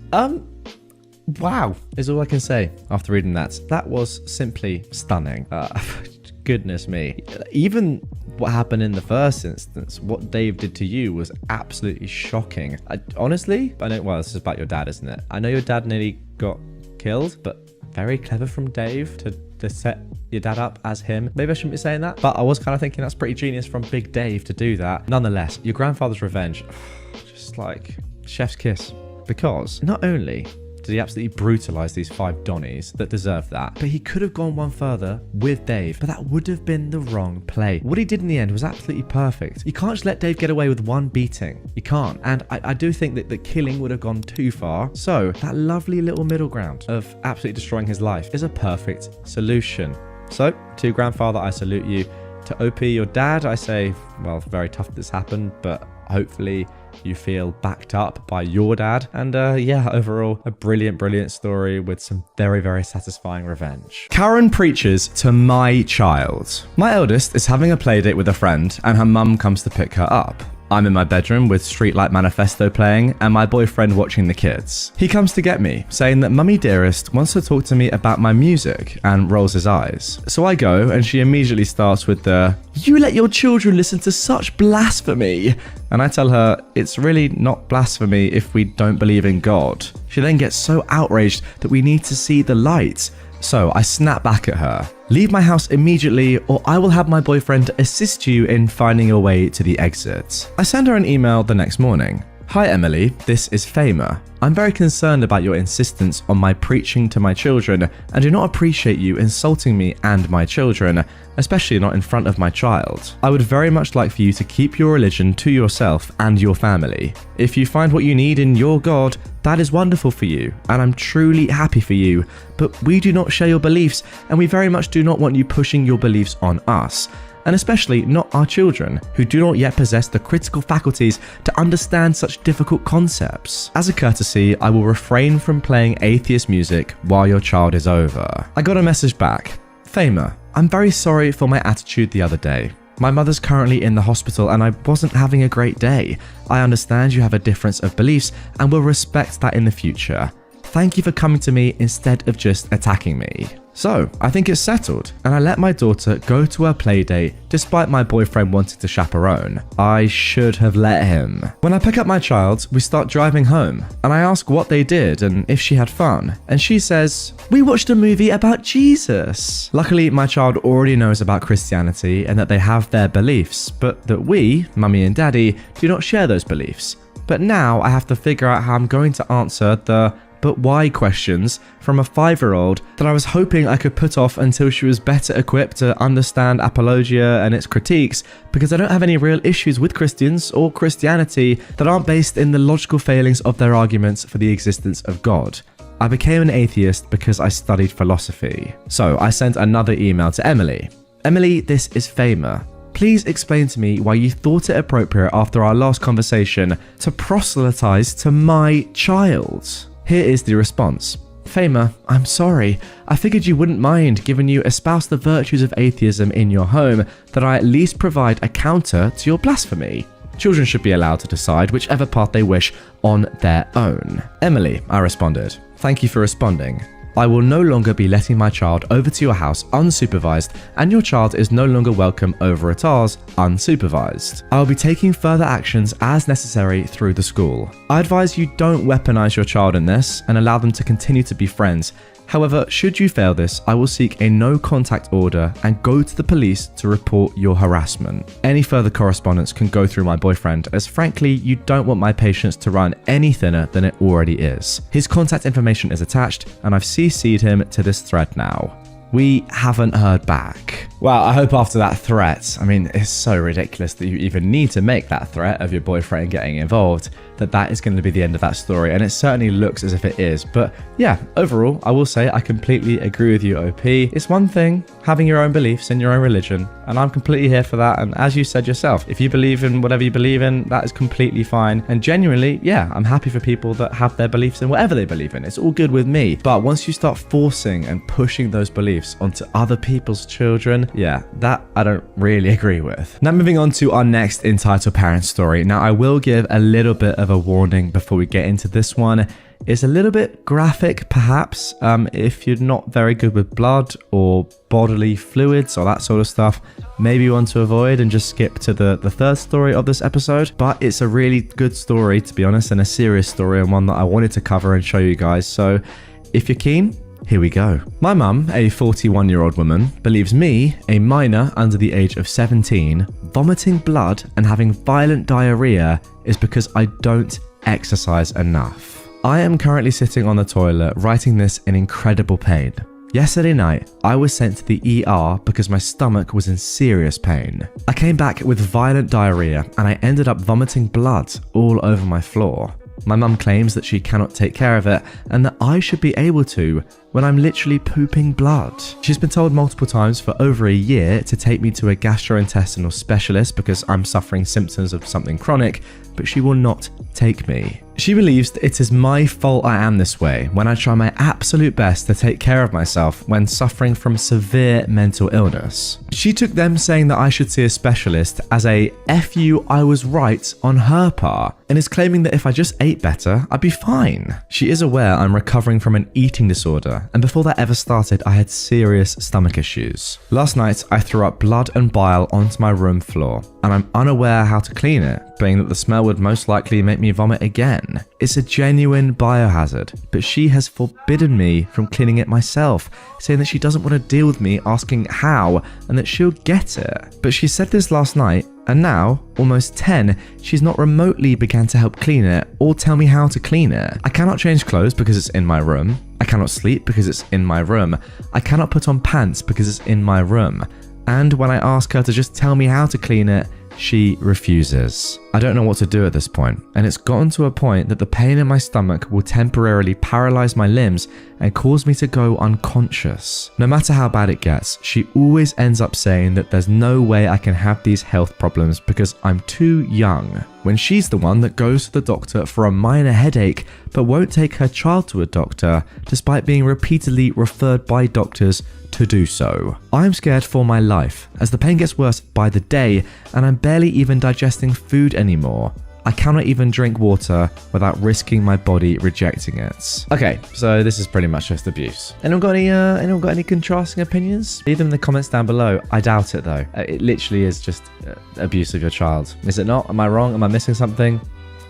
Wow, is all I can say after reading that. That was simply stunning. Goodness me. Even what happened in the first instance, what Dave did to you was absolutely shocking. Honestly, well, this is about your dad, isn't it? I know your dad nearly got killed, but very clever from Dave to set your dad up as him. Maybe I shouldn't be saying that, but I was kind of thinking that's pretty genius from Big Dave to do that. Nonetheless, your grandfather's revenge, just like chef's kiss. Because not only did he absolutely brutalize these 5 Donnies that deserved that, but he could have gone one further with Dave, but that would have been the wrong play. What he did in the end was absolutely perfect. You can't just let Dave get away with one beating. You can't. And I do think that the killing would have gone too far. So that lovely little middle ground of absolutely destroying his life is a perfect solution. So to grandfather, I salute you. To OP, your dad, I say, well, very tough this happened, but hopefully you feel backed up by your dad. And yeah, overall, a brilliant story with some very satisfying revenge. Karen preaches to my child. My eldest is having a playdate with a friend and her mum comes to pick her up. I'm in my bedroom with Streetlight Manifesto playing and my boyfriend watching the kids. He comes to get me, saying that Mummy Dearest wants to talk to me about my music and rolls his eyes. So I go and she immediately starts with the, "You let your children listen to such blasphemy." And I tell her, it's really not blasphemy if we don't believe in God. She then gets so outraged that we need to see the light. So I snap back at her. "Leave my house immediately or I will have my boyfriend assist you in finding a way to the exit." I send her an email the next morning. "Hi Emily, this is Famer. I'm very concerned about your insistence on my preaching to my children and do not appreciate you insulting me and my children, especially not in front of my child. I would very much like for you to keep your religion to yourself and your family. If you find what you need in your God, that is wonderful for you, and I'm truly happy for you, but we do not share your beliefs and we very much do not want you pushing your beliefs on us. And especially not our children, who do not yet possess the critical faculties to understand such difficult concepts. As a courtesy, I will refrain from playing atheist music while your child is over." I got a message back. "Famer, I'm very sorry for my attitude the other day. My mother's currently in the hospital and I wasn't having a great day. I understand you have a difference of beliefs and will respect that in the future. Thank you for coming to me instead of just attacking me." So, I think it's settled, and I let my daughter go to her playdate despite my boyfriend wanting to chaperone. I should have let him. When I pick up my child, we start driving home, and I ask what they did and if she had fun, and she says, "We watched a movie about Jesus." Luckily, my child already knows about Christianity and that they have their beliefs, but that we, mummy and daddy, do not share those beliefs. But now I have to figure out how I'm going to answer the "but why" questions from a 5-year-old that I was hoping I could put off until she was better equipped to understand apologia and its critiques, because I don't have any real issues with Christians or Christianity that aren't based in the logical failings of their arguments for the existence of God. I became an atheist because I studied philosophy. So I sent another email to Emily. "Emily, this is Famer. Please explain to me why you thought it appropriate after our last conversation to proselytize to my child." Here is the response. "Famer, I'm sorry. I figured you wouldn't mind, given you espouse the virtues of atheism in your home, that I at least provide a counter to your blasphemy. Children should be allowed to decide whichever path they wish on their own." "Emily," I responded, "thank you for responding. I will no longer be letting my child over to your house unsupervised, and your child is no longer welcome over at ours unsupervised. I will be taking further actions as necessary through the school. I advise you don't weaponize your child in this and allow them to continue to be friends. However, should you fail this, I will seek a no contact order and go to the police to report your harassment. Any further correspondence can go through my boyfriend, as frankly, you don't want my patience to run any thinner than it already is. His contact information is attached, and I've CC'd him to this thread now. We haven't heard back." Wow, I hope after that threat, I mean, it's so ridiculous that you even need to make that threat of your boyfriend getting involved, that is going to be the end of that story, and it certainly looks as if it is. But yeah, overall, I will say I completely agree with you, OP. It's one thing having your own beliefs in your own religion, and I'm completely here for that. And as you said yourself, if you believe in whatever you believe in, that is completely fine. And genuinely, yeah, I'm happy for people that have their beliefs in whatever they believe in. It's all good with me. But once you start forcing and pushing those beliefs onto other people's children, yeah, that I don't really agree with. Now moving on to our next entitled parent story. Now I will give a little bit of a warning before we get into this one. It's a little bit graphic perhaps. If you're not very good with blood or bodily fluids or that sort of stuff, maybe you want to avoid and just skip to the third story of this episode. But it's a really good story, to be honest, and a serious story, and one that I wanted to cover and show you guys. So if you're keen, here we go. My mum, a 41-year-old woman, believes me, a minor under the age of 17, vomiting blood and having violent diarrhea is because I don't exercise enough. I am currently sitting on the toilet writing this in incredible pain. Yesterday night, I was sent to the ER because my stomach was in serious pain. I came back with violent diarrhea and I ended up vomiting blood all over my floor. My mum claims that she cannot take care of it and that I should be able to when I'm literally pooping blood. She's been told multiple times for over a year to take me to a gastrointestinal specialist because I'm suffering symptoms of something chronic, but she will not take me. She believes that it is my fault I am this way when I try my absolute best to take care of myself when suffering from severe mental illness. She took them saying that I should see a specialist as a "F you, I was right" on her part, and is claiming that if I just ate better, I'd be fine. She is aware I'm recovering from an eating disorder, and before that ever started, I had serious stomach issues. Last night, I threw up blood and bile onto my room floor, and I'm unaware how to clean it, being that the smell would most likely make me vomit again. It's a genuine biohazard, but she has forbidden me from cleaning it myself, saying that she doesn't want to deal with me asking how and that she'll get it. But she said this last night, and now, almost 10, she's not remotely began to help clean it or tell me how to clean it. I cannot change clothes because it's in my room. I cannot sleep because it's in my room. I cannot put on pants because it's in my room. And when I ask her to just tell me how to clean it, she refuses. I don't know what to do at this point, and it's gotten to a point that the pain in my stomach will temporarily paralyze my limbs and cause me to go unconscious. No matter how bad it gets, she always ends up saying that there's no way I can have these health problems because I'm too young, when she's the one that goes to the doctor for a minor headache but won't take her child to a doctor despite being repeatedly referred by doctors to do so. I'm scared for my life as the pain gets worse by the day and I'm barely even digesting food anymore. I cannot even drink water without risking my body rejecting it. Okay, so this is pretty much just abuse. Anyone got any contrasting opinions? Leave them in the comments down below. I doubt it though. It literally is just abuse of your child. Is it not? Am I wrong? Am I missing something?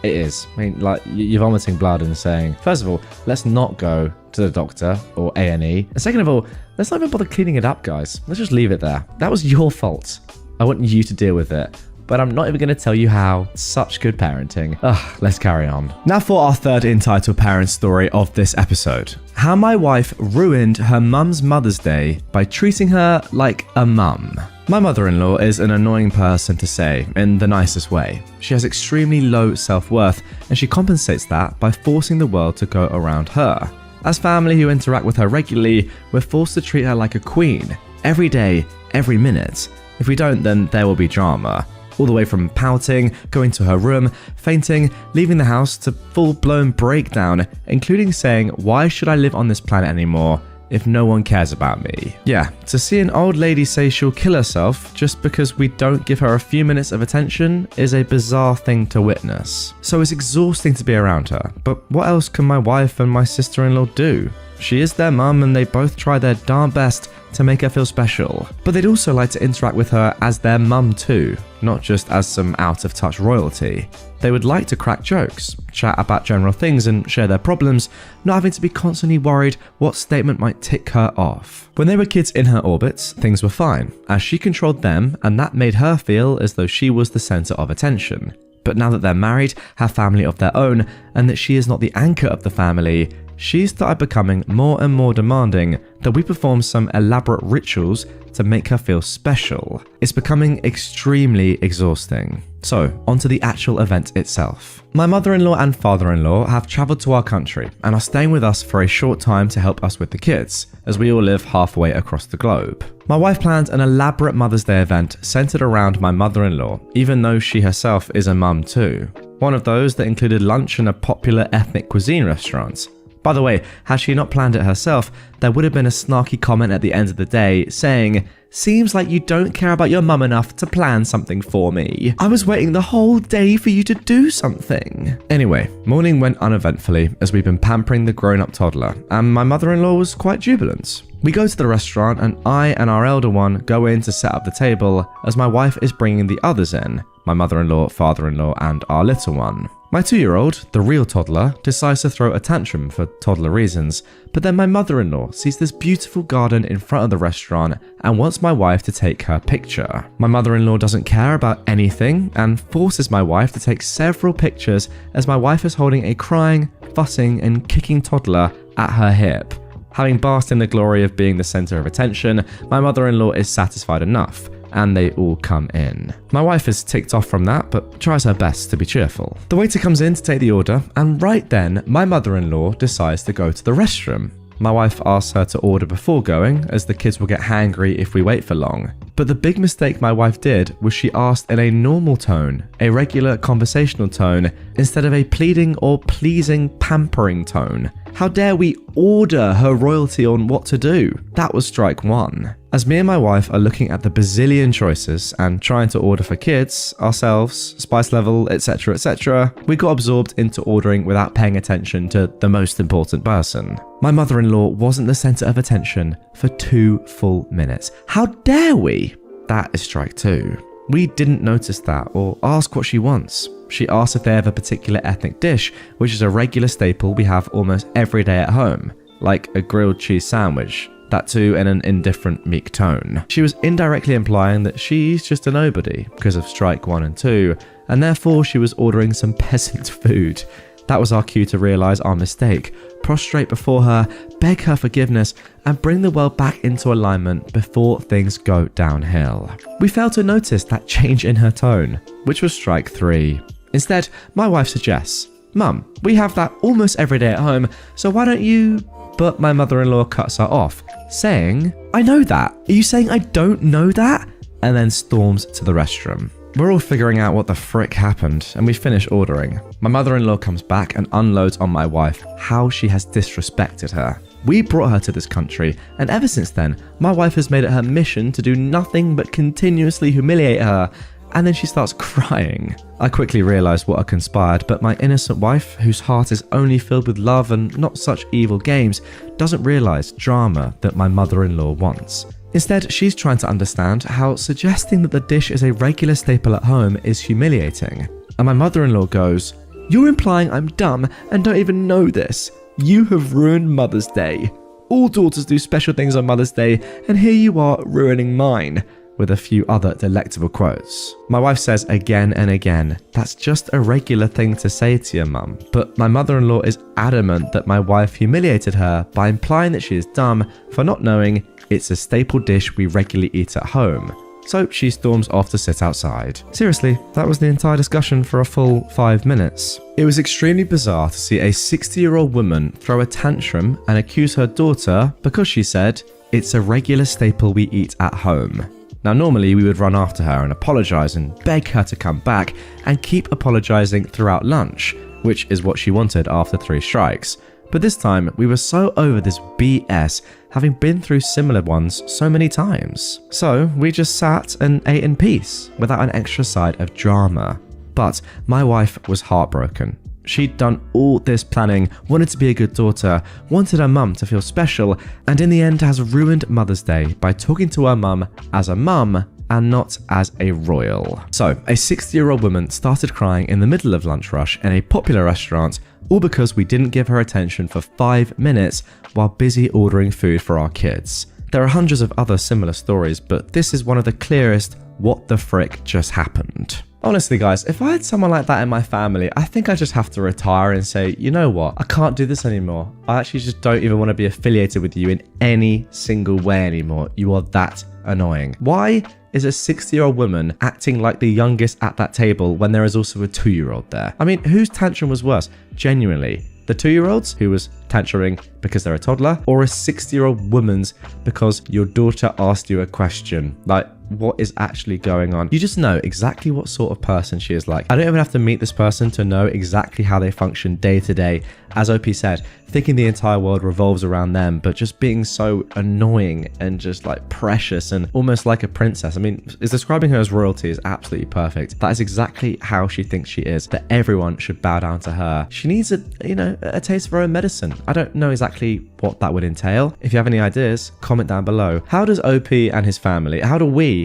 It is. I mean, like, you're vomiting blood and saying, first of all, let's not go to the doctor or A&E. And second of all, let's not even bother cleaning it up, guys. Let's just leave it there. That was your fault. I want you to deal with it. But I'm not even going to tell you how. Such good parenting. Ugh, let's carry on. Now for our third entitled parent story of this episode. How my wife ruined her mum's Mother's Day by treating her like a mum. My mother-in-law is an annoying person to say, in the nicest way. She has extremely low self-worth, and she compensates that by forcing the world to go around her. As family who interact with her regularly, we're forced to treat her like a queen, every day, every minute. If we don't, then there will be drama. All the way from pouting, going to her room, fainting, leaving the house to full-blown breakdown, including saying, "Why should I live on this planet anymore if no one cares about me?" Yeah, to see an old lady say she'll kill herself just because we don't give her a few minutes of attention is a bizarre thing to witness. So it's exhausting to be around her, but what else can my wife and my sister-in-law do? She is their mum and they both try their darn best to make her feel special. But they'd also like to interact with her as their mum too, not just as some out-of-touch royalty. They would like to crack jokes, chat about general things and share their problems, not having to be constantly worried what statement might tick her off. When they were kids in her orbits, things were fine, as she controlled them and that made her feel as though she was the centre of attention. But now that they're married, have family of their own, and that she is not the anchor of the family, she's started becoming more and more demanding that we perform some elaborate rituals to make her feel special. It's becoming extremely exhausting. So, onto the actual event itself. My mother-in-law and father-in-law have travelled to our country and are staying with us for a short time to help us with the kids, as we all live halfway across the globe. My wife planned an elaborate Mother's Day event centred around my mother-in-law, even though she herself is a mum too. One of those that included lunch in a popular ethnic cuisine restaurant. By the way, had she not planned it herself, there would have been a snarky comment at the end of the day saying, "Seems like you don't care about your mum enough to plan something for me. I was waiting the whole day for you to do something." Anyway, morning went uneventfully as we've been pampering the grown-up toddler, and my mother-in-law was quite jubilant. We go to the restaurant and I and our elder one go in to set up the table as my wife is bringing the others in, my mother-in-law, father-in-law and our little one. My 2-year-old, the real toddler, decides to throw a tantrum for toddler reasons, but then my mother-in-law sees this beautiful garden in front of the restaurant and wants my wife to take her picture. My mother-in-law doesn't care about anything and forces my wife to take several pictures as my wife is holding a crying, fussing and kicking toddler at her hip. Having basked in the glory of being the centre of attention, my mother-in-law is satisfied enough, and they all come in. My wife is ticked off from that, but tries her best to be cheerful. The waiter comes in to take the order, and right then, my mother-in-law decides to go to the restroom. My wife asks her to order before going, as the kids will get hangry if we wait for long. But the big mistake my wife did was she asked in a normal tone, a regular conversational tone, instead of a pleading or pleasing pampering tone. How dare we order her royalty on what to do? That was strike one. As me and my wife are looking at the bazillion choices and trying to order for kids, ourselves, spice level, etc., we got absorbed into ordering without paying attention to the most important person. My mother-in-law wasn't the center of attention for 2 full minutes. How dare we? That is strike two. We didn't notice that or ask what she wants. She asked if they have a particular ethnic dish, which is a regular staple we have almost every day at home, like a grilled cheese sandwich, that too in an indifferent, meek tone. She was indirectly implying that she's just a nobody because of strike 1 and 2, and therefore she was ordering some peasant food. That was our cue to realise our mistake, prostrate before her, beg her forgiveness, and bring the world back into alignment before things go downhill. We failed to notice that change in her tone, which was strike 3. Instead, my wife suggests, "Mum, we have that almost every day at home, so why don't you..." But my mother-in-law cuts her off, saying, "I know that. Are you saying I don't know that?" And then storms to the restroom. We're all figuring out what the frick happened, and we finish ordering. My mother-in-law comes back and unloads on my wife how she has disrespected her. We brought her to this country, and ever since then, my wife has made it her mission to do nothing but continuously humiliate her, and then she starts crying. I quickly realised what had conspired, but my innocent wife, whose heart is only filled with love and not such evil games, doesn't realise drama that my mother-in-law wants. Instead, she's trying to understand how suggesting that the dish is a regular staple at home is humiliating. And my mother-in-law goes, "You're implying I'm dumb and don't even know this. You have ruined Mother's Day. All daughters do special things on Mother's Day, and here you are ruining mine," with a few other delectable quotes. My wife says again and again, "That's just a regular thing to say to your mum." But my mother-in-law is adamant that my wife humiliated her by implying that she is dumb for not knowing it's a staple dish we regularly eat at home. So she storms off to sit outside. Seriously, that was the entire discussion for a full 5 minutes. It was extremely bizarre to see a 60-year-old woman throw a tantrum and accuse her daughter because she said, "It's a regular staple we eat at home." Now normally we would run after her and apologise and beg her to come back and keep apologising throughout lunch, which is what she wanted after 3 strikes. But this time we were so over this BS, having been through similar ones so many times. So we just sat and ate in peace without an extra side of drama. But my wife was heartbroken. She'd done all this planning, wanted to be a good daughter, wanted her mum to feel special, and in the end has ruined Mother's Day by talking to her mum as a mum and not as a royal. So, a 60-year-old woman started crying in the middle of lunch rush in a popular restaurant, all because we didn't give her attention for 5 minutes while busy ordering food for our kids. There are hundreds of other similar stories, but this is one of the clearest what the frick just happened. Honestly guys, if I had someone like that in my family, I think I just have to retire and say, you know what, I can't do this anymore. I actually just don't even want to be affiliated with you in any single way anymore. You are that annoying. Why is a 60-year-old woman acting like the youngest at that table when there is also a 2-year-old there? I mean, whose tantrum was worse? Genuinely. The 2-year-old's who was tantruming because they're a toddler, or a 60-year-old woman's because your daughter asked you a question? Like, what is actually going on? You just know exactly what sort of person she is like. I don't even have to meet this person to know exactly how they function day to day. As OP said, thinking the entire world revolves around them, but just being so annoying and just like precious and almost like a princess. I mean, is describing her as royalty is absolutely perfect. That is exactly how she thinks she is, that everyone should bow down to her. She needs a taste of her own medicine. I don't know exactly what that would entail. If you have any ideas, comment down below. How does OP and his family, how do we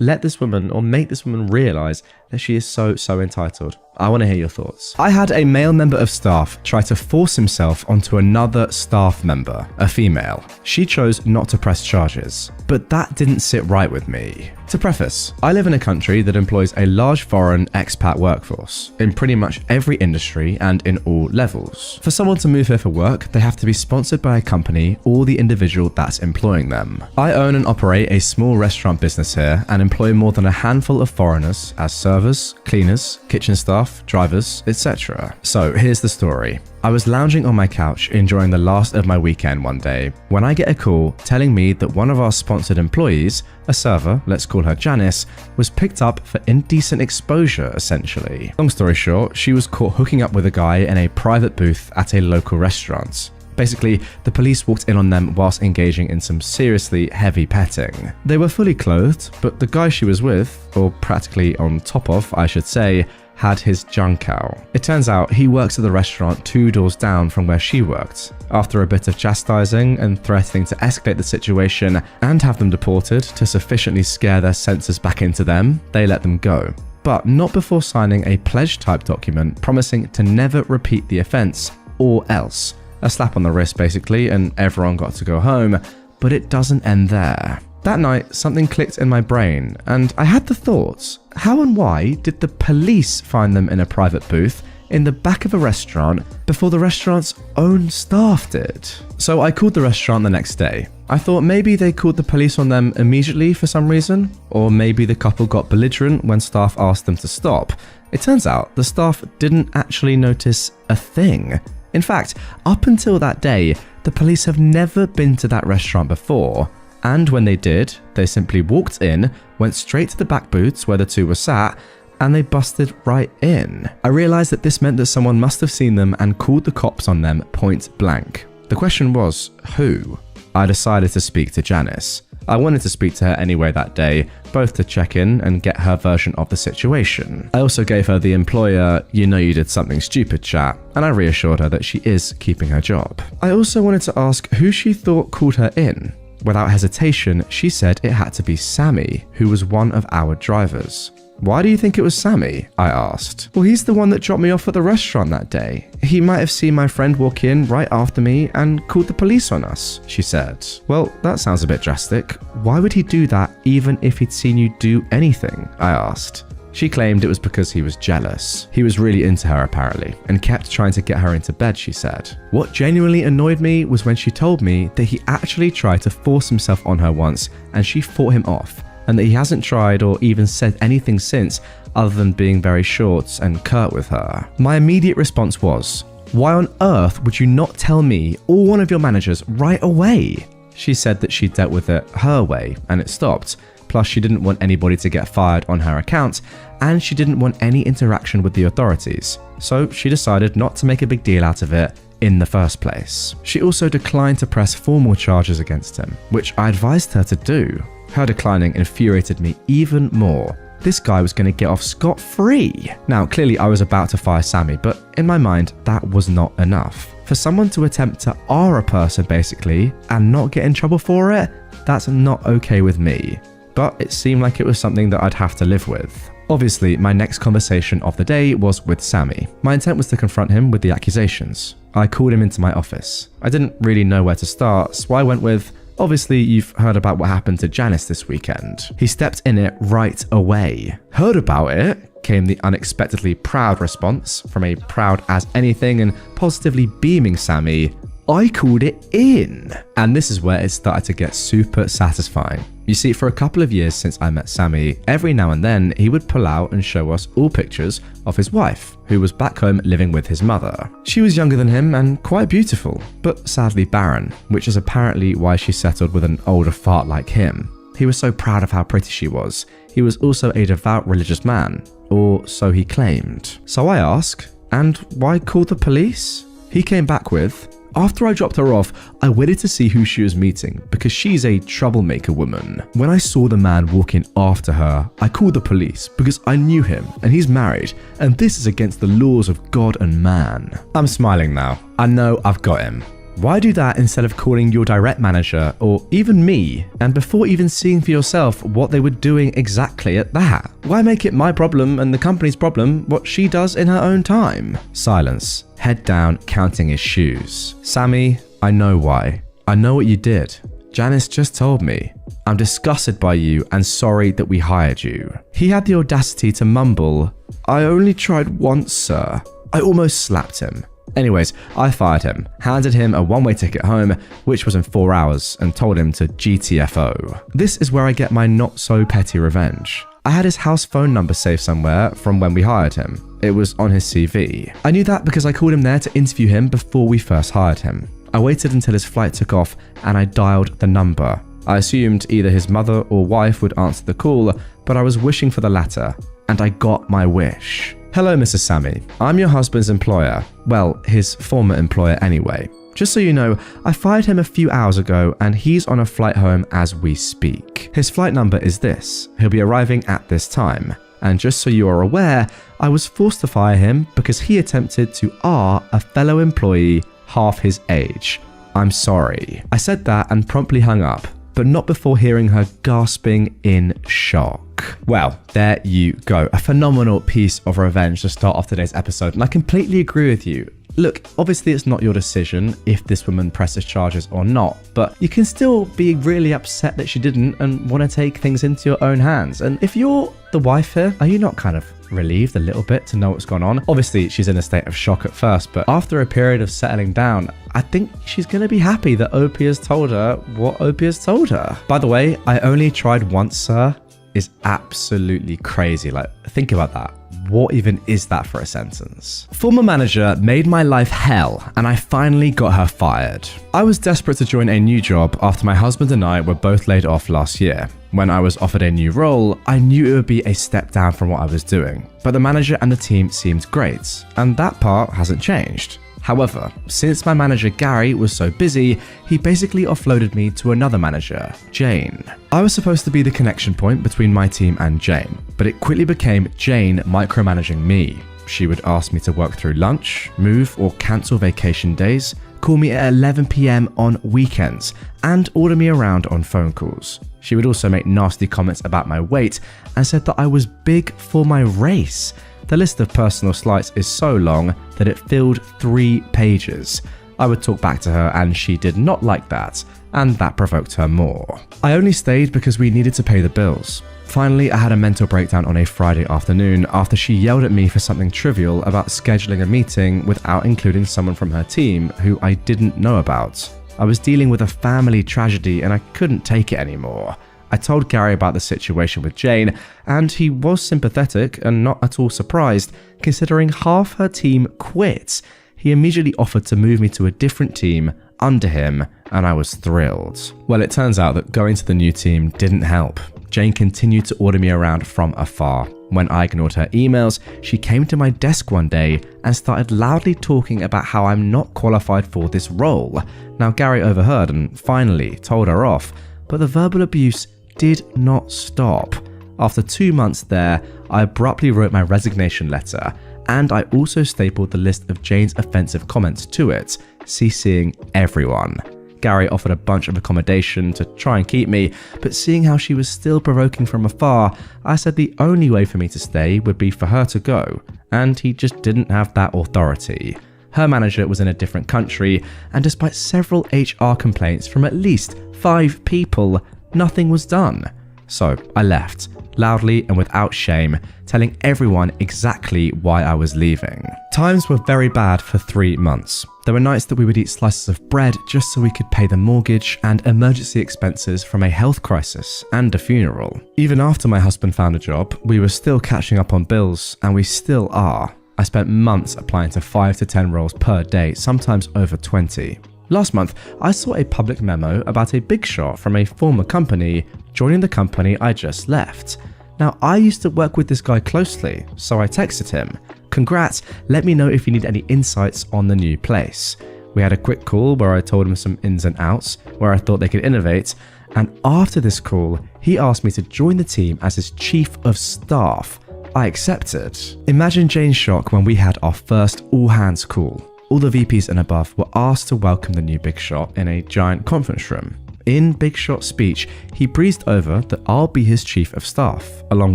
let this woman or make this woman realize that she is so entitled? I want to hear your thoughts. I had a male member of staff try to force himself onto another staff member, a female. She chose not to press charges, but that didn't sit right with me. To preface, I live in a country that employs a large foreign expat workforce in pretty much every industry and in all levels. For someone to move here for work, they have to be sponsored by a company or the individual that's employing them. I own and operate a small restaurant business here and employ more than a handful of foreigners as servers, cleaners, kitchen staff, drivers, etc. So here's the story. I was lounging on my couch enjoying the last of my weekend one day when I get a call telling me that one of our sponsored employees, a server, let's call her Janice, was picked up for indecent exposure essentially. Long story short, she was caught hooking up with a guy in a private booth at a local restaurant. Basically, the police walked in on them whilst engaging in some seriously heavy petting. They were fully clothed, but the guy she was with, or practically on top of, I should say, had his junk out. It turns out he works at the restaurant 2 doors down from where she worked. After a bit of chastising and threatening to escalate the situation and have them deported to sufficiently scare their senses back into them, they let them go. But not before signing a pledge type document promising to never repeat the offence or else. A slap on the wrist basically, and everyone got to go home, but it doesn't end there. That night, something clicked in my brain, and I had the thoughts, how and why did the police find them in a private booth in the back of a restaurant before the restaurant's own staff did? So I called the restaurant the next day. I thought maybe they called the police on them immediately for some reason, or maybe the couple got belligerent when staff asked them to stop. It turns out the staff didn't actually notice a thing. In fact, up until that day, the police have never been to that restaurant before. And when they did, they simply walked in, went straight to the back booths where the two were sat, and they busted right in. I realized that this meant that someone must have seen them and called the cops on them point blank. The question was, who? I decided to speak to Janice. I wanted to speak to her anyway that day, both to check in and get her version of the situation. I also gave her the employer, you know you did something stupid chat, and I reassured her that she is keeping her job. I also wanted to ask who she thought called her in. Without hesitation, she said it had to be Sammy, who was one of our drivers. Why do you think it was Sammy? I asked. Well, he's the one that dropped me off at the restaurant that day. He might have seen my friend walk in right after me and called the police on us, she said. Well, that sounds a bit drastic. Why would he do that even if he'd seen you do anything? I asked. She claimed it was because he was jealous. He was really into her apparently, and kept trying to get her into bed, she said. What genuinely annoyed me was when she told me that he actually tried to force himself on her once and she fought him off, and that he hasn't tried or even said anything since other than being very short and curt with her. My immediate response was, why on earth would you not tell me or one of your managers right away? She said that she dealt with it her way and it stopped. Plus, she didn't want anybody to get fired on her account, and she didn't want any interaction with the authorities. So she decided not to make a big deal out of it in the first place. She also declined to press formal charges against him, which I advised her to do. Her declining infuriated me even more. This guy was going to get off scot-free. Now, clearly I was about to fire Sammy, but in my mind, that was not enough. For someone to attempt to R a person basically, and not get in trouble for it, that's not okay with me. But it seemed like it was something that I'd have to live with. Obviously, my next conversation of the day was with Sammy. My intent was to confront him with the accusations. I called him into my office. I didn't really know where to start, so I went with, obviously you've heard about what happened to Janice this weekend. He stepped in it right away. Heard about it? Came the unexpectedly proud response from a proud as anything and positively beaming Sammy. I called it in. And this is where it started to get super satisfying. You see, for a couple of years since I met Sammy, every now and then he would pull out and show us all pictures of his wife, who was back home living with his mother. She was younger than him and quite beautiful, but sadly barren, which is apparently why she settled with an older fart like him. He was so proud of how pretty she was. He was also a devout religious man, or so he claimed. So I asked, and why call the police? He came back with, after I dropped her off, I waited to see who she was meeting because she's a troublemaker woman. When I saw the man walking after her, I called the police because I knew him and he's married, and this is against the laws of God and man. I'm smiling now. I know I've got him. Why do that instead of calling your direct manager or even me, and before even seeing for yourself what they were doing exactly at that? Why make it my problem and the company's problem what she does in her own time? Silence. Head down, counting his shoes. Sammy, I know why. I know what you did. Janice just told me. I'm disgusted by you and sorry that we hired you. He had the audacity to mumble, I only tried once, sir. I almost slapped him. Anyways, I fired him, handed him a one-way ticket home, which was in 4 hours, and told him to GTFO. This is where I get my not-so-petty revenge. I had his house phone number saved somewhere from when we hired him. It was on his CV. I knew that because I called him there to interview him before we first hired him. I waited until his flight took off and I dialed the number. I assumed either his mother or wife would answer the call, but I was wishing for the latter, and I got my wish. Hello, Mrs. Sammy. I'm your husband's employer. Well, his former employer anyway. Just so you know, I fired him a few hours ago and he's on a flight home as we speak. His flight number is this. He'll be arriving at this time. And just so you are aware, I was forced to fire him because he attempted to R a fellow employee half his age. I'm sorry. I said that and promptly hung up, but not before hearing her gasping in shock. Well, there you go. A phenomenal piece of revenge to start off today's episode, and I completely agree with you. Look, obviously it's not your decision if this woman presses charges or not, but you can still be really upset that she didn't and want to take things into your own hands. And if you're the wife here, are you not kind of relieved a little bit to know what's gone on? Obviously, she's in a state of shock at first, but after a period of settling down, I think she's going to be happy that OP has told her what OP has told her. By the way, I only tried once, sir, is absolutely crazy. Like, think about that. What even is that for a sentence? Former manager made my life hell, and I finally got her fired. I was desperate to join a new job after my husband and I were both laid off last year. When I was offered a new role, I knew it would be a step down from what I was doing, but the manager and the team seemed great, and that part hasn't changed. However, since my manager Gary was so busy, he basically offloaded me to another manager, Jane. I was supposed to be the connection point between my team and Jane, but it quickly became Jane micromanaging me. She would ask me to work through lunch, move or cancel vacation days, call me at 11 PM on weekends, and order me around on phone calls. She would also make nasty comments about my weight and said that I was big for my race. The list of personal slights is so long that it filled 3 pages. I would talk back to her and she did not like that, and that provoked her more. I only stayed because we needed to pay the bills. Finally, I had a mental breakdown on a Friday afternoon after she yelled at me for something trivial about scheduling a meeting without including someone from her team who I didn't know about. I was dealing with a family tragedy and I couldn't take it anymore. I told Gary about the situation with Jane, and he was sympathetic and not at all surprised, considering half her team quit. He immediately offered to move me to a different team under him, and I was thrilled. Well, it turns out that going to the new team didn't help. Jane continued to order me around from afar. When I ignored her emails, she came to my desk one day and started loudly talking about how I'm not qualified for this role. Now, Gary overheard and finally told her off, but the verbal abuse did not stop. After 2 months there, I abruptly wrote my resignation letter, and I also stapled the list of Jane's offensive comments to it, CCing everyone. Gary offered a bunch of accommodation to try and keep me, but seeing how she was still provoking from afar, I said the only way for me to stay would be for her to go, and he just didn't have that authority. Her manager was in a different country, and despite several HR complaints from at least 5 people, nothing was done. So I left, loudly and without shame, telling everyone exactly why I was leaving. Times were very bad for 3 months. There were nights that we would eat slices of bread just so we could pay the mortgage and emergency expenses from a health crisis and a funeral. Even after my husband found a job, we were still catching up on bills, and we still are. I spent months applying to 5 to 10 roles per day, sometimes over 20. Last month, I saw a public memo about a big shot from a former company joining the company I just left. Now, I used to work with this guy closely, so I texted him, "Congrats, let me know if you need any insights on the new place." We had a quick call where I told him some ins and outs, where I thought they could innovate, and after this call, he asked me to join the team as his chief of staff. I accepted. Imagine Jane's shock when we had our first all-hands call. all the VPs and above were asked to welcome the new Big Shot in a giant conference room. In Big Shot's speech, he breezed over that I'll be his chief of staff, along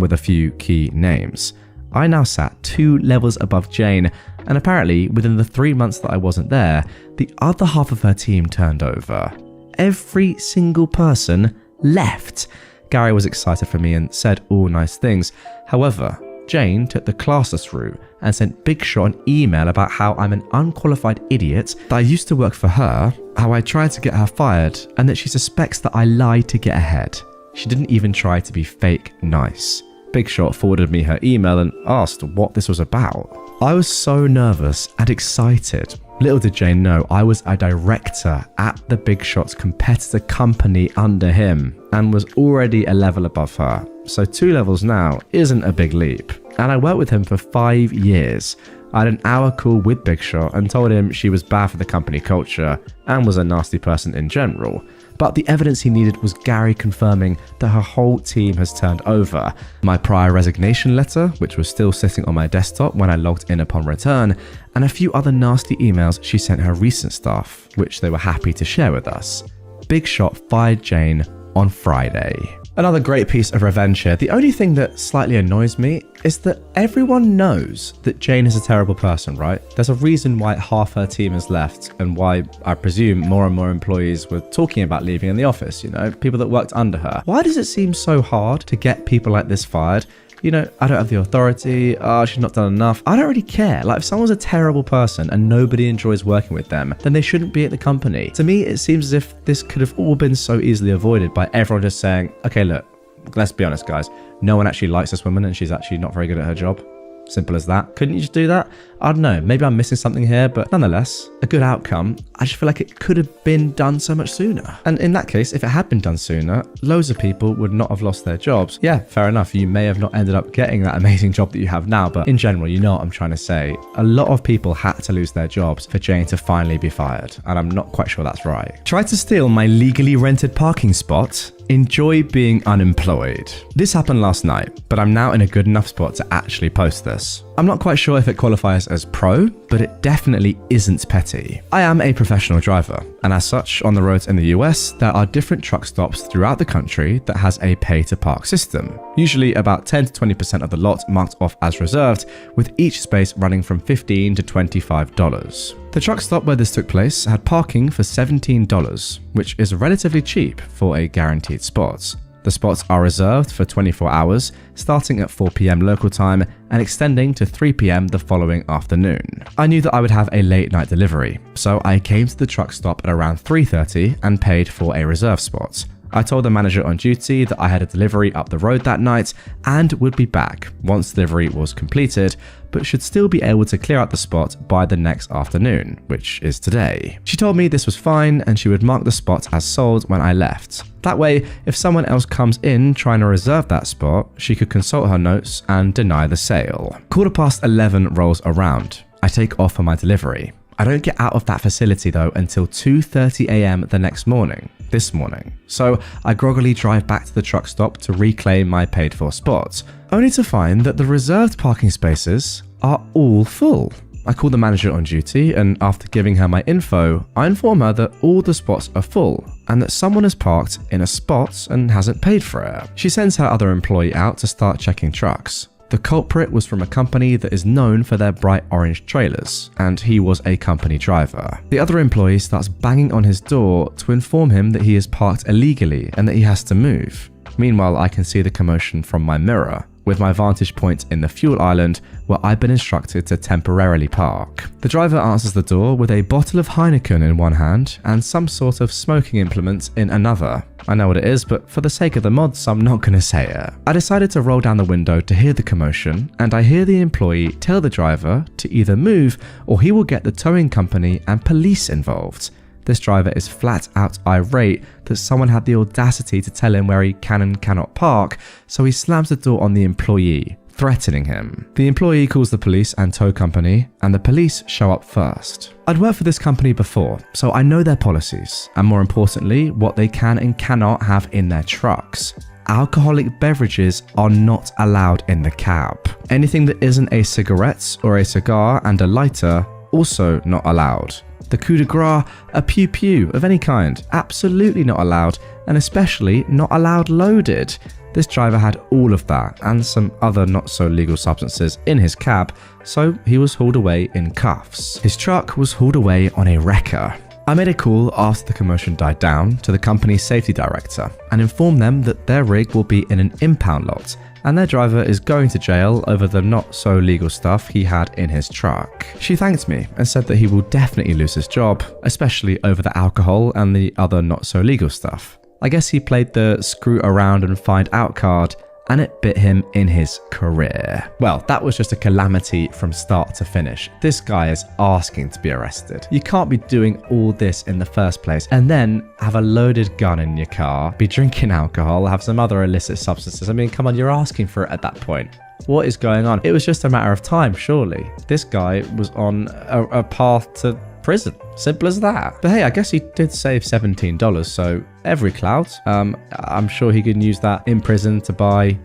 with a few key names. I now sat 2 levels above Jane, and apparently within the 3 months that I wasn't there, the other half of her team turned over. Every single person left. Gary was excited for me and said all nice things. However, Jane took the classless route and sent Big Shot an email about how I'm an unqualified idiot, that I used to work for her, how I tried to get her fired, and that she suspects that I lied to get ahead. She didn't even try to be fake nice. Big Shot forwarded me her email and asked what this was about. I was so nervous and excited. Little did Jane know I was a director at the Big Shot's competitor company under him and was already a level above her. So 2 levels now isn't a big leap. And I worked with him for 5 years. I had an hour call with Big Shot and told him she was bad for the company culture and was a nasty person in general. But the evidence he needed was Gary confirming that her whole team has turned over, my prior resignation letter, which was still sitting on my desktop when I logged in upon return, and a few other nasty emails she sent her recent staff, which they were happy to share with us. Big Shot fired Jane on Friday. Another great piece of revenge here. The only thing that slightly annoys me is that everyone knows that Jane is a terrible person, right? There's a reason why half her team has left and why I presume more and more employees were talking about leaving in the office, people that worked under her. Why does it seem so hard to get people like this fired? I don't have the authority, she's not done enough. I don't really care. Like, if someone's a terrible person and nobody enjoys working with them, then they shouldn't be at the company. To me, it seems as if this could have all been so easily avoided by everyone just saying, okay, look, let's be honest, guys. No one actually likes this woman and she's actually not very good at her job. Simple as that. Couldn't you just do that? I don't know. Maybe I'm missing something here, but nonetheless, a good outcome. I just feel like it could have been done so much sooner. And in that case, if it had been done sooner, loads of people would not have lost their jobs. Yeah, fair enough. You may have not ended up getting that amazing job that you have now, but in general, you know what I'm trying to say. A lot of people had to lose their jobs for Jane to finally be fired, and I'm not quite sure that's right. Tried to steal my legally rented parking spot. Enjoy being unemployed. This happened last night, but I'm now in a good enough spot to actually post this. I'm not quite sure if it qualifies as pro, but it definitely isn't petty. I am a professional driver, and as such, on the roads in the US, there are different truck stops throughout the country that has a pay-to-park system. Usually about 10 to 20% of the lot marked off as reserved, with each space running from $15 to $25. The truck stop where this took place had parking for $17, which is relatively cheap for a guaranteed spot. The spots are reserved for 24 hours, starting at 4 PM local time and extending to 3 PM the following afternoon. I knew that I would have a late night delivery, so I came to the truck stop at around 3:30 and paid for a reserve spot. I told the manager on duty that I had a delivery up the road that night and would be back once delivery was completed, but should still be able to clear out the spot by the next afternoon, which is today. She told me this was fine and she would mark the spot as sold when I left. That way, if someone else comes in trying to reserve that spot, she could consult her notes and deny the sale. 11:15 rolls around. I take off for my delivery. I don't get out of that facility though until 2:30 AM the next morning. This morning. So I groggily drive back to the truck stop to reclaim my paid for spots, only to find that the reserved parking spaces are all full. I call the manager on duty and after giving her my info, I inform her that all the spots are full and that someone has parked in a spot and hasn't paid for it. She sends her other employee out to start checking trucks. The culprit was from a company that is known for their bright orange trailers, and he was a company driver. The other employee starts banging on his door to inform him that he is parked illegally and that he has to move. Meanwhile, I can see the commotion from my mirror, with my vantage point in the fuel island where I've been instructed to temporarily park. The driver answers the door with a bottle of Heineken in one hand and some sort of smoking implement in another. I know what it is, but for the sake of the mods, I'm not going to say it. I decided to roll down the window to hear the commotion, and I hear the employee tell the driver to either move or he will get the towing company and police involved. This driver is flat out irate that someone had the audacity to tell him where he can and cannot park, so he slams the door on the employee, threatening him. The employee calls the police and tow company, and the police show up first. I'd worked for this company before, so I know their policies, and more importantly, what they can and cannot have in their trucks. Alcoholic beverages are not allowed in the cab. Anything that isn't a cigarette or a cigar and a lighter also not allowed. The coup de grace, a pew pew of any kind, absolutely not allowed, and especially not allowed loaded. This driver had all of that and some other not so legal substances in his cab, so he was hauled away in cuffs. His truck was hauled away on a wrecker. I made a call after the commotion died down to the company's safety director and informed them that their rig will be in an impound lot and their driver is going to jail over the not so legal stuff he had in his truck. She thanked me and said that he will definitely lose his job, especially over the alcohol and the other not so legal stuff. I guess he played the screw around and find out card, and it bit him in his career. Well, that was just a calamity from start to finish. This guy is asking to be arrested. You can't be doing all this in the first place and then have a loaded gun in your car, be drinking alcohol, have some other illicit substances. I mean, come on, you're asking for it at that point. What is going on? It was just a matter of time, surely. This guy was on a path to prison. Simple as that. But hey, I guess he did save $17, so every cloud. I'm sure he can use that in prison to buy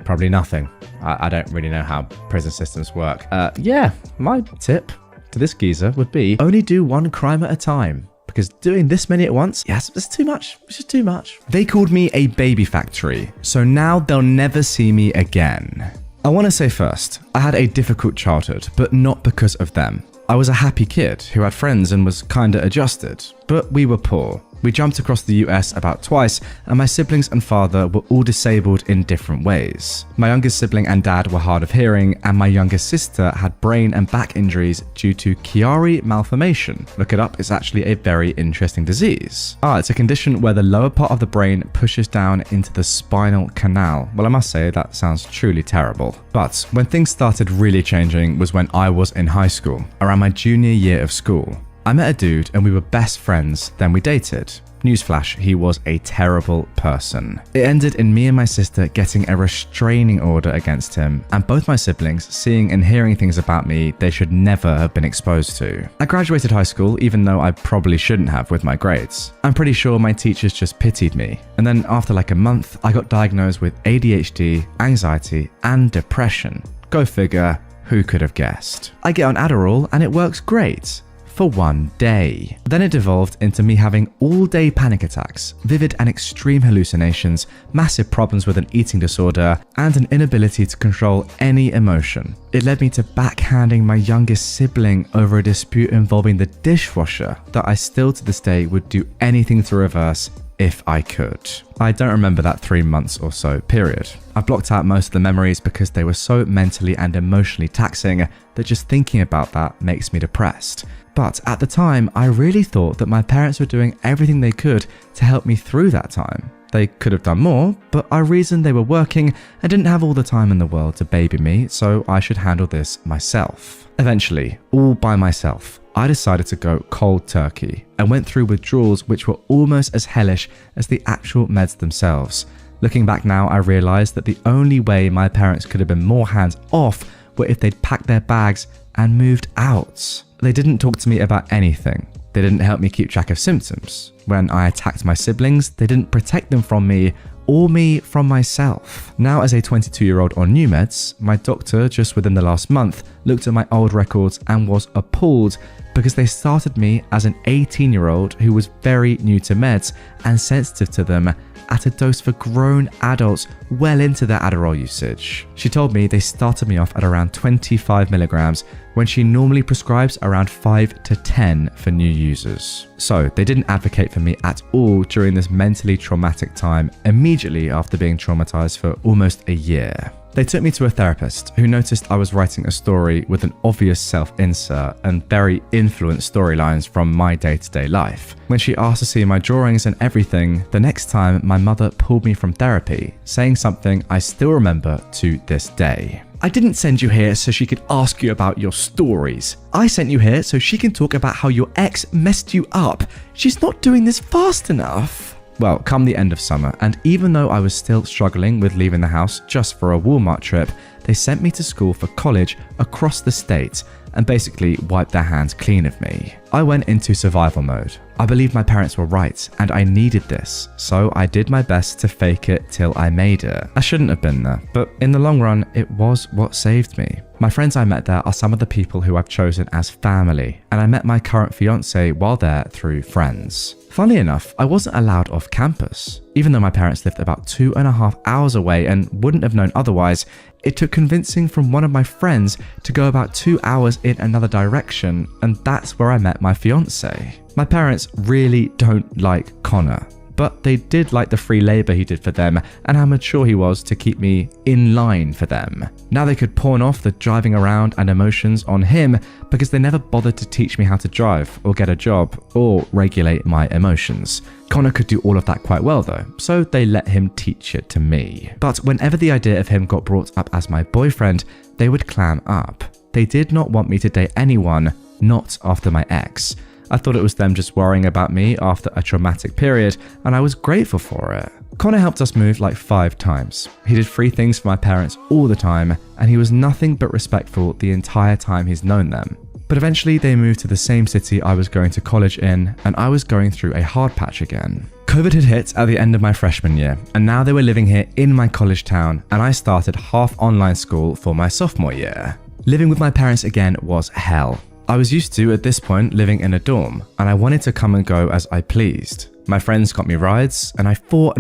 probably nothing. I don't really know how prison systems work. Yeah, my tip to this geezer would be only do one crime at a time. Because doing this many at once, yes, it's too much. It's just too much. They called me a baby factory, so now they'll never see me again. I want to say first, I had a difficult childhood, but not because of them. I was a happy kid who had friends and was kinda adjusted, but we were poor. We jumped across the US about twice, and my siblings and father were all disabled in different ways. My youngest sibling and dad were hard of hearing, and my youngest sister had brain and back injuries due to Chiari malformation. Look it up, it's actually a very interesting disease. It's a condition where the lower part of the brain pushes down into the spinal canal. Well, I must say that sounds truly terrible. But when things started really changing was when I was in high school, around my junior year of school. I met a dude and we were best friends, then we dated. Newsflash, he was a terrible person. It ended in me and my sister getting a restraining order against him, and both my siblings seeing and hearing things about me they should never have been exposed to. I graduated high school even though I probably shouldn't have with my grades. I'm pretty sure my teachers just pitied me. And then after like a month, I got diagnosed with ADHD, anxiety, and depression. Go figure, who could have guessed? I get on Adderall and it works great. For one day. Then it devolved into me having all-day panic attacks, vivid and extreme hallucinations, massive problems with an eating disorder, and an inability to control any emotion. It led me to backhanding my youngest sibling over a dispute involving the dishwasher that I still to this day would do anything to reverse if I could. I don't remember that 3 months or so period. I blocked out most of the memories because they were so mentally and emotionally taxing that just thinking about that makes me depressed. But at the time, I really thought that my parents were doing everything they could to help me through that time. They could have done more, but I reasoned they were working and didn't have all the time in the world to baby me, so I should handle this myself. Eventually, all by myself, I decided to go cold turkey and went through withdrawals which were almost as hellish as the actual meds themselves. Looking back now, I realized that the only way my parents could have been more hands off were if they'd packed their bags and moved out. They didn't talk to me about anything. They didn't help me keep track of symptoms. When I attacked my siblings, they didn't protect them from me or me from myself. Now as a 22-year-old on new meds, my doctor just within the last month looked at my old records and was appalled because they started me as an 18-year-old who was very new to meds and sensitive to them at a dose for grown adults well into their Adderall usage. She told me they started me off at around 25 milligrams when she normally prescribes around 5 to 10 for new users. So they didn't advocate for me at all during this mentally traumatic time immediately after being traumatized for almost a year. They took me to a therapist who noticed I was writing a story with an obvious self-insert and very influenced storylines from my day-to-day life. When she asked to see my drawings and everything, the next time my mother pulled me from therapy, saying something I still remember to this day. I didn't send you here so she could ask you about your stories. I sent you here so she can talk about how your ex messed you up. She's not doing this fast enough. Well, come the end of summer, and even though I was still struggling with leaving the house just for a Walmart trip, they sent me to school for college across the state and basically wiped their hands clean of me. I went into survival mode. I believed my parents were right, and I needed this, so I did my best to fake it till I made it. I shouldn't have been there, but in the long run, it was what saved me. My friends I met there are some of the people who I've chosen as family, and I met my current fiance while there through friends. Funnily enough, I wasn't allowed off campus. Even though my parents lived about 2.5 hours away and wouldn't have known otherwise, it took convincing from one of my friends to go about 2 hours in another direction, and that's where I met my fiance. My parents really don't like Connor, but they did like the free labor he did for them and how mature he was to keep me in line for them. Now they could pawn off the driving around and emotions on him because they never bothered to teach me how to drive or get a job or regulate my emotions. Connor could do all of that quite well though, so they let him teach it to me. But whenever the idea of him got brought up as my boyfriend, they would clam up. They did not want me to date anyone, not after my ex. I thought it was them just worrying about me after a traumatic period, and I was grateful for it. Connor helped us move like 5 times. He did free things for my parents all the time, and he was nothing but respectful the entire time he's known them. But eventually they moved to the same city I was going to college in, and I was going through a hard patch again. COVID had hit at the end of my freshman year, and now they were living here in my college town, and I started half online school for my sophomore year. Living with my parents again was hell. I was used to, at this point, living in a dorm, and I wanted to come and go as I pleased. My friends got me rides, and I fought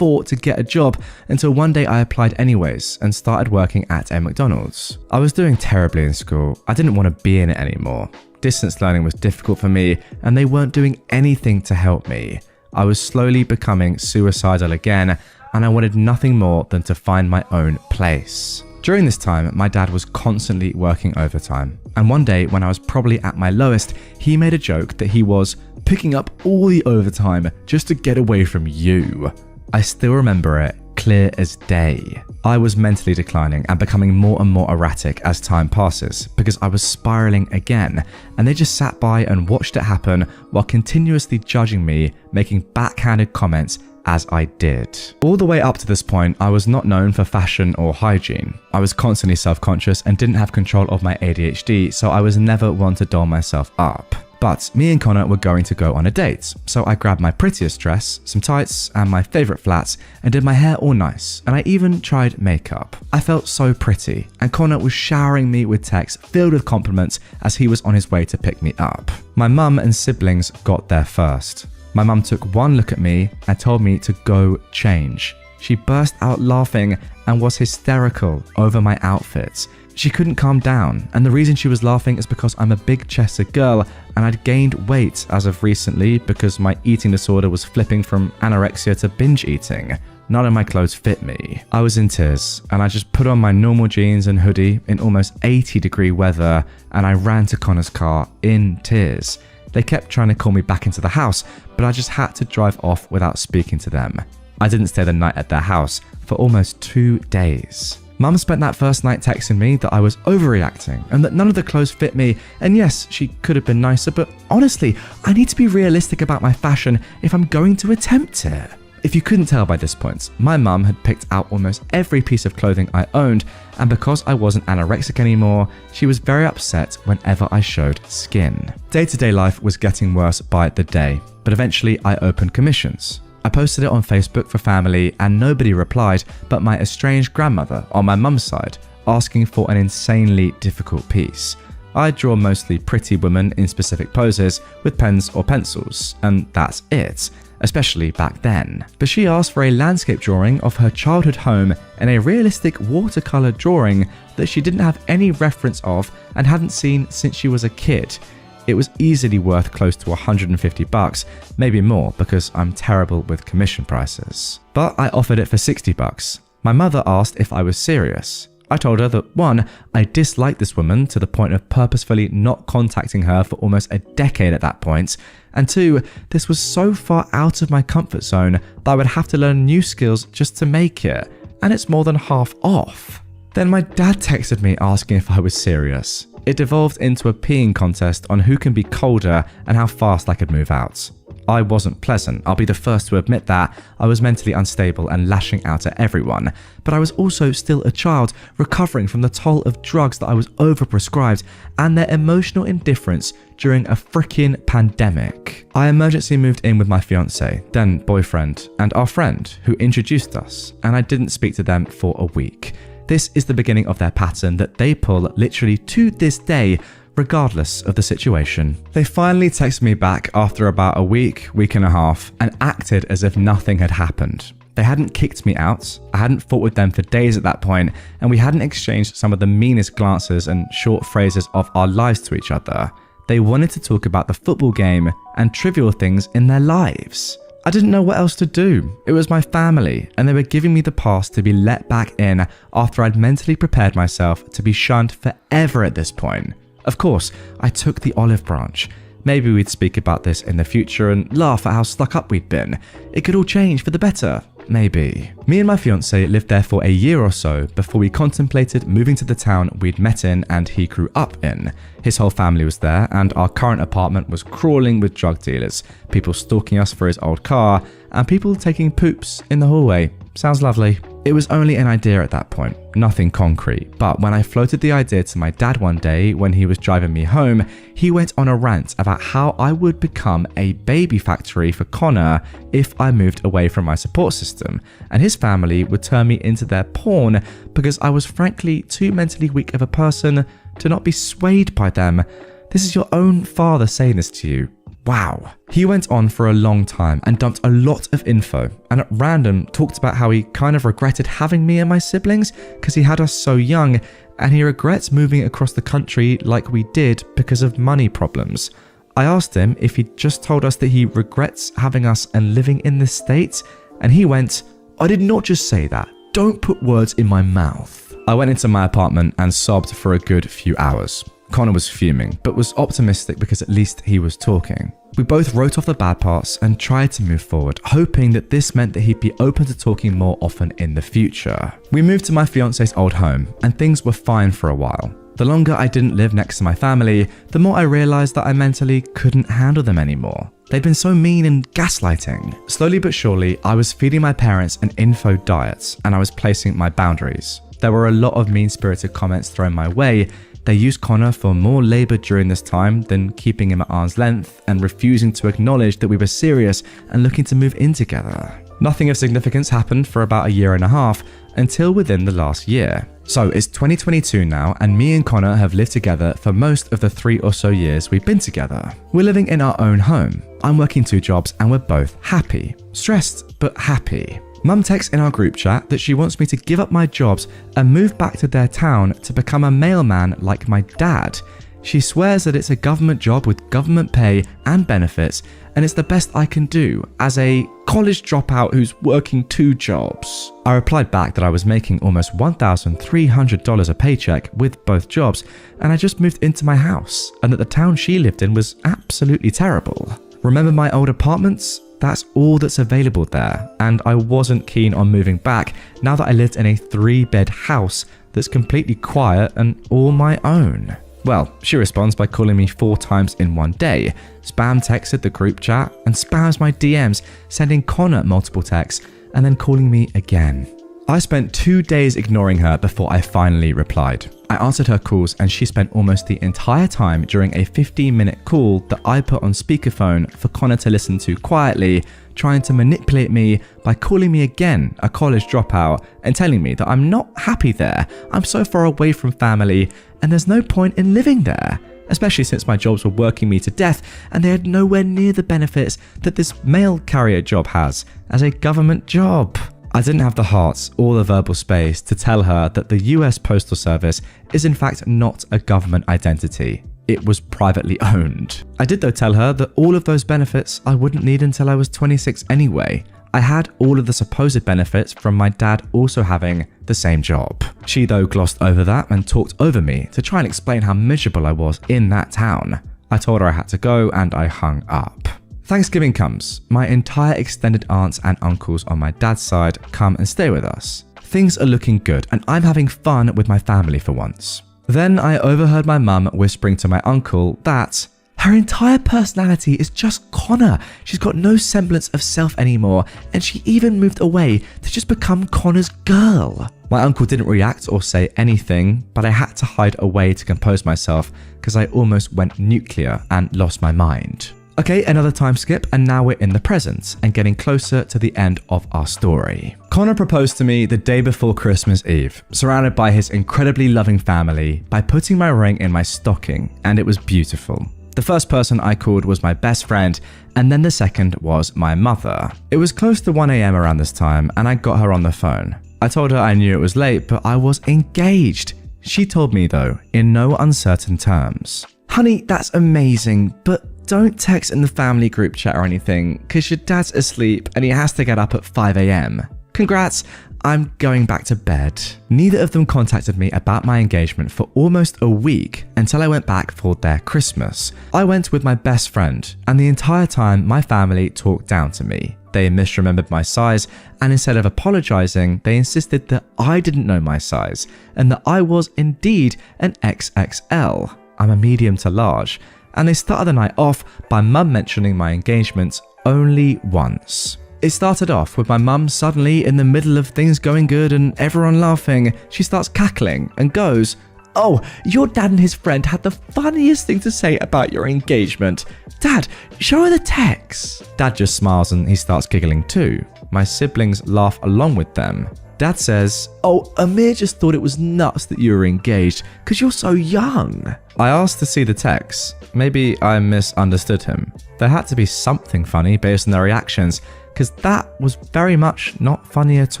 to get a job until one day I applied anyways and started working at a McDonald's. I was doing terribly in school. I didn't want to be in it anymore. Distance learning was difficult for me, and they weren't doing anything to help me. I was slowly becoming suicidal again, and I wanted nothing more than to find my own place. During this time, my dad was constantly working overtime, and one day when I was probably at my lowest, he made a joke that he was picking up all the overtime just to get away from you. I still remember it, clear as day. I was mentally declining and becoming more and more erratic as time passes because I was spiraling again, and they just sat by and watched it happen while continuously judging me, making backhanded comments as I did. All the way up to this point, I was not known for fashion or hygiene. I was constantly self-conscious and didn't have control of my ADHD, so I was never one to doll myself up. But me and Connor were going to go on a date, so I grabbed my prettiest dress, some tights, and my favorite flats, and did my hair all nice, and I even tried makeup. I felt so pretty, and Connor was showering me with texts filled with compliments as he was on his way to pick me up. My mum and siblings got there first. My mum took one look at me and told me to go change. She burst out laughing and was hysterical over my outfits. She couldn't calm down, and the reason she was laughing is because I'm a big-chested girl and I'd gained weight as of recently because my eating disorder was flipping from anorexia to binge eating. None of my clothes fit me. I was in tears, and I just put on my normal jeans and hoodie in almost 80-degree weather, and I ran to Connor's car in tears. They kept trying to call me back into the house, but I just had to drive off without speaking to them. I didn't stay the night at their house for almost 2 days. Mum spent that first night texting me that I was overreacting and that none of the clothes fit me, and yes, she could have been nicer, but honestly, I need to be realistic about my fashion if I'm going to attempt it. If you couldn't tell by this point, my mum had picked out almost every piece of clothing I owned, and because I wasn't anorexic anymore, she was very upset whenever I showed skin. Day-to-day life was getting worse by the day, but eventually I opened commissions. I posted it on Facebook for family and nobody replied but my estranged grandmother on my mum's side, asking for an insanely difficult piece. I draw mostly pretty women in specific poses with pens or pencils, and that's it, especially back then. But she asked for a landscape drawing of her childhood home and a realistic watercolor drawing that she didn't have any reference of and hadn't seen since she was a kid. It was easily worth close to $150, maybe more because I'm terrible with commission prices. But I offered it for $60. My mother asked if I was serious. I told her that 1, I disliked this woman to the point of purposefully not contacting her for almost a decade at that point, and 2, this was so far out of my comfort zone that I would have to learn new skills just to make it, and it's more than half off. Then my dad texted me asking if I was serious. It devolved into a peeing contest on who can be colder and how fast I could move out. I wasn't pleasant, I'll be the first to admit that. I was mentally unstable and lashing out at everyone. But I was also still a child, recovering from the toll of drugs that I was overprescribed and their emotional indifference during a freaking pandemic. I emergency moved in with my fiance, then boyfriend, and our friend who introduced us, and I didn't speak to them for a week. This is the beginning of their pattern that they pull literally to this day, regardless of the situation. They finally texted me back after about a week and a half, and acted as if nothing had happened. They hadn't kicked me out, I hadn't fought with them for days at that point, and we hadn't exchanged some of the meanest glances and short phrases of our lives to each other. They wanted to talk about the football game and trivial things in their lives. I didn't know what else to do. It was my family, and they were giving me the pass to be let back in after I'd mentally prepared myself to be shunned forever at this point. Of course, I took the olive branch. Maybe we'd speak about this in the future and laugh at how stuck up we'd been. It could all change for the better. Maybe. Me and my fiance lived there for a year or so before we contemplated moving to the town we'd met in and he grew up in. His whole family was there, and our current apartment was crawling with drug dealers, people stalking us for his old car, and people taking poops in the hallway. Sounds lovely. It was only an idea at that point, nothing concrete, but when I floated the idea to my dad one day when he was driving me home, he went on a rant about how I would become a baby factory for Connor if I moved away from my support system, and his family would turn me into their pawn because I was frankly too mentally weak of a person to not be swayed by them. This is your own father saying this to you. Wow. He went on for a long time and dumped a lot of info, and at random talked about how he kind of regretted having me and my siblings because he had us so young, and he regrets moving across the country like we did because of money problems. I asked him if he'd just told us that he regrets having us and living in this state, and he went, "I did not just say that. Don't put words in my mouth." I went into my apartment and sobbed for a good few hours. Connor was fuming, but was optimistic because at least he was talking. We both wrote off the bad parts and tried to move forward, hoping that this meant that he'd be open to talking more often in the future. We moved to my fiance's old home, and things were fine for a while. The longer I didn't live next to my family, the more I realized that I mentally couldn't handle them anymore. They'd been so mean and gaslighting. Slowly but surely, I was feeding my parents an info diet, and I was placing my boundaries. There were a lot of mean-spirited comments thrown my way. They used Connor for more labor during this time than keeping him at arm's length and refusing to acknowledge that we were serious and looking to move in together. Nothing of significance happened for about a year and a half until within the last year. So it's 2022 now, and me and Connor have lived together for most of the 3 or so years we've been together. We're living in our own home. I'm working 2 jobs and we're both happy. Stressed, but happy. Mum texts in our group chat that she wants me to give up my jobs and move back to their town to become a mailman like my dad. She swears that it's a government job with government pay and benefits, and it's the best I can do as a college dropout who's working 2 jobs. I replied back that I was making almost $1,300 a paycheck with both jobs, and I just moved into my house, and that the town she lived in was absolutely terrible. Remember my old apartments? That's all that's available there, and I wasn't keen on moving back now that I lived in a 3-bed house that's completely quiet and all my own. Well, she responds by calling me 4 times in one day, spam texted the group chat, and spams my DMs, sending Connor multiple texts, and then calling me again. I spent 2 days ignoring her before I finally replied. I answered her calls, and she spent almost the entire time during a 15-minute call that I put on speakerphone for Connor to listen to quietly, trying to manipulate me by calling me again a college dropout and telling me that I'm not happy there, I'm so far away from family, and there's no point in living there, especially since my jobs were working me to death and they had nowhere near the benefits that this mail carrier job has as a government job. I didn't have the heart or the verbal space to tell her that the US Postal Service is in fact not a government identity. It was privately owned. I did though tell her that all of those benefits I wouldn't need until I was 26 anyway. I had all of the supposed benefits from my dad also having the same job. She though glossed over that and talked over me to try and explain how miserable I was in that town. I told her I had to go and I hung up. Thanksgiving comes. My entire extended aunts and uncles on my dad's side come and stay with us. Things are looking good and I'm having fun with my family for once. Then I overheard my mum whispering to my uncle that Her entire personality is just Connor. She's got no semblance of self anymore, and she even moved away to just become Connor's girl. My uncle didn't react or say anything, but I had to hide away to compose myself because I almost went nuclear and lost my mind. Okay, another time skip, and now we're in the present and getting closer to the end of our story. Connor proposed to me the day before Christmas Eve, surrounded by his incredibly loving family, by putting my ring in my stocking, and it was beautiful. The first person I called was my best friend, and then the second was my mother. It was close to 1 a.m. around this time, and I got her on the phone. I told her I knew it was late, but I was engaged. She told me though, in no uncertain terms, "Honey, that's amazing, but don't text in the family group chat or anything, because your dad's asleep and he has to get up at 5 a.m. Congrats, I'm going back to bed." Neither of them contacted me about my engagement for almost a week until I went back for their Christmas. I went with my best friend, and the entire time my family talked down to me. They misremembered my size, and instead of apologizing, they insisted that I didn't know my size and that I was indeed an XXL. I'm a medium to large. And they started the night off by mum mentioning my engagement only once. It started off with my mum suddenly in the middle of things going good and everyone laughing. She starts cackling and goes, "Oh, your dad and his friend had the funniest thing to say about your engagement. Dad, show her the text." Dad just smiles and he starts giggling too. My siblings laugh along with them. Dad says, "Oh, Amir just thought it was nuts that you were engaged because you're so young." I asked to see the text. Maybe I misunderstood him. There had to be something funny based on their reactions, because that was very much not funny at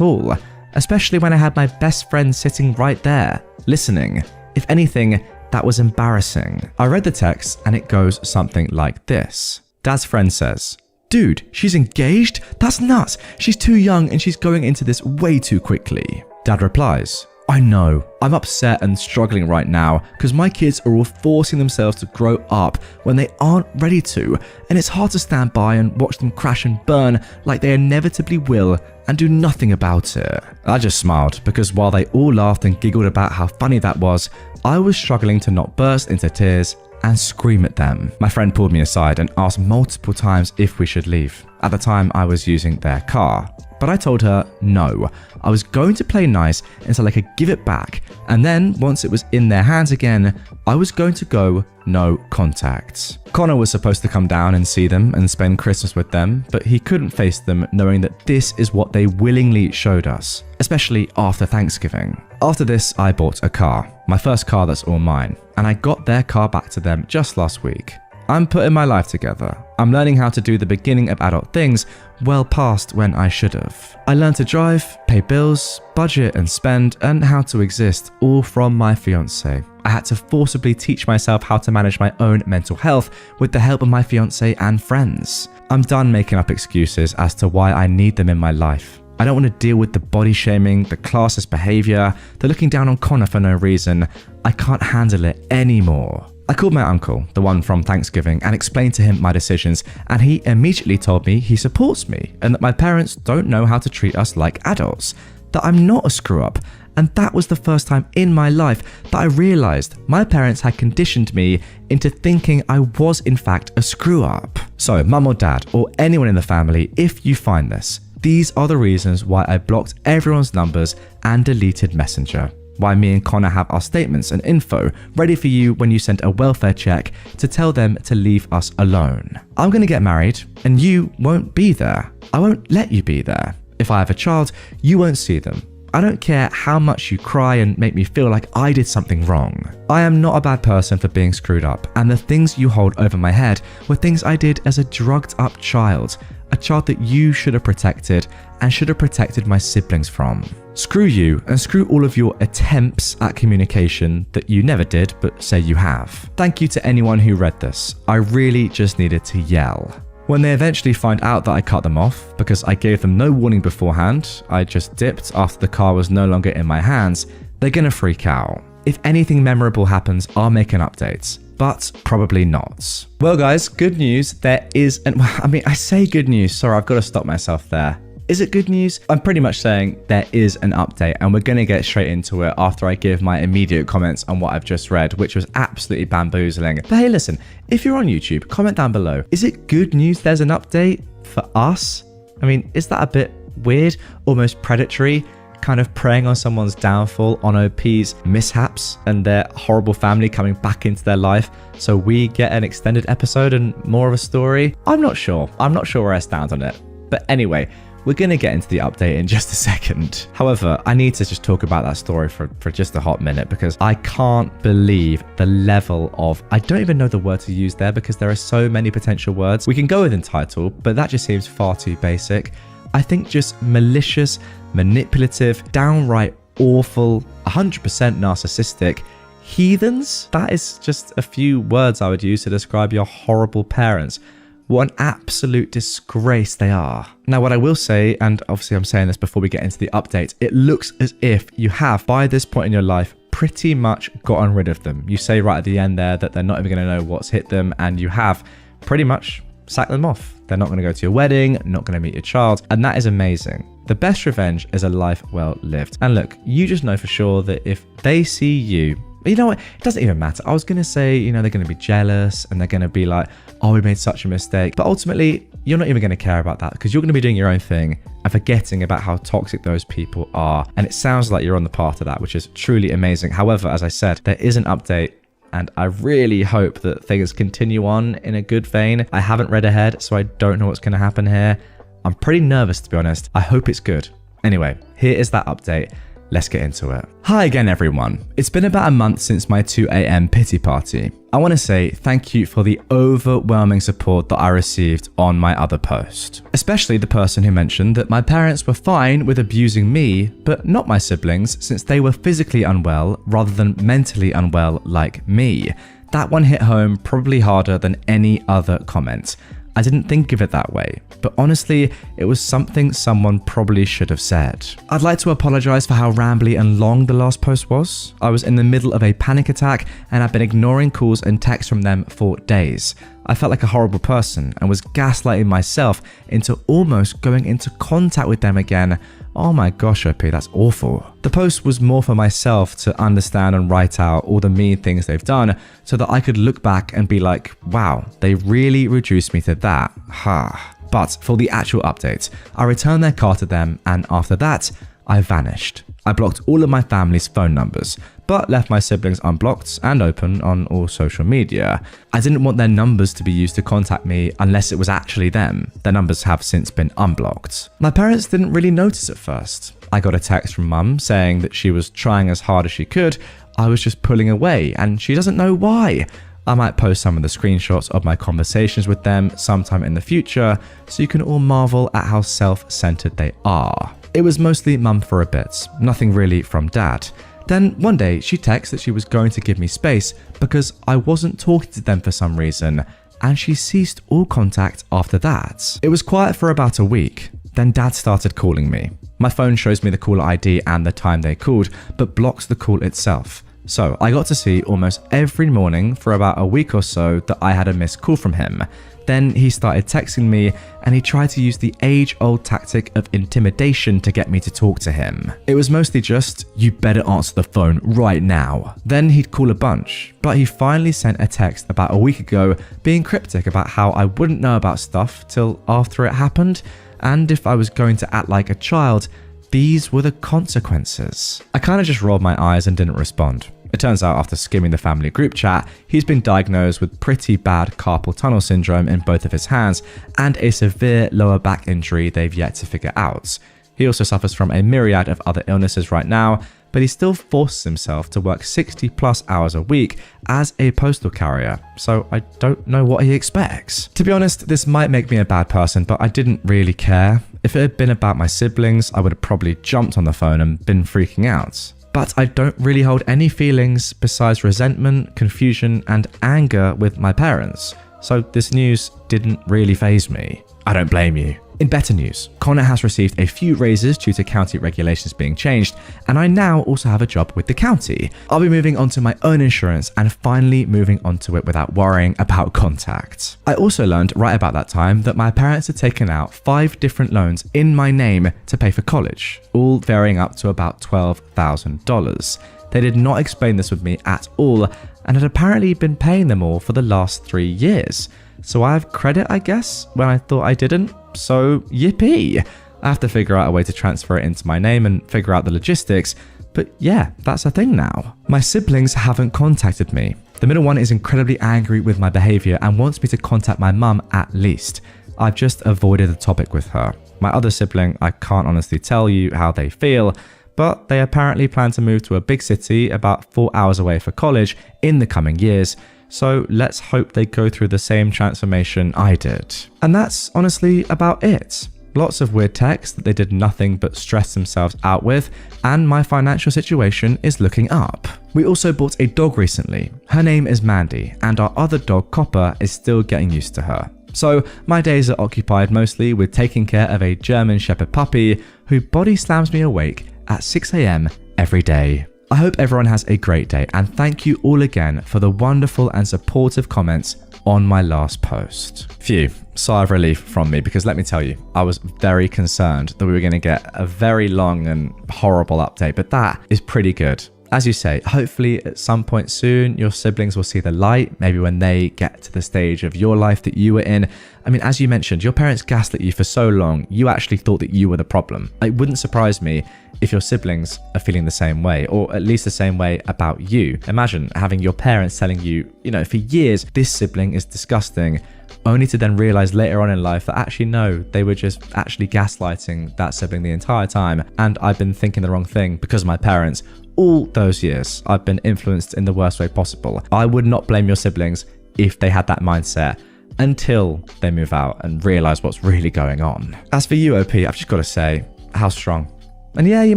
all, especially when I had my best friend sitting right there, listening. If anything, that was embarrassing. I read the text and it goes something like this. Dad's friend says, "Dude, she's engaged? That's nuts. She's too young and she's going into this way too quickly." Dad replies, "I know. I'm upset and struggling right now because my kids are all forcing themselves to grow up when they aren't ready to, and it's hard to stand by and watch them crash and burn like they inevitably will and do nothing about it." I just smiled because while they all laughed and giggled about how funny that was, I was struggling to not burst into tears and scream at them. My friend pulled me aside and asked multiple times if we should leave. At the time, I was using their car. But I told her no, I was going to play nice until I could give it back, and then once it was in their hands again, I was going to go no contact. Connor was supposed to come down and see them and spend Christmas with them, but he couldn't face them knowing that this is what they willingly showed us, especially after Thanksgiving. After this, I bought a car, my first car that's all mine, and I got their car back to them just last week. I'm putting my life together. I'm learning how to do the beginning of adult things well past when I should have. I learned to drive, pay bills, budget and spend, and how to exist, all from my fiance. I had to forcibly teach myself how to manage my own mental health with the help of my fiance and friends. I'm done making up excuses as to why I need them in my life. I don't want to deal with the body shaming, the classist behavior, the looking down on Connor for no reason. I can't handle it anymore. I called my uncle, the one from Thanksgiving, and explained to him my decisions, and he immediately told me he supports me and that my parents don't know how to treat us like adults, that I'm not a screw-up, and that was the first time in my life that I realized my parents had conditioned me into thinking I was in fact a screw-up. So, mum or dad, or anyone in the family, if you find this, these are the reasons why I blocked everyone's numbers and deleted Messenger. Why me and Connor have our statements and info ready for you when you send a welfare check to tell them to leave us alone. I'm going to get married and you won't be there. I won't let you be there. If I have a child, you won't see them. I don't care how much you cry and make me feel like I did something wrong. I am not a bad person for being screwed up, and the things you hold over my head were things I did as a drugged up child, a child that you should have protected and should have protected my siblings from. Screw you and screw all of your attempts at communication that you never did but say you have. Thank you to anyone who read this. I really just needed to yell. When they eventually find out that I cut them off because I gave them no warning beforehand, I just dipped after the car was no longer in my hands, they're gonna freak out. If anything memorable happens, I'll make an update, but probably not. Well guys, good news, there is, I say good news, sorry, I've got to stop myself there. Is it good news? I'm pretty much saying there is an update, and we're going to get straight into it after I give my immediate comments on what I've just read, which was absolutely bamboozling. But hey, listen, if you're on YouTube, comment down below. Is it good news there's an update for us? I mean, is that a bit weird? Almost predatory? Kind of preying on someone's downfall, on OP's mishaps and their horrible family coming back into their life, so we get an extended episode and more of a story? I'm not sure where I stand on it. But anyway, we're going to get into the update in just a second. However, I need to just talk about that story for just a hot minute, because I can't believe the level of, I don't even know the word to use there because there are so many potential words. We can go with entitled, but that just seems far too basic. I think just malicious, manipulative, downright awful, 100% narcissistic heathens. That is just a few words I would use to describe your horrible parents. What an absolute disgrace they are. Now, what I will say, and obviously I'm saying this before we get into the update, it looks as if you have, by this point in your life, pretty much gotten rid of them. You say right at the end there that they're not even going to know what's hit them, and you have pretty much sacked them off. They're not going to go to your wedding, not going to meet your child, and that is amazing. The best revenge is a life well lived. And look, you just know for sure that if they see you, you know what, it doesn't even matter. I was going to say, you know, they're going to be jealous and they're going to be like, oh, we made such a mistake. But ultimately, you're not even going to care about that, because you're going to be doing your own thing and forgetting about how toxic those people are. And it sounds like you're on the path to that, which is truly amazing. However, as I said, there is an update, and I really hope that things continue on in a good vein. I haven't read ahead, so I don't know what's going to happen here. I'm pretty nervous, to be honest. I hope it's good. Anyway, here is that update. Let's get into it. Hi again, everyone. It's been about a month since my 2 a.m. pity party. I want to say thank you for the overwhelming support that I received on my other post. Especially the person who mentioned that my parents were fine with abusing me, but not my siblings, since they were physically unwell rather than mentally unwell like me. That one hit home probably harder than any other comment. I didn't think of it that way, but honestly, it was something someone probably should have said. I'd like to apologize for how rambly and long the last post was. I was in the middle of a panic attack and I've been ignoring calls and texts from them for days. I felt like a horrible person and was gaslighting myself into almost going into contact with them again. Oh my gosh, OP, that's awful. The post was more for myself to understand and write out all the mean things they've done so that I could look back and be like, wow, they really reduced me to that. Ha. But for the actual update, I returned their car to them, and after that, I vanished. I blocked all of my family's phone numbers, but left my siblings unblocked and open on all social media. I didn't want their numbers to be used to contact me unless it was actually them. Their numbers have since been unblocked. My parents didn't really notice at first. I got a text from mum saying that she was trying as hard as she could. I was just pulling away and she doesn't know why. I might post some of the screenshots of my conversations with them sometime in the future so you can all marvel at how self-centered they are. It was mostly mum for a bit, nothing really from dad. Then one day she texted that she was going to give me space because I wasn't talking to them for some reason, and she ceased all contact after that. It was quiet for about a week. Then dad started calling me. My phone shows me the caller ID and the time they called, but blocks the call itself. So I got to see almost every morning for about a week or so that I had a missed call from him. Then he started texting me and he tried to use the age-old tactic of intimidation to get me to talk to him. It was mostly just, you better answer the phone right now. Then he'd call a bunch, but he finally sent a text about a week ago being cryptic about how I wouldn't know about stuff till after it happened, and if I was going to act like a child, these were the consequences. I kind of just rolled my eyes and didn't respond. It turns out after skimming the family group chat, he's been diagnosed with pretty bad carpal tunnel syndrome in both of his hands and a severe lower back injury they've yet to figure out. He also suffers from a myriad of other illnesses right now, but he still forces himself to work 60+ hours a week as a postal carrier, so I don't know what he expects. To be honest, this might make me a bad person, but I didn't really care. If it had been about my siblings, I would have probably jumped on the phone and been freaking out. But I don't really hold any feelings besides resentment, confusion, and anger with my parents, so this news didn't really faze me. I don't blame you. In better news, Connor has received a few raises due to county regulations being changed, and I now also have a job with the county. I'll be moving on to my own insurance and finally moving onto it without worrying about contacts. I also learned right about that time that my parents had taken out 5 different loans in my name to pay for college, all varying up to about $12,000. They did not explain this with me at all and had apparently been paying them all for the last 3 years. So I have credit, I guess, when I thought I didn't. So yippee! I have to figure out a way to transfer it into my name and figure out the logistics. But yeah, that's a thing now. My siblings haven't contacted me. The middle one is incredibly angry with my behavior and wants me to contact my mum at least. I've just avoided the topic with her. My other sibling, I can't honestly tell you how they feel, but they apparently plan to move to a big city about 4 hours away for college in the coming years. So let's hope they go through the same transformation I did. And that's honestly about it. Lots of weird texts that they did nothing but stress themselves out with, and my financial situation is looking up. We also bought a dog recently. Her name is Mandy, and our other dog, Copper, is still getting used to her. So my days are occupied mostly with taking care of a German Shepherd puppy who body slams me awake at 6 AM every day. I hope everyone has a great day, and thank you all again for the wonderful and supportive comments on my last post. Phew, sigh of relief from me, because let me tell you, I was very concerned that we were going to get a very long and horrible update, but that is pretty good. As you say, hopefully at some point soon, your siblings will see the light, maybe when they get to the stage of your life that you were in. I mean, as you mentioned, your parents gaslit you for so long, you actually thought that you were the problem. It wouldn't surprise me if your siblings are feeling the same way, or at least the same way about you. Imagine having your parents telling you, for years, this sibling is disgusting, only to then realize later on in life that actually no, they were just actually gaslighting that sibling the entire time, and I've been thinking the wrong thing because of my parents. All those years, I've been influenced in the worst way possible. I would not blame your siblings if they had that mindset until they move out and realize what's really going on. As for you, OP, I've just got to say, how strong. And yeah, you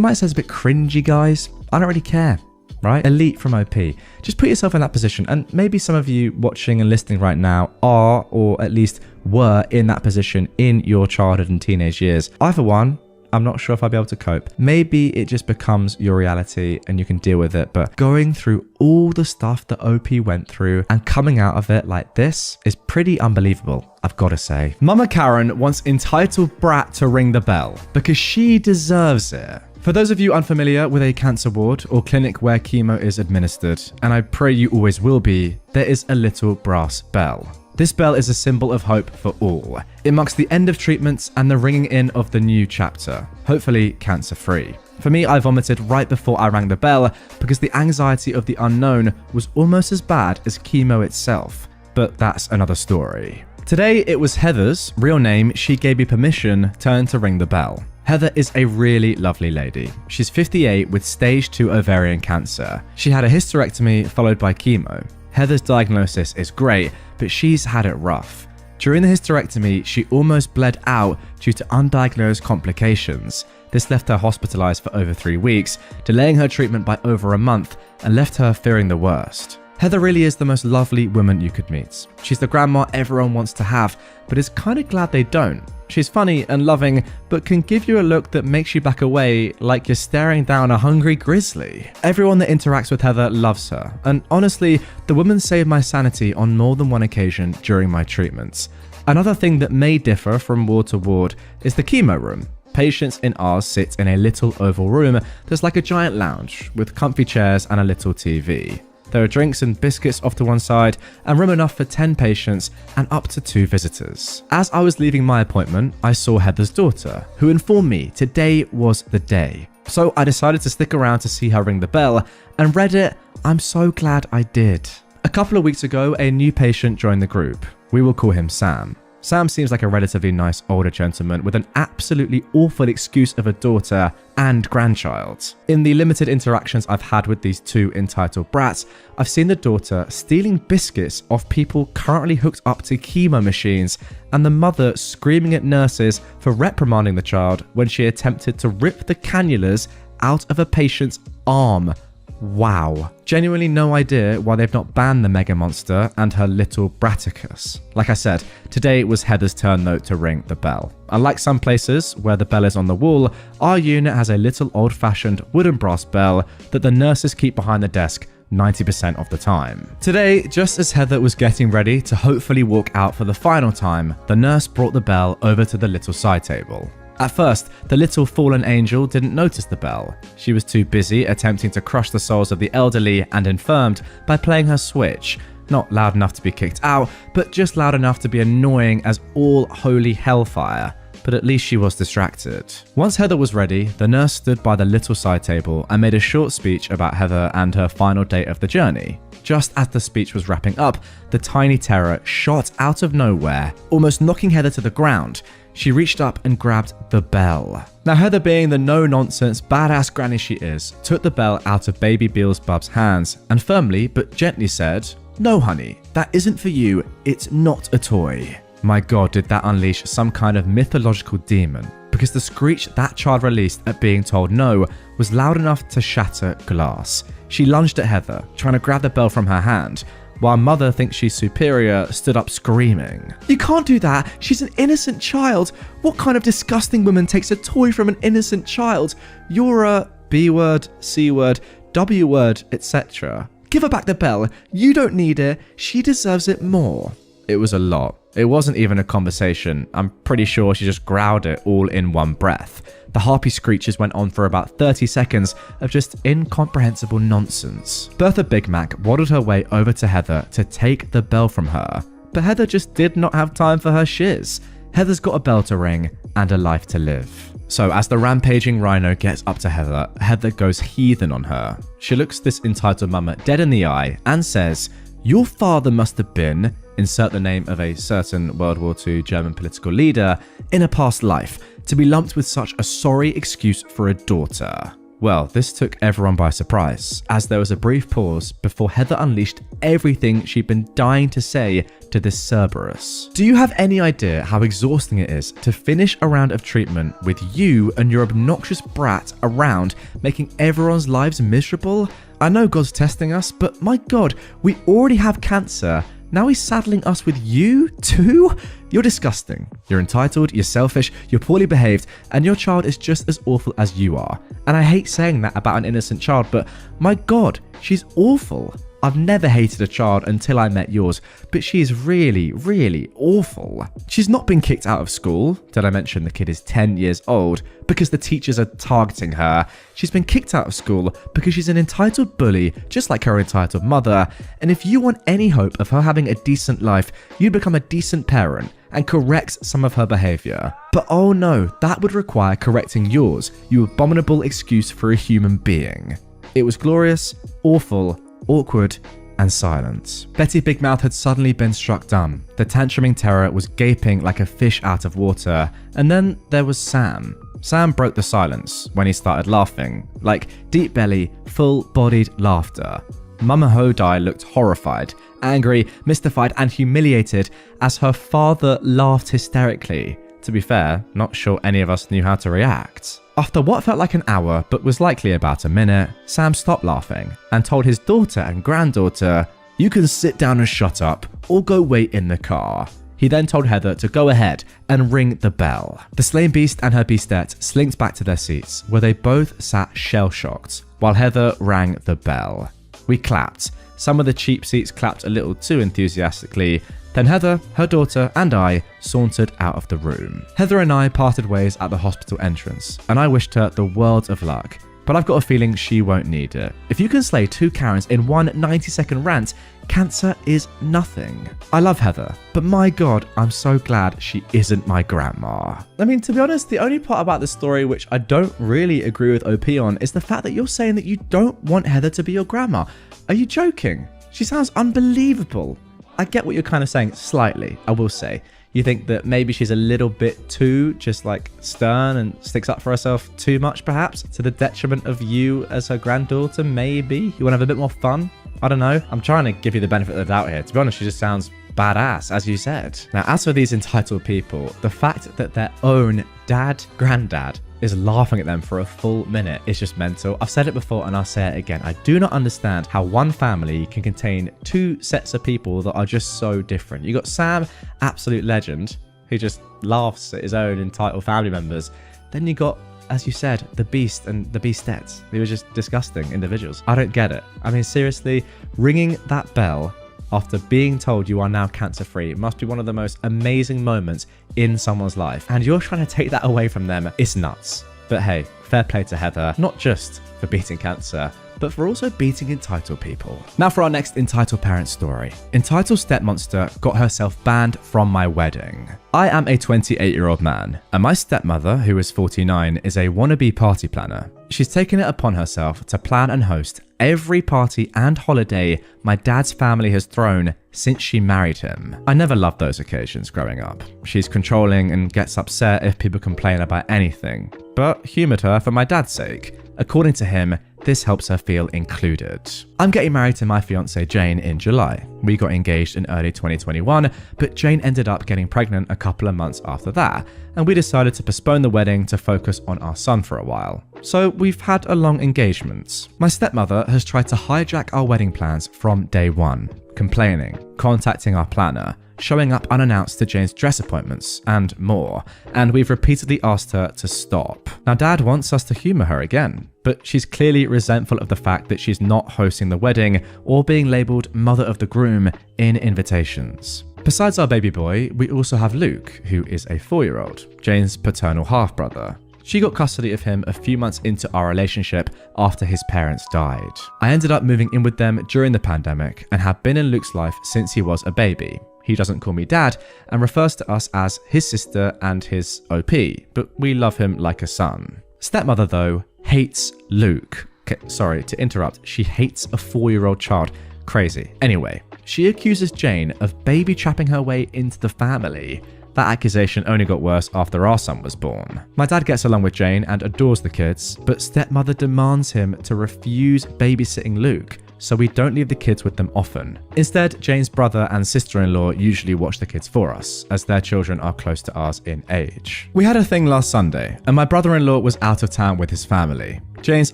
might say it's a bit cringy, guys. I don't really care, right? Elite from OP. Just put yourself in that position, and maybe some of you watching and listening right now are, or at least were, in that position in your childhood and teenage years. I, for one, I'm not sure if I'll be able to cope. Maybe it just becomes your reality and you can deal with it, but going through all the stuff that OP went through and coming out of it like this is pretty unbelievable, I've got to say. Mama Karen wants entitled brat to ring the bell because she deserves it. For those of you unfamiliar with a cancer ward or clinic where chemo is administered, and I pray you always will be, there is a little brass bell. This bell is a symbol of hope for all. It marks the end of treatments and the ringing in of the new chapter, hopefully cancer-free. For me, I vomited right before I rang the bell because the anxiety of the unknown was almost as bad as chemo itself. But that's another story. Today, it was Heather's real name. She gave me permission turn to ring the bell. Heather is a really lovely lady. She's 58 with stage 2 ovarian cancer. She had a hysterectomy followed by chemo. Heather's diagnosis is great, but she's had it rough. During the hysterectomy, she almost bled out due to undiagnosed complications. This left her hospitalized for over 3 weeks, delaying her treatment by over a month, and left her fearing the worst. Heather really is the most lovely woman you could meet. She's the grandma everyone wants to have, but is kind of glad they don't. She's funny and loving, but can give you a look that makes you back away like you're staring down a hungry grizzly. Everyone that interacts with Heather loves her, and honestly, the woman saved my sanity on more than one occasion during my treatments. Another thing that may differ from ward to ward is the chemo room. Patients in ours sit in a little oval room that's like a giant lounge with comfy chairs and a little TV. There are drinks and biscuits off to one side, and room enough for 10 patients and up to 2 visitors. As I was leaving my appointment, I saw Heather's daughter, who informed me today was the day. So I decided to stick around to see her ring the bell, and Reddit, I'm so glad I did. A couple of weeks ago, a new patient joined the group. We will call him Sam. Sam seems like a relatively nice older gentleman with an absolutely awful excuse of a daughter and grandchild. In the limited interactions I've had with these 2 entitled brats, I've seen the daughter stealing biscuits off people currently hooked up to chemo machines, and the mother screaming at nurses for reprimanding the child when she attempted to rip the cannulas out of a patient's arm. Wow. Genuinely no idea why they've not banned the Mega Monster and her little Braticus. Like I said, today it was Heather's turn though to ring the bell. Unlike some places where the bell is on the wall, our unit has a little old-fashioned wooden brass bell that the nurses keep behind the desk 90% of the time. Today, just as Heather was getting ready to hopefully walk out for the final time, the nurse brought the bell over to the little side table. At first, the little fallen angel didn't notice the bell. She was too busy attempting to crush the souls of the elderly and infirmed by playing her Switch. Not loud enough to be kicked out, but just loud enough to be annoying as all holy hellfire. But at least she was distracted. Once Heather was ready, the nurse stood by the little side table and made a short speech about Heather and her final day of the journey. Just as the speech was wrapping up, the tiny terror shot out of nowhere, almost knocking Heather to the ground. She reached up and grabbed the bell. Now Heather, being the no-nonsense, badass granny she is, took the bell out of baby Beelzebub's hands and firmly but gently said, "No honey, that isn't for you, it's not a toy." My god, did that unleash some kind of mythological demon, because the screech that child released at being told no was loud enough to shatter glass. She lunged at Heather, trying to grab the bell from her hand, while Mother thinks she's superior stood up screaming. "You can't do that, she's an innocent child. What kind of disgusting woman takes a toy from an innocent child? You're a B word, C word, W word, etc. Give her back the bell, you don't need it, she deserves it more." It was a lot. It wasn't even a conversation. I'm pretty sure she just growled it all in one breath. The harpy screeches went on for about 30 seconds of just incomprehensible nonsense. Bertha Big Mac waddled her way over to Heather to take the bell from her, but Heather just did not have time for her shiz. Heather's got a bell to ring and a life to live. So as the rampaging rhino gets up to Heather, Heather goes heathen on her. She looks this entitled mama dead in the eye and says, "Your father must have been," insert the name of a certain World War II German political leader, "in a past life, to be lumped with such a sorry excuse for a daughter." Well, this took everyone by surprise, as there was a brief pause before Heather unleashed everything she'd been dying to say to this Cerberus. Do you have any idea how exhausting it is to finish a round of treatment with you and your obnoxious brat around, making everyone's lives miserable? I know God's testing us, but my God, we already have cancer. Now he's saddling us with you too? You're disgusting. You're entitled, you're selfish, you're poorly behaved, and your child is just as awful as you are. And I hate saying that about an innocent child, but my God, she's awful. I've never hated a child until I met yours, but she's really, really awful. She's not been kicked out of school. Did I mention the kid is 10 years old? Because the teachers are targeting her. She's been kicked out of school because she's an entitled bully, just like her entitled mother. And if you want any hope of her having a decent life, you'd become a decent parent and correct some of her behavior. But oh no, that would require correcting yours, you abominable excuse for a human being. It was glorious, awful, awkward, and silent. Betty Big Mouth had suddenly been struck dumb. The tantruming terror was gaping like a fish out of water. And then there was Sam. Sam broke the silence when he started laughing, like deep belly, full-bodied laughter. Mama Hodai looked horrified, angry, mystified, and humiliated as her father laughed hysterically. To be fair, not sure any of us knew how to react. After what felt like an hour, but was likely about a minute, Sam stopped laughing and told his daughter and granddaughter, "You can sit down and shut up, or go wait in the car." He then told Heather to go ahead and ring the bell. The slain beast and her beastette slinked back to their seats, where they both sat shell-shocked, while Heather rang the bell. We clapped. Some of the cheap seats clapped a little too enthusiastically. Then Heather, her daughter, and I sauntered out of the room. Heather and I parted ways at the hospital entrance, and I wished her the world of luck. But I've got a feeling she won't need it. If you can slay two Karens in one 90-second rant, cancer is nothing. I love Heather, but my God, I'm so glad she isn't my grandma. I mean, to be honest, the only part about the story which I don't really agree with OP on is the fact that you're saying that you don't want Heather to be your grandma. Are you joking? She sounds unbelievable. I get what you're kind of saying slightly, I will say. You think that maybe she's a little bit too just like stern and sticks up for herself too much, perhaps, to the detriment of you as her granddaughter, maybe? You want to have a bit more fun? I don't know. I'm trying to give you the benefit of the doubt here. To be honest, she just sounds badass, as you said. Now, as for these entitled people, the fact that their own dad, granddad, is laughing at them for a full minute is just mental. I've said it before and I'll say it again. I do not understand how one family can contain two sets of people that are just so different. You got Sam, absolute legend, who just laughs at his own entitled family members. Then you got, as you said, the Beast and the Beastettes. They were just disgusting individuals. I don't get it. I mean, seriously, ringing that bell after being told you are now cancer-free must be one of the most amazing moments in someone's life. And you're trying to take that away from them. It's nuts. But hey, fair play to Heather, not just for beating cancer, but for also beating entitled people. Now for our next entitled parent story. Entitled stepmonster got herself banned from my wedding. I am a 28-year-old man, and my stepmother, who is 49, is a wannabe party planner. She's taken it upon herself to plan and host every party and holiday my dad's family has thrown since she married him. I never loved those occasions growing up. She's controlling and gets upset if people complain about anything, but humoured her for my dad's sake. According to him, this helps her feel included. I'm getting married to my fiancée Jane in July. We got engaged in early 2021, but Jane ended up getting pregnant a couple of months after that, and we decided to postpone the wedding to focus on our son for a while. So we've had a long engagement. My stepmother has tried to hijack our wedding plans from day one, complaining, contacting our planner, showing up unannounced to Jane's dress appointments, and more, and we've repeatedly asked her to stop. Now Dad wants us to humour her again, but she's clearly resentful of the fact that she's not hosting the wedding or being labelled mother of the groom in invitations. Besides our baby boy, we also have Luke, who is a 4-year-old, Jane's paternal half-brother. She got custody of him a few months into our relationship after his parents died. I ended up moving in with them during the pandemic and have been in Luke's life since he was a baby. He doesn't call me dad and refers to us as his sister and his OP, but we love him like a son. Stepmother, though, hates Luke. Okay, sorry to interrupt, she hates a 4-year-old child. Crazy. Anyway, she accuses Jane of baby trapping her way into the family. That accusation only got worse after our son was born. My dad gets along with Jane and adores the kids, but stepmother demands him to refuse babysitting Luke, so we don't leave the kids with them often. Instead, Jane's brother and sister-in-law usually watch the kids for us, as their children are close to ours in age. We had a thing last Sunday, and my brother-in-law was out of town with his family. Jane's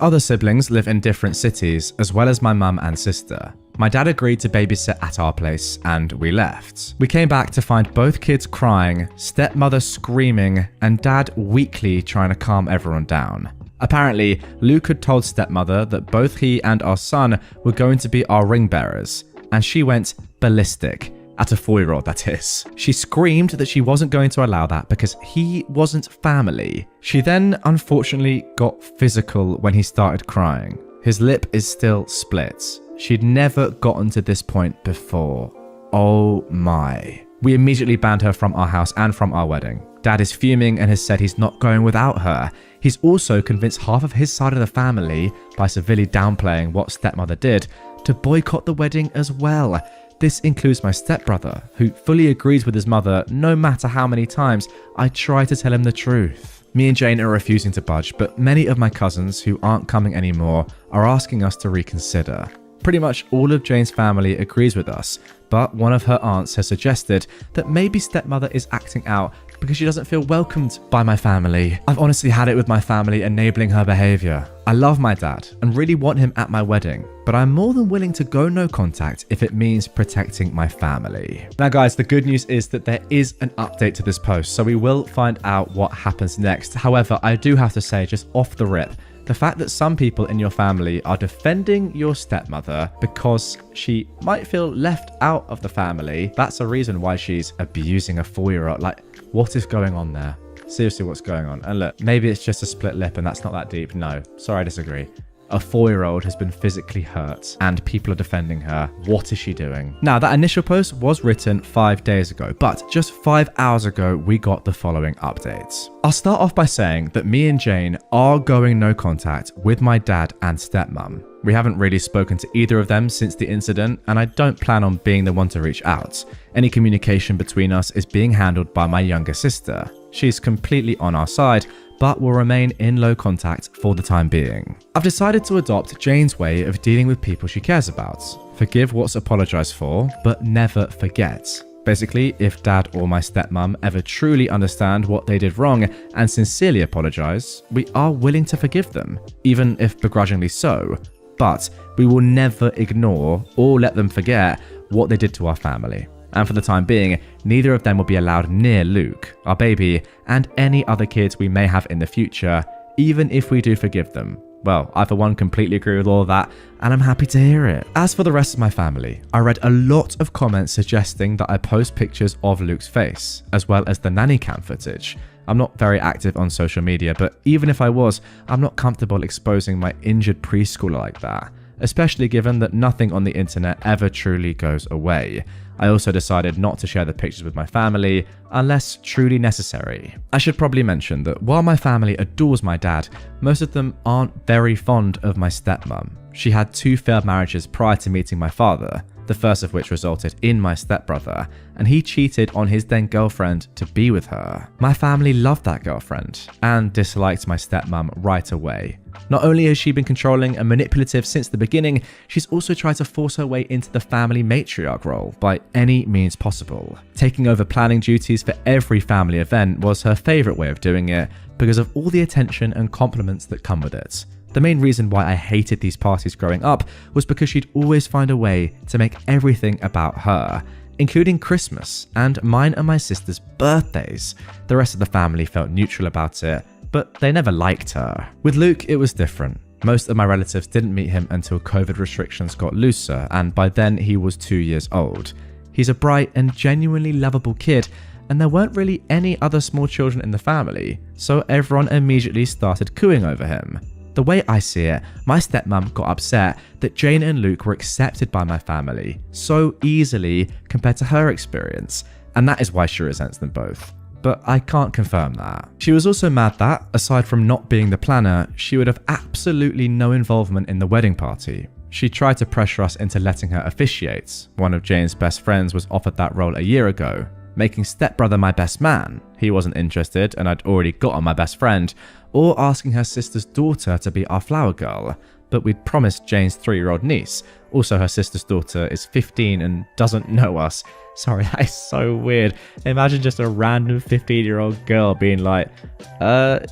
other siblings live in different cities, as well as my mum and sister. My dad agreed to babysit at our place, and we left. We came back to find both kids crying, stepmother screaming, and dad weakly trying to calm everyone down. Apparently, Luke had told stepmother that both he and our son were going to be our ring bearers, and she went ballistic. At a 4-year-old, that is. She screamed that she wasn't going to allow that because he wasn't family. She then, unfortunately, got physical when he started crying. His lip is still split. She'd never gotten to this point before. Oh my. We immediately banned her from our house and from our wedding. Dad is fuming and has said he's not going without her. He's also convinced half of his side of the family, by severely downplaying what stepmother did, to boycott the wedding as well. This includes my stepbrother, who fully agrees with his mother no matter how many times I try to tell him the truth. Me and Jane are refusing to budge, but many of my cousins who aren't coming anymore are asking us to reconsider. Pretty much all of Jane's family agrees with us, but one of her aunts has suggested that maybe stepmother is acting out because she doesn't feel welcomed by my family. I've honestly had it with my family enabling her behaviour. I love my dad and really want him at my wedding, but I'm more than willing to go no contact if it means protecting my family. Now guys, the good news is that there is an update to this post, so we will find out what happens next. However, I do have to say, just off the rip, the fact that some people in your family are defending your stepmother because she might feel left out of the family, that's a reason why she's abusing a 4-year-old. Like, what is going on there? Seriously, what's going on? And look, maybe it's just a split lip and that's not that deep. No, sorry, I disagree. A 4-year-old has been physically hurt and people are defending her. What is she doing? Now, that initial post was written 5 days ago, but just 5 hours ago, we got the following updates. I'll start off by saying that me and Jane are going no contact with my dad and stepmom. We haven't really spoken to either of them since the incident, and I don't plan on being the one to reach out. Any communication between us is being handled by my younger sister. She's completely on our side, but will remain in low contact for the time being. I've decided to adopt Jane's way of dealing with people she cares about. Forgive what's apologized for, but never forget. Basically, if dad or my stepmom ever truly understand what they did wrong and sincerely apologize, we are willing to forgive them, even if begrudgingly so, but we will never ignore or let them forget what they did to our family. And for the time being, neither of them will be allowed near Luke, our baby, and any other kids we may have in the future, even if we do forgive them. Well, I for one completely agree with all of that, and I'm happy to hear it. As for the rest of my family, I read a lot of comments suggesting that I post pictures of Luke's face, as well as the nanny cam footage. I'm not very active on social media, but even if I was, I'm not comfortable exposing my injured preschooler like that, especially given that nothing on the internet ever truly goes away. I also decided not to share the pictures with my family unless truly necessary. I should probably mention that while my family adores my dad, most of them aren't very fond of my stepmom. She had 2 failed marriages prior to meeting my father, the first of which resulted in my stepbrother, and he cheated on his then girlfriend to be with her. My family loved that girlfriend and disliked my stepmom right away. Not only has she been controlling and manipulative since the beginning, she's also tried to force her way into the family matriarch role by any means possible. Taking over planning duties for every family event was her favourite way of doing it because of all the attention and compliments that come with it. The main reason why I hated these parties growing up was because she'd always find a way to make everything about her, including Christmas and mine and my sister's birthdays. The rest of the family felt neutral about it, but they never liked her. With Luke, it was different. Most of my relatives didn't meet him until COVID restrictions got looser, and by then he was 2 years old. He's a bright and genuinely lovable kid, and there weren't really any other small children in the family, so everyone immediately started cooing over him. The way I see it, my stepmom got upset that Jane and Luke were accepted by my family so easily compared to her experience, and that is why she resents them both. But I can't confirm that. She was also mad that, aside from not being the planner, she would have absolutely no involvement in the wedding party. She tried to pressure us into letting her officiate. One of Jane's best friends was offered that role a year ago, making stepbrother my best man. He wasn't interested and I'd already got on my best friend, or asking her sister's daughter to be our flower girl, but we'd promised Jane's 3-year-old niece. Also, her sister's daughter is 15 and doesn't know us. Sorry, that is so weird. Imagine just a random 15-year-old girl being like,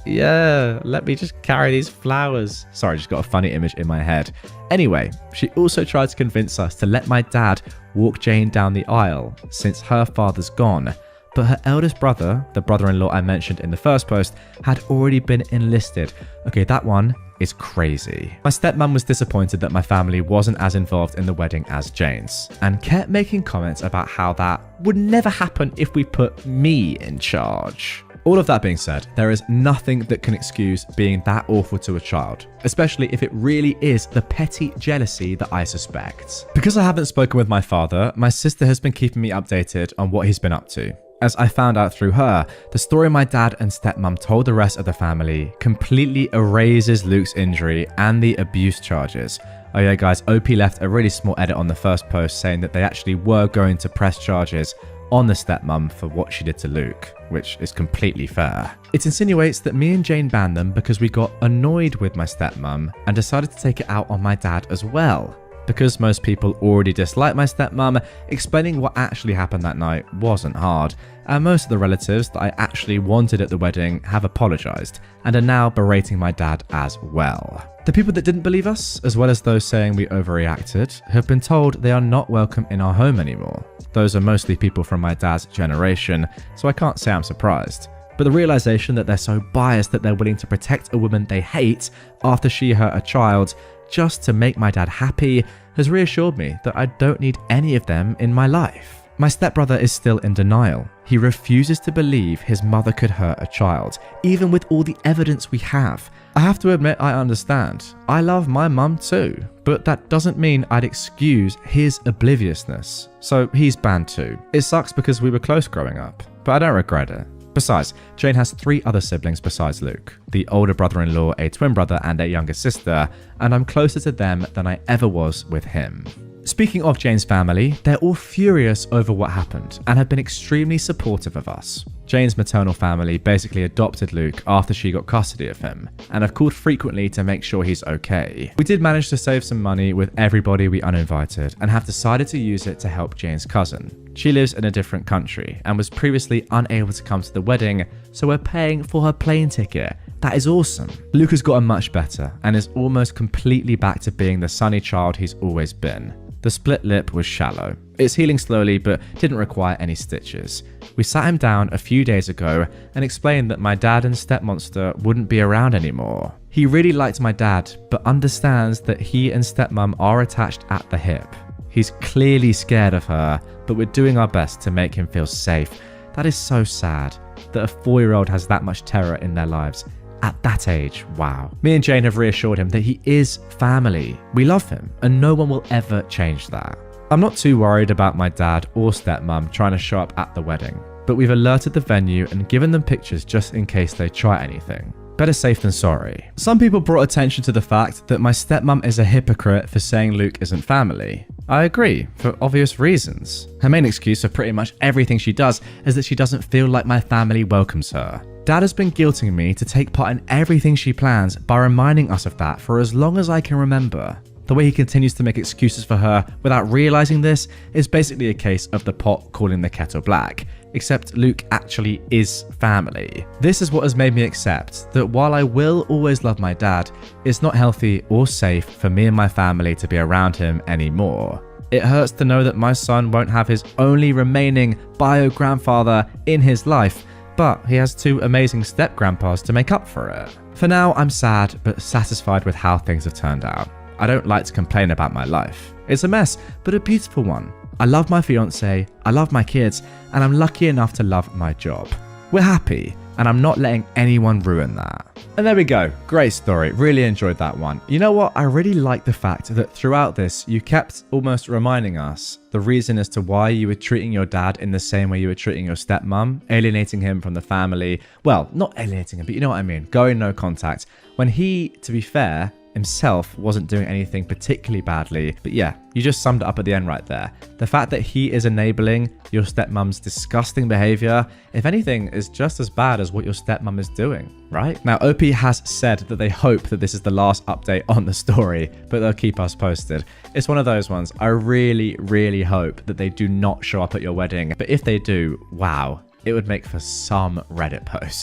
yeah, let me just carry these flowers. Sorry, just got a funny image in my head. Anyway, she also tried to convince us to let my dad walk Jane down the aisle since her father's gone. But her eldest brother, the brother-in-law I mentioned in the first post, had already been enlisted. Okay, that one is crazy. My stepmom was disappointed that my family wasn't as involved in the wedding as Jane's, and kept making comments about how that would never happen if we put me in charge. All of that being said, there is nothing that can excuse being that awful to a child, especially if it really is the petty jealousy that I suspect. Because I haven't spoken with my father, my sister has been keeping me updated on what he's been up to. As I found out through her, the story my dad and stepmom told the rest of the family completely erases Luke's injury and the abuse charges. Oh yeah guys, OP left a really small edit on the first post saying that they actually were going to press charges on the stepmom for what she did to Luke, which is completely fair. It insinuates that me and Jane banned them because we got annoyed with my stepmom and decided to take it out on my dad as well. Because most people already dislike my stepmom, explaining what actually happened that night wasn't hard, and most of the relatives that I actually wanted at the wedding have apologised, and are now berating my dad as well. The people that didn't believe us, as well as those saying we overreacted, have been told they are not welcome in our home anymore. Those are mostly people from my dad's generation, so I can't say I'm surprised. But the realisation that they're so biased that they're willing to protect a woman they hate after she hurt a child just to make my dad happy has reassured me that I don't need any of them in my life. My stepbrother is still in denial. He refuses to believe his mother could hurt a child, even with all the evidence we have. I have to admit I understand. I love my mum too, but that doesn't mean I'd excuse his obliviousness. So he's banned too. It sucks because we were close growing up, but I don't regret it. Besides, Jane has 3 other siblings besides Luke, the older brother-in-law, a twin brother, and a younger sister, and I'm closer to them than I ever was with him. Speaking of Jane's family, they're all furious over what happened and have been extremely supportive of us. Jane's maternal family basically adopted Luke after she got custody of him, and have called frequently to make sure he's okay. We did manage to save some money with everybody we uninvited, and have decided to use it to help Jane's cousin. She lives in a different country, and was previously unable to come to the wedding, so we're paying for her plane ticket. That is awesome. Luke has gotten much better, and is almost completely back to being the sunny child he's always been. The split lip was shallow. It's healing slowly, but didn't require any stitches. We sat him down a few days ago and explained that my dad and stepmonster wouldn't be around anymore. He really liked my dad, but understands that he and stepmom are attached at the hip. He's clearly scared of her, but we're doing our best to make him feel safe. That is so sad, that a 4-year-old has that much terror in their lives. At that age, wow. Me and Jane have reassured him that he is family. We love him, and no one will ever change that. I'm not too worried about my dad or stepmom trying to show up at the wedding, but we've alerted the venue and given them pictures just in case they try anything. Better safe than sorry. Some people brought attention to the fact that my stepmom is a hypocrite for saying Luke isn't family. I agree, for obvious reasons. Her main excuse for pretty much everything she does is that she doesn't feel like my family welcomes her. Dad has been guilting me to take part in everything she plans by reminding us of that for as long as I can remember. The way he continues to make excuses for her without realizing this is basically a case of the pot calling the kettle black, except Luke actually is family. This is what has made me accept that while I will always love my dad, it's not healthy or safe for me and my family to be around him anymore. It hurts to know that my son won't have his only remaining bio-grandfather in his life, but he has 2 amazing step-grandpas to make up for it. For now, I'm sad but satisfied with how things have turned out. I don't like to complain about my life. It's a mess, but a beautiful one. I love my fiance, I love my kids, and I'm lucky enough to love my job. We're happy, and I'm not letting anyone ruin that. And there we go. Great story. Really enjoyed that one. You know what? I really like the fact that throughout this, you kept almost reminding us the reason as to why you were treating your dad in the same way you were treating your stepmom, alienating him from the family. Well, not alienating him, but you know what I mean. Going no contact. When he, to be fair, himself wasn't doing anything particularly badly. But yeah, you just summed it up at the end right there. The fact that he is enabling your stepmom's disgusting behavior, if anything, is just as bad as what your stepmom is doing, right? Now, OP has said that they hope that this is the last update on the story, but they'll keep us posted. It's one of those ones. I really, really hope that they do not show up at your wedding. But if they do, wow, it would make for some Reddit posts.